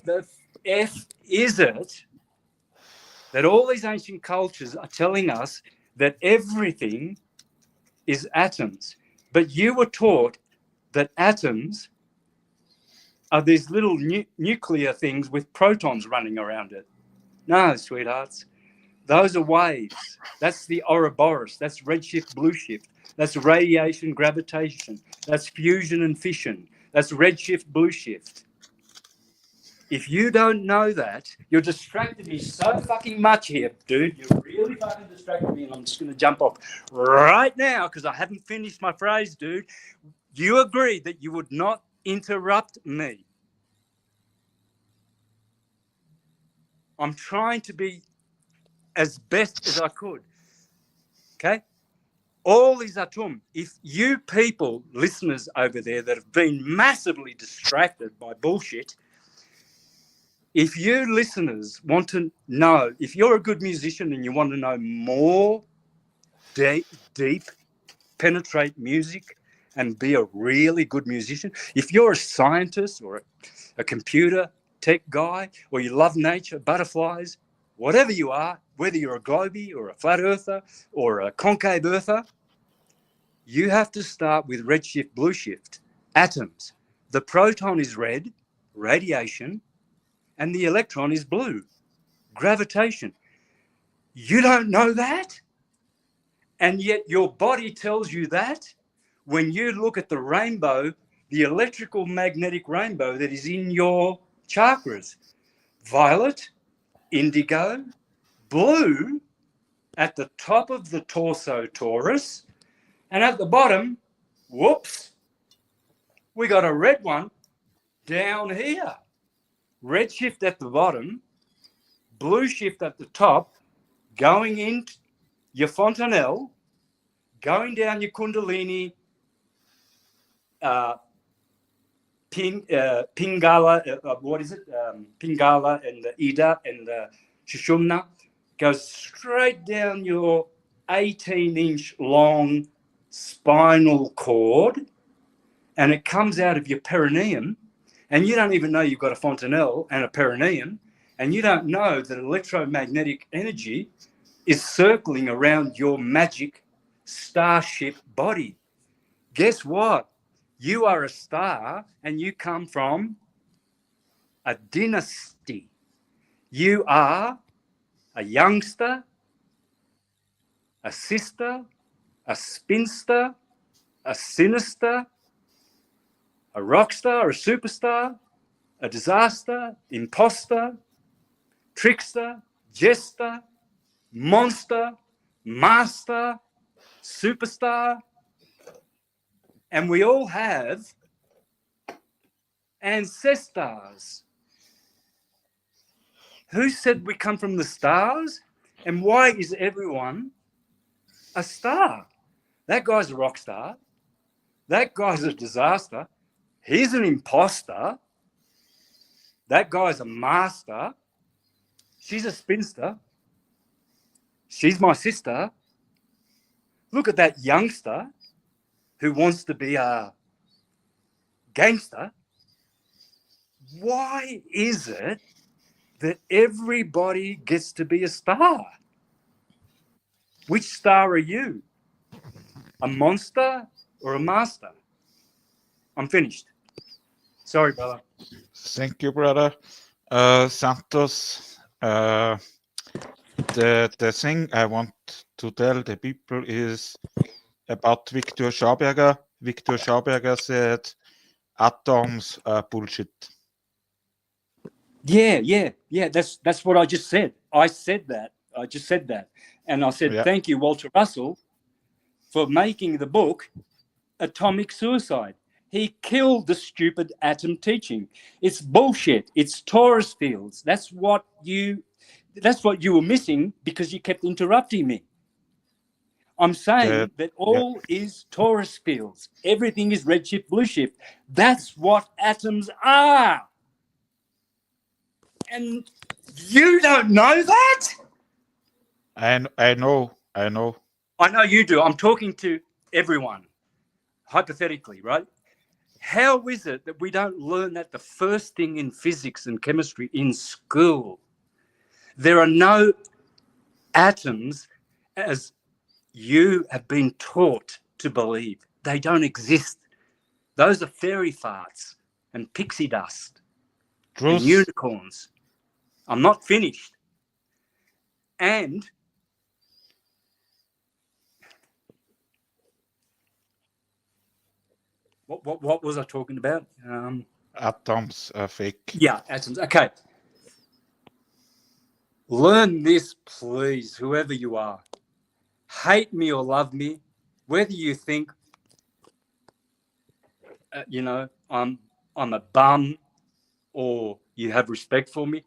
the F is it that all these ancient cultures are telling us that everything is atoms. But you were taught that atoms are these little nuclear things with protons running around it. No, sweethearts. Those are waves. That's the Ouroboros. That's redshift, blue shift. That's radiation, gravitation. That's fusion and fission. That's redshift, blue shift. If you don't know that, you're distracting me so fucking much here, dude. You're really fucking distracting me, and I'm just going to jump off right now because I haven't finished my phrase, dude. You agreed that you would not interrupt me. I'm trying to be as best as I could. Okay? All these atum. If you people, listeners over there that have been massively distracted by bullshit, if you listeners want to know, if you're a good musician and you want to know more deep, penetrate music and be a really good musician, if you're a scientist or a computer tech guy, or you love nature, butterflies, whatever you are, whether you're a globie or a flat earther or a concave earther, you have to start with redshift, blue shift, atoms. The proton is red, radiation, and the electron is blue, gravitation. You don't know that? And yet your body tells you that when you look at the rainbow, the electrical magnetic rainbow that is in your chakras. Violet, indigo, blue at the top of the torso, Taurus, and at the bottom, whoops, we got a red one down here. Red shift at the bottom, blue shift at the top, going into your fontanelle, going down your kundalini, Pingala, what is it? Pingala and the Ida and the Shushumna goes straight down your 18-inch long spinal cord, and it comes out of your perineum, and you don't even know you've got a fontanelle and a perineum, and you don't know that electromagnetic energy is circling around your magic starship body. Guess what? You are a star and you come from a dynasty. You are a youngster, a sister, a spinster, a sinister, a rock star, a superstar, a disaster, imposter, trickster, jester, monster, master, superstar. And we all have ancestors. Who said we come from the stars? And why is everyone a star? That guy's a rock star. That guy's a disaster. He's an imposter. That guy's a master. She's a spinster. She's my sister. Look at that youngster who wants to be a gangster. Why is it that everybody gets to be a star? Which star are you? A monster or a master? I'm finished. Sorry, brother. Thank you, brother. Santos, the thing I want to tell the people is about Viktor Schauberger. Viktor Schauberger said atoms are bullshit. Yeah. That's what I just said. I just said that. And I said, Yeah. Thank you, Walter Russell, for making the book Atomic Suicide. He killed the stupid atom teaching. It's bullshit. It's torus fields. That's what you were missing because you kept interrupting me. I'm saying that all is torus fields. Everything is redshift, blue shift. That's what atoms are. And you don't know that? I know. I know you do. I'm talking to everyone, hypothetically, right? How is it that we don't learn that the first thing in physics and chemistry in school? There are no atoms as you have been taught to believe. They don't exist. Those are fairy farts and pixie dust and unicorns. I'm not finished. And what was I talking about? Atoms are fake. Yeah, atoms. Okay. Learn this, please, whoever you are. Hate me or love me, whether you think, I'm a bum or you have respect for me, it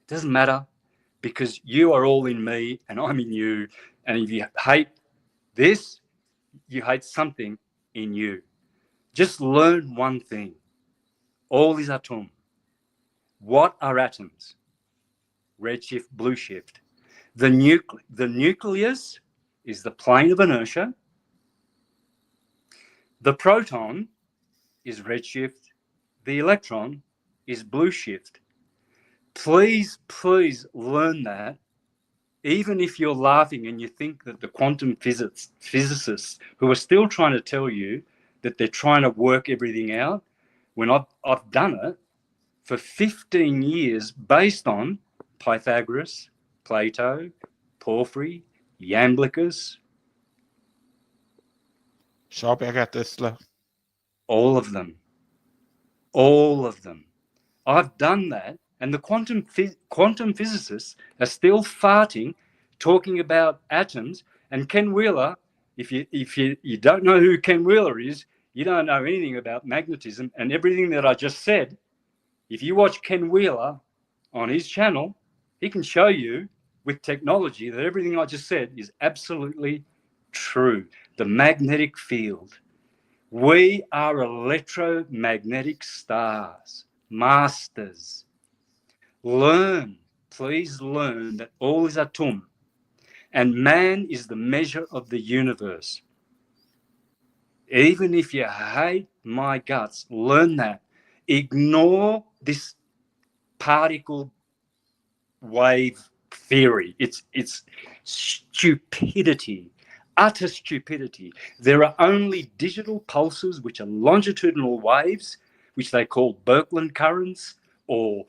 doesn't matter, because you are all in me and I'm in you. And if you hate this, you hate something in you. Just learn one thing. All is atom. What are atoms? Redshift, blue shift. The nucleus is the plane of inertia. The proton is redshift. The electron is blue shift. Please, please learn that. Even if you're laughing and you think that the quantum physicists who are still trying to tell you that they're trying to work everything out, when I've done it for 15 years based on Pythagoras, Plato, Porphyry, Iamblichus. Schauberger, Tesla. All of them. All of them. I've done that, and the quantum physicists are still farting, talking about atoms. And Ken Wheeler, if you don't know who Ken Wheeler is, you don't know anything about magnetism and everything that I just said. If you watch Ken Wheeler on his channel, he can show you with technology that everything I just said is absolutely true. The magnetic field. We are electromagnetic stars. Masters, learn, please learn that all is atom, and man is the measure of the universe. Even if you hate my guts, learn that. Ignore this particle wave theory. It's stupidity, utter stupidity. There are only digital pulses, which are longitudinal waves, which they call Birkeland currents, or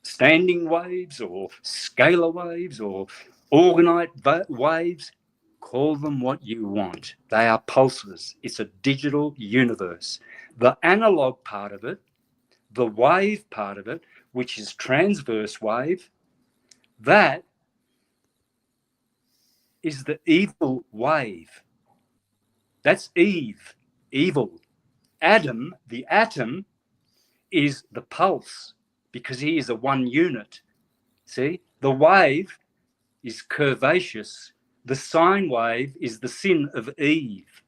standing waves, or scalar waves, or orgonite waves. Call them what you want. They are pulses. It's a digital universe. The analog part of it, the wave part of it, which is transverse wave, that is the evil wave. That's Eve, evil. Adam, the atom, is the pulse, because he is a one unit. See, the wave is curvaceous. The sine wave is the sin of Eve.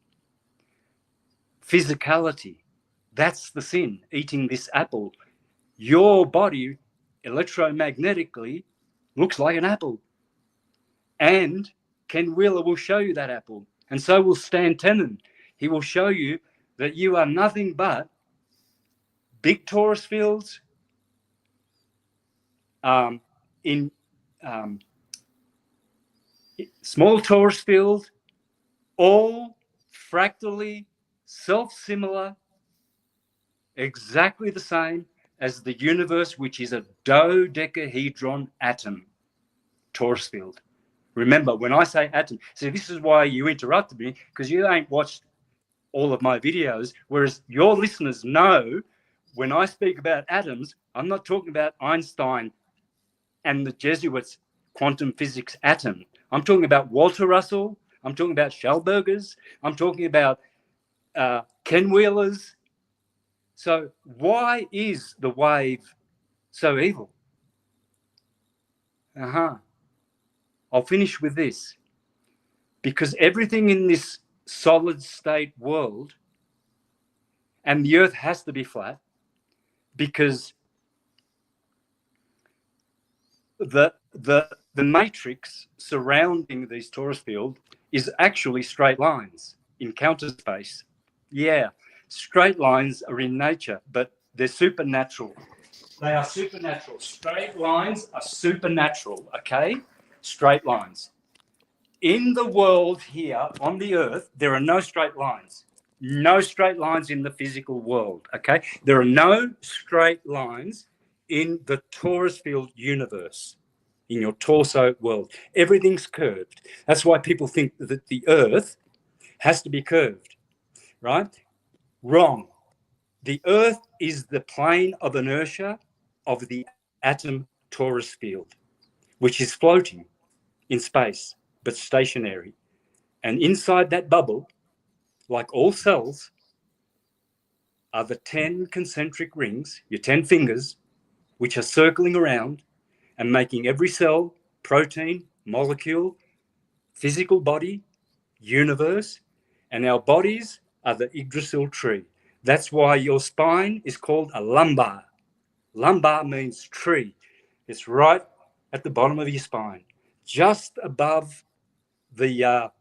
Physicality, that's the sin, eating this apple. Your body electromagnetically looks like an apple. And Ken Wheeler will show you that apple. And so will Stan Tenen. He will show you that you are nothing but big torus fields, in small torus field, all fractally self-similar, exactly the same as the universe, which is a dodecahedron atom torus field. Remember, when I say atom, see, this is why you interrupted me, because you ain't watched all of my videos, whereas your listeners know when I speak about atoms, I'm not talking about Einstein and the Jesuits' quantum physics atom. I'm talking about Walter Russell. I'm talking about Schellberger's. I'm talking about Ken Wheeler's. So why is the wave so evil? I'll finish with this. Because everything in this solid state world, and the earth has to be flat, because the matrix surrounding this torus field is actually straight lines in counter space. Yeah, straight lines are in nature, but they're supernatural. They are supernatural. Straight lines are supernatural, okay? Straight lines. in the world here on the earth, there are no straight lines. No straight lines in the physical world, okay? There are no straight lines in the torus field universe, in your torso world. Everything's curved. That's why people think that the earth has to be curved, right? Wrong. The earth is the plane of inertia of the atom torus field, which is floating in space, but stationary. And inside that bubble, like all cells, are the 10 concentric rings, your 10 fingers, which are circling around and making every cell, protein, molecule, physical body, universe, and our bodies are the Yggdrasil tree. That's why your spine is called a lumbar. Lumbar means tree. It's right at the bottom of your spine, just above the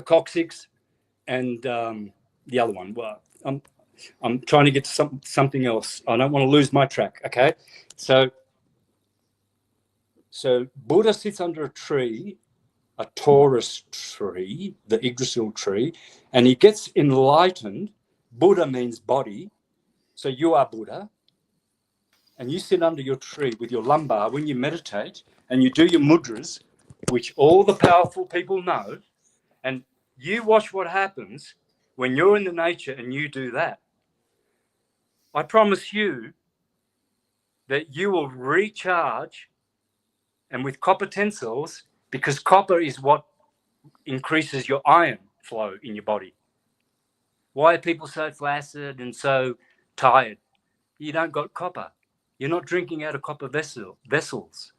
coccyx and the other one. Well, I'm trying to get to something else. I don't want to lose my track. Okay, so Buddha sits under a tree, a Taurus tree, the Yggdrasil tree, and he gets enlightened. Buddha means body, so you are Buddha, and you sit under your tree with your lumbar when you meditate, and you do your mudras, which all the powerful people know, and you watch what happens when you're in the nature and you do that. I promise you that you will recharge, and with copper tensils, because copper is what increases your iron flow in your body. Why are people so flaccid and so tired? You don't got copper. You're not drinking out of copper vessels.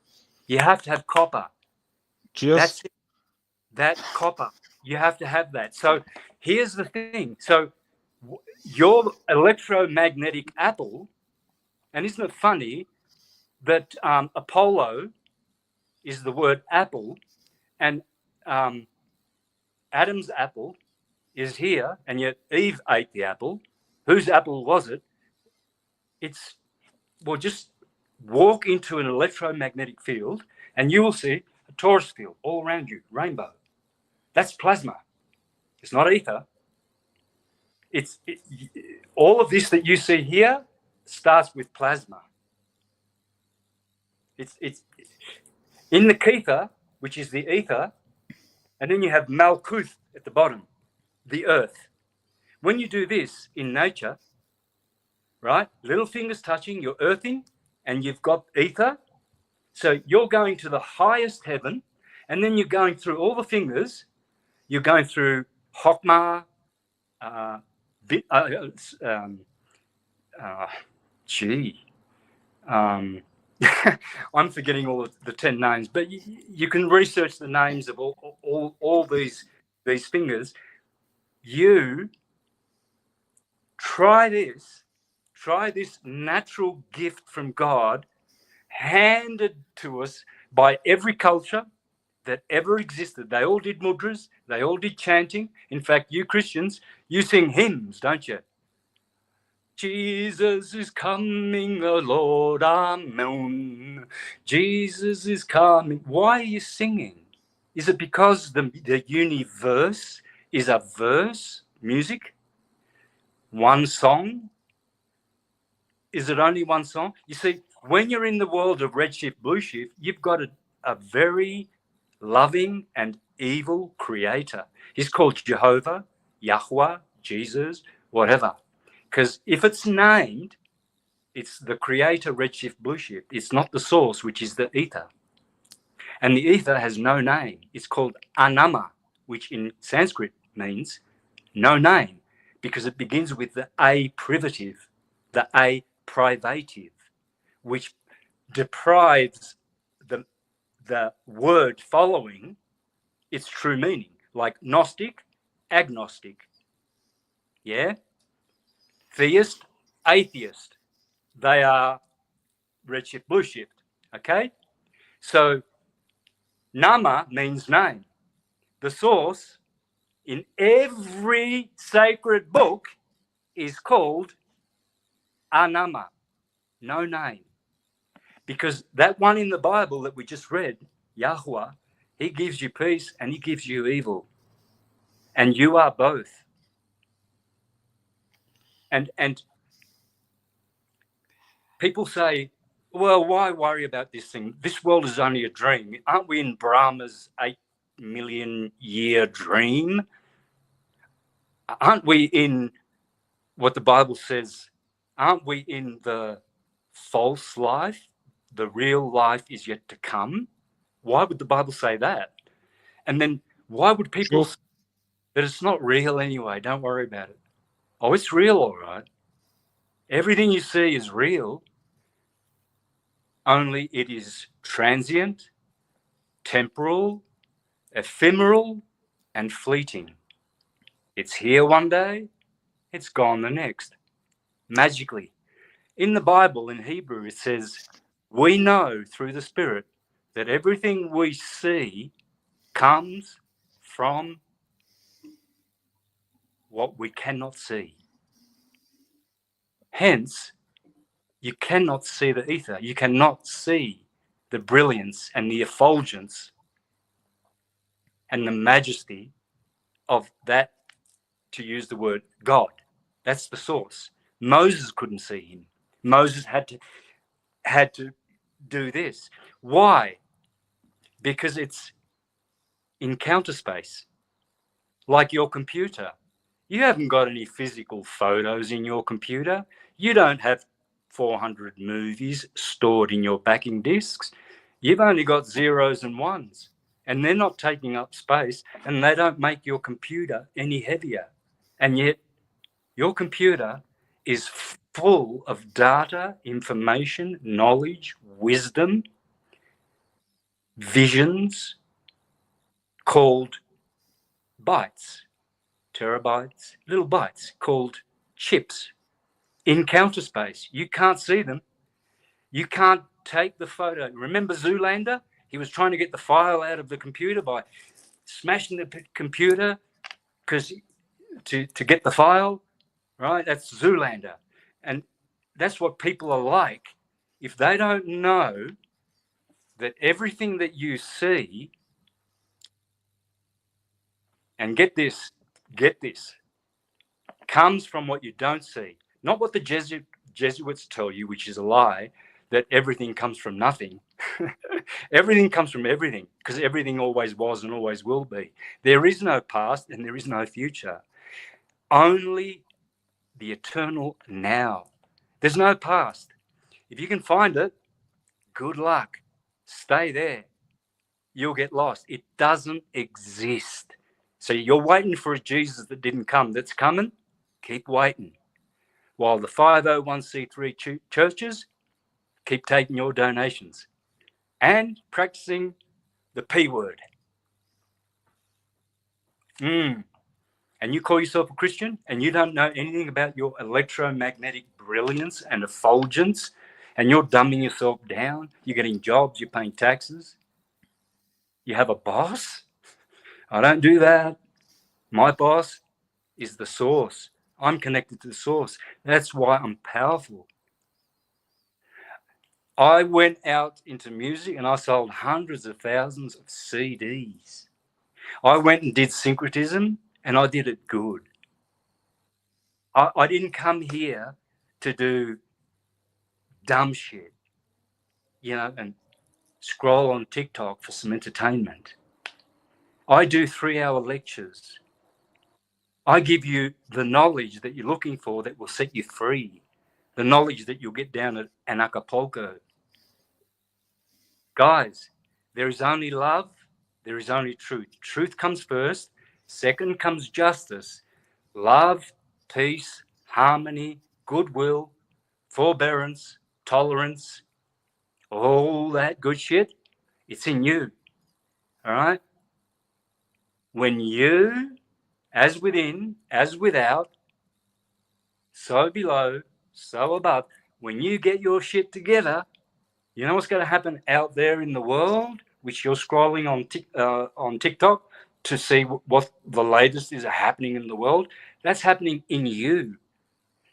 You have to have copper. Cheers. That's it. That copper. You have to have that. So here's the thing. So your electromagnetic apple, and isn't it funny that Apollo is the word apple, and Adam's apple is here, and yet Eve ate the apple. Whose apple was it? It's, well, just walk into an electromagnetic field and you will see a torus field all around you, rainbow. That's plasma. It's not ether. All of this that you see here starts with plasma. It's in the kether, which is the ether, and then you have Malkuth at the bottom, the earth. When you do this in nature, right, little fingers touching, you're earthing, and you've got ether. So you're going to the highest heaven, and then you're going through all the fingers. You're going through Hokmah, I'm forgetting all of the 10 names, but you can research the names of all these fingers. You try this natural gift from God, handed to us by every culture that ever existed. They all did mudras, they all did chanting. In fact, you Christians, you sing hymns, don't you? Jesus is coming, the Lord, amen. Jesus is coming. Why are you singing? Is it because the universe is a verse, music? One song? Is it only one song? You see, when you're in the world of red shift, blue shift, you've got a very loving and evil creator. He's called Jehovah, Yahweh, Jesus, whatever. Because if it's named, it's the creator, red shift, blue shift. It's not the source, which is the ether. And the ether has no name. It's called Anama, which in Sanskrit means no name, because it begins with the A privative, the A privative, which deprives the word following its true meaning, like Gnostic, agnostic. Yeah? Theist, atheist. They are red shift, blue shift. Okay? So Nama means name. The source in every sacred book is called Anama, no name. Because that one in the Bible that we just read, Yahweh, He gives you peace and he gives you evil. And you are both. And people say, well, why worry about this thing? This world is only a dream. Aren't we in Brahma's 8 million year dream? Aren't we in what the Bible says? Aren't we in the false life? The real life is yet to come. Why would the Bible say that? And then why would people say that it's not real anyway? Don't worry about it. Oh, it's real, all right. Everything you see is real, only it is transient, temporal, ephemeral, and fleeting. It's here one day, it's gone the next. Magically. In the Bible, in Hebrew, it says, we know through the Spirit that everything we see comes from what we cannot see. Hence, you cannot see the ether. You cannot see the brilliance and the effulgence and the majesty of that, to use the word God. That's the source. Moses couldn't see him. Moses had to do this. Why? Because it's in counter space, like your computer. You haven't got any physical photos in your computer. You don't have 400 movies stored in your backing discs. You've only got zeros and ones, and they're not taking up space, and they don't make your computer any heavier. And yet your computer is full of data, information, knowledge, wisdom, visions called bytes, terabytes, little bytes called chips in counter space. You can't see them. You can't take the photo. Remember Zoolander? He was trying to get the file out of the computer by smashing the computer because to get the file, right? That's Zoolander. And that's what people are like. If they don't know that everything that you see, and get this, comes from what you don't see, not what the Jesuits tell you, which is a lie, that everything comes from nothing. Everything comes from everything, because everything always was and always will be. There is no past and there is no future. Only the eternal now. There's no past. If you can find it, good luck. Stay there. You'll get lost. It doesn't exist. So you're waiting for a Jesus that didn't come. That's coming. Keep waiting. While the 501c3 churches keep taking your donations and practicing the P word. And you call yourself a Christian and you don't know anything about your electromagnetic brilliance and effulgence, and you're dumbing yourself down. You're getting jobs, you're paying taxes. You have a boss? I don't do that. My boss is the source. I'm connected to the source. That's why I'm powerful. I went out into music and I sold hundreds of thousands of CDs. I went and did syncretism and I did it good. I didn't come here to do dumb shit, and scroll on TikTok for some entertainment. I do 3-hour lectures. I give you the knowledge that you're looking for that will set you free, the knowledge that you'll get down at Acapulco. Guys, there is only love, there is only truth. Truth comes first, second comes justice, love, peace, harmony, goodwill, forbearance, tolerance, all that good shit. It's in you, all right? When you, as within, as without, so below, so above, when you get your shit together, you know what's going to happen out there in the world, which you're scrolling on TikTok to see what the latest is happening in the world? That's happening in you.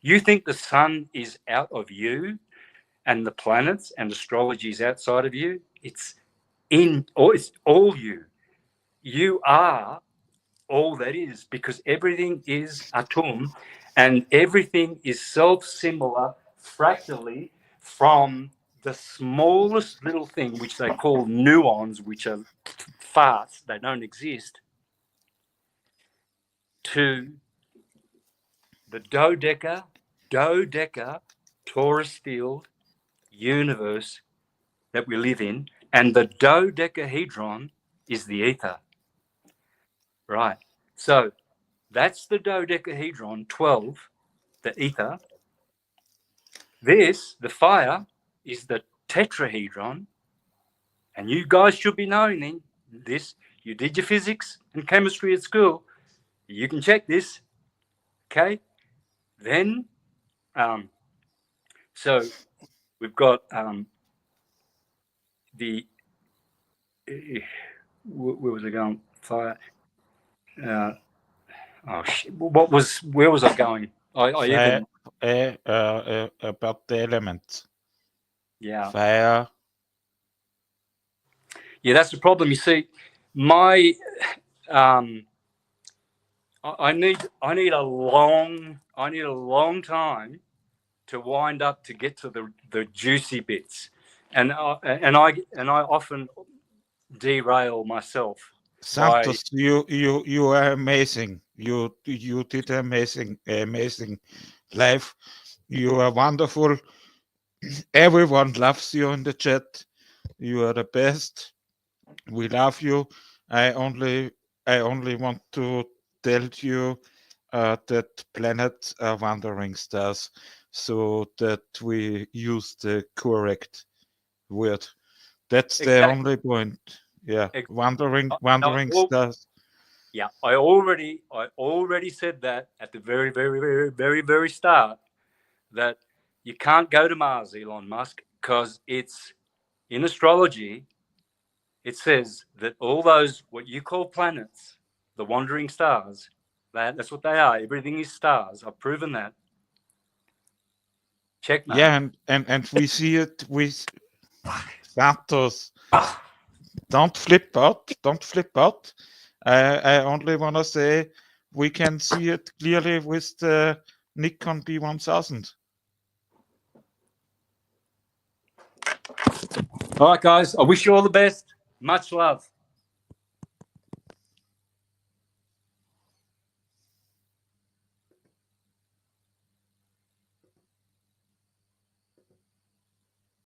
You think the sun is out of you and the planets and astrology is outside of you? It's all you. you are all that is, because everything is atom, and everything is self-similar fractally from the smallest little thing, which they call nuons, which are farts, they don't exist, to the dodeca torus field universe that we live in, and the dodecahedron is the ether. Right. So that's the dodecahedron, 12, the ether. This, the fire, is the tetrahedron. And you guys should be knowing this. You did your physics and chemistry at school. You can check this. Okay. Then, so we've got the, where was I going? Fire. Where was I going? Fire, about the elements. Yeah. Fire. Yeah, that's the problem. You see, my I need a long time to wind up to get to the juicy bits, and I often derail myself. Santos, you are amazing. You did amazing life. You are wonderful. Everyone loves you in the chat. You are the best. We love you. I only want to tell you that planets are wandering stars, so that we use the correct word. That's the only point. Yeah, wandering stars. Yeah, I already said that at the very start, that you can't go to Mars, Elon Musk, because it's in astrology. It says that all those what you call planets, the wandering stars, that's what they are. Everything is stars. I've proven that. Checkmate. Yeah, and we see it with Santos. Don't flip out. Don't flip out. I only want to say we can see it clearly with the Nikon B1000. All right, guys. I wish you all the best. Much love.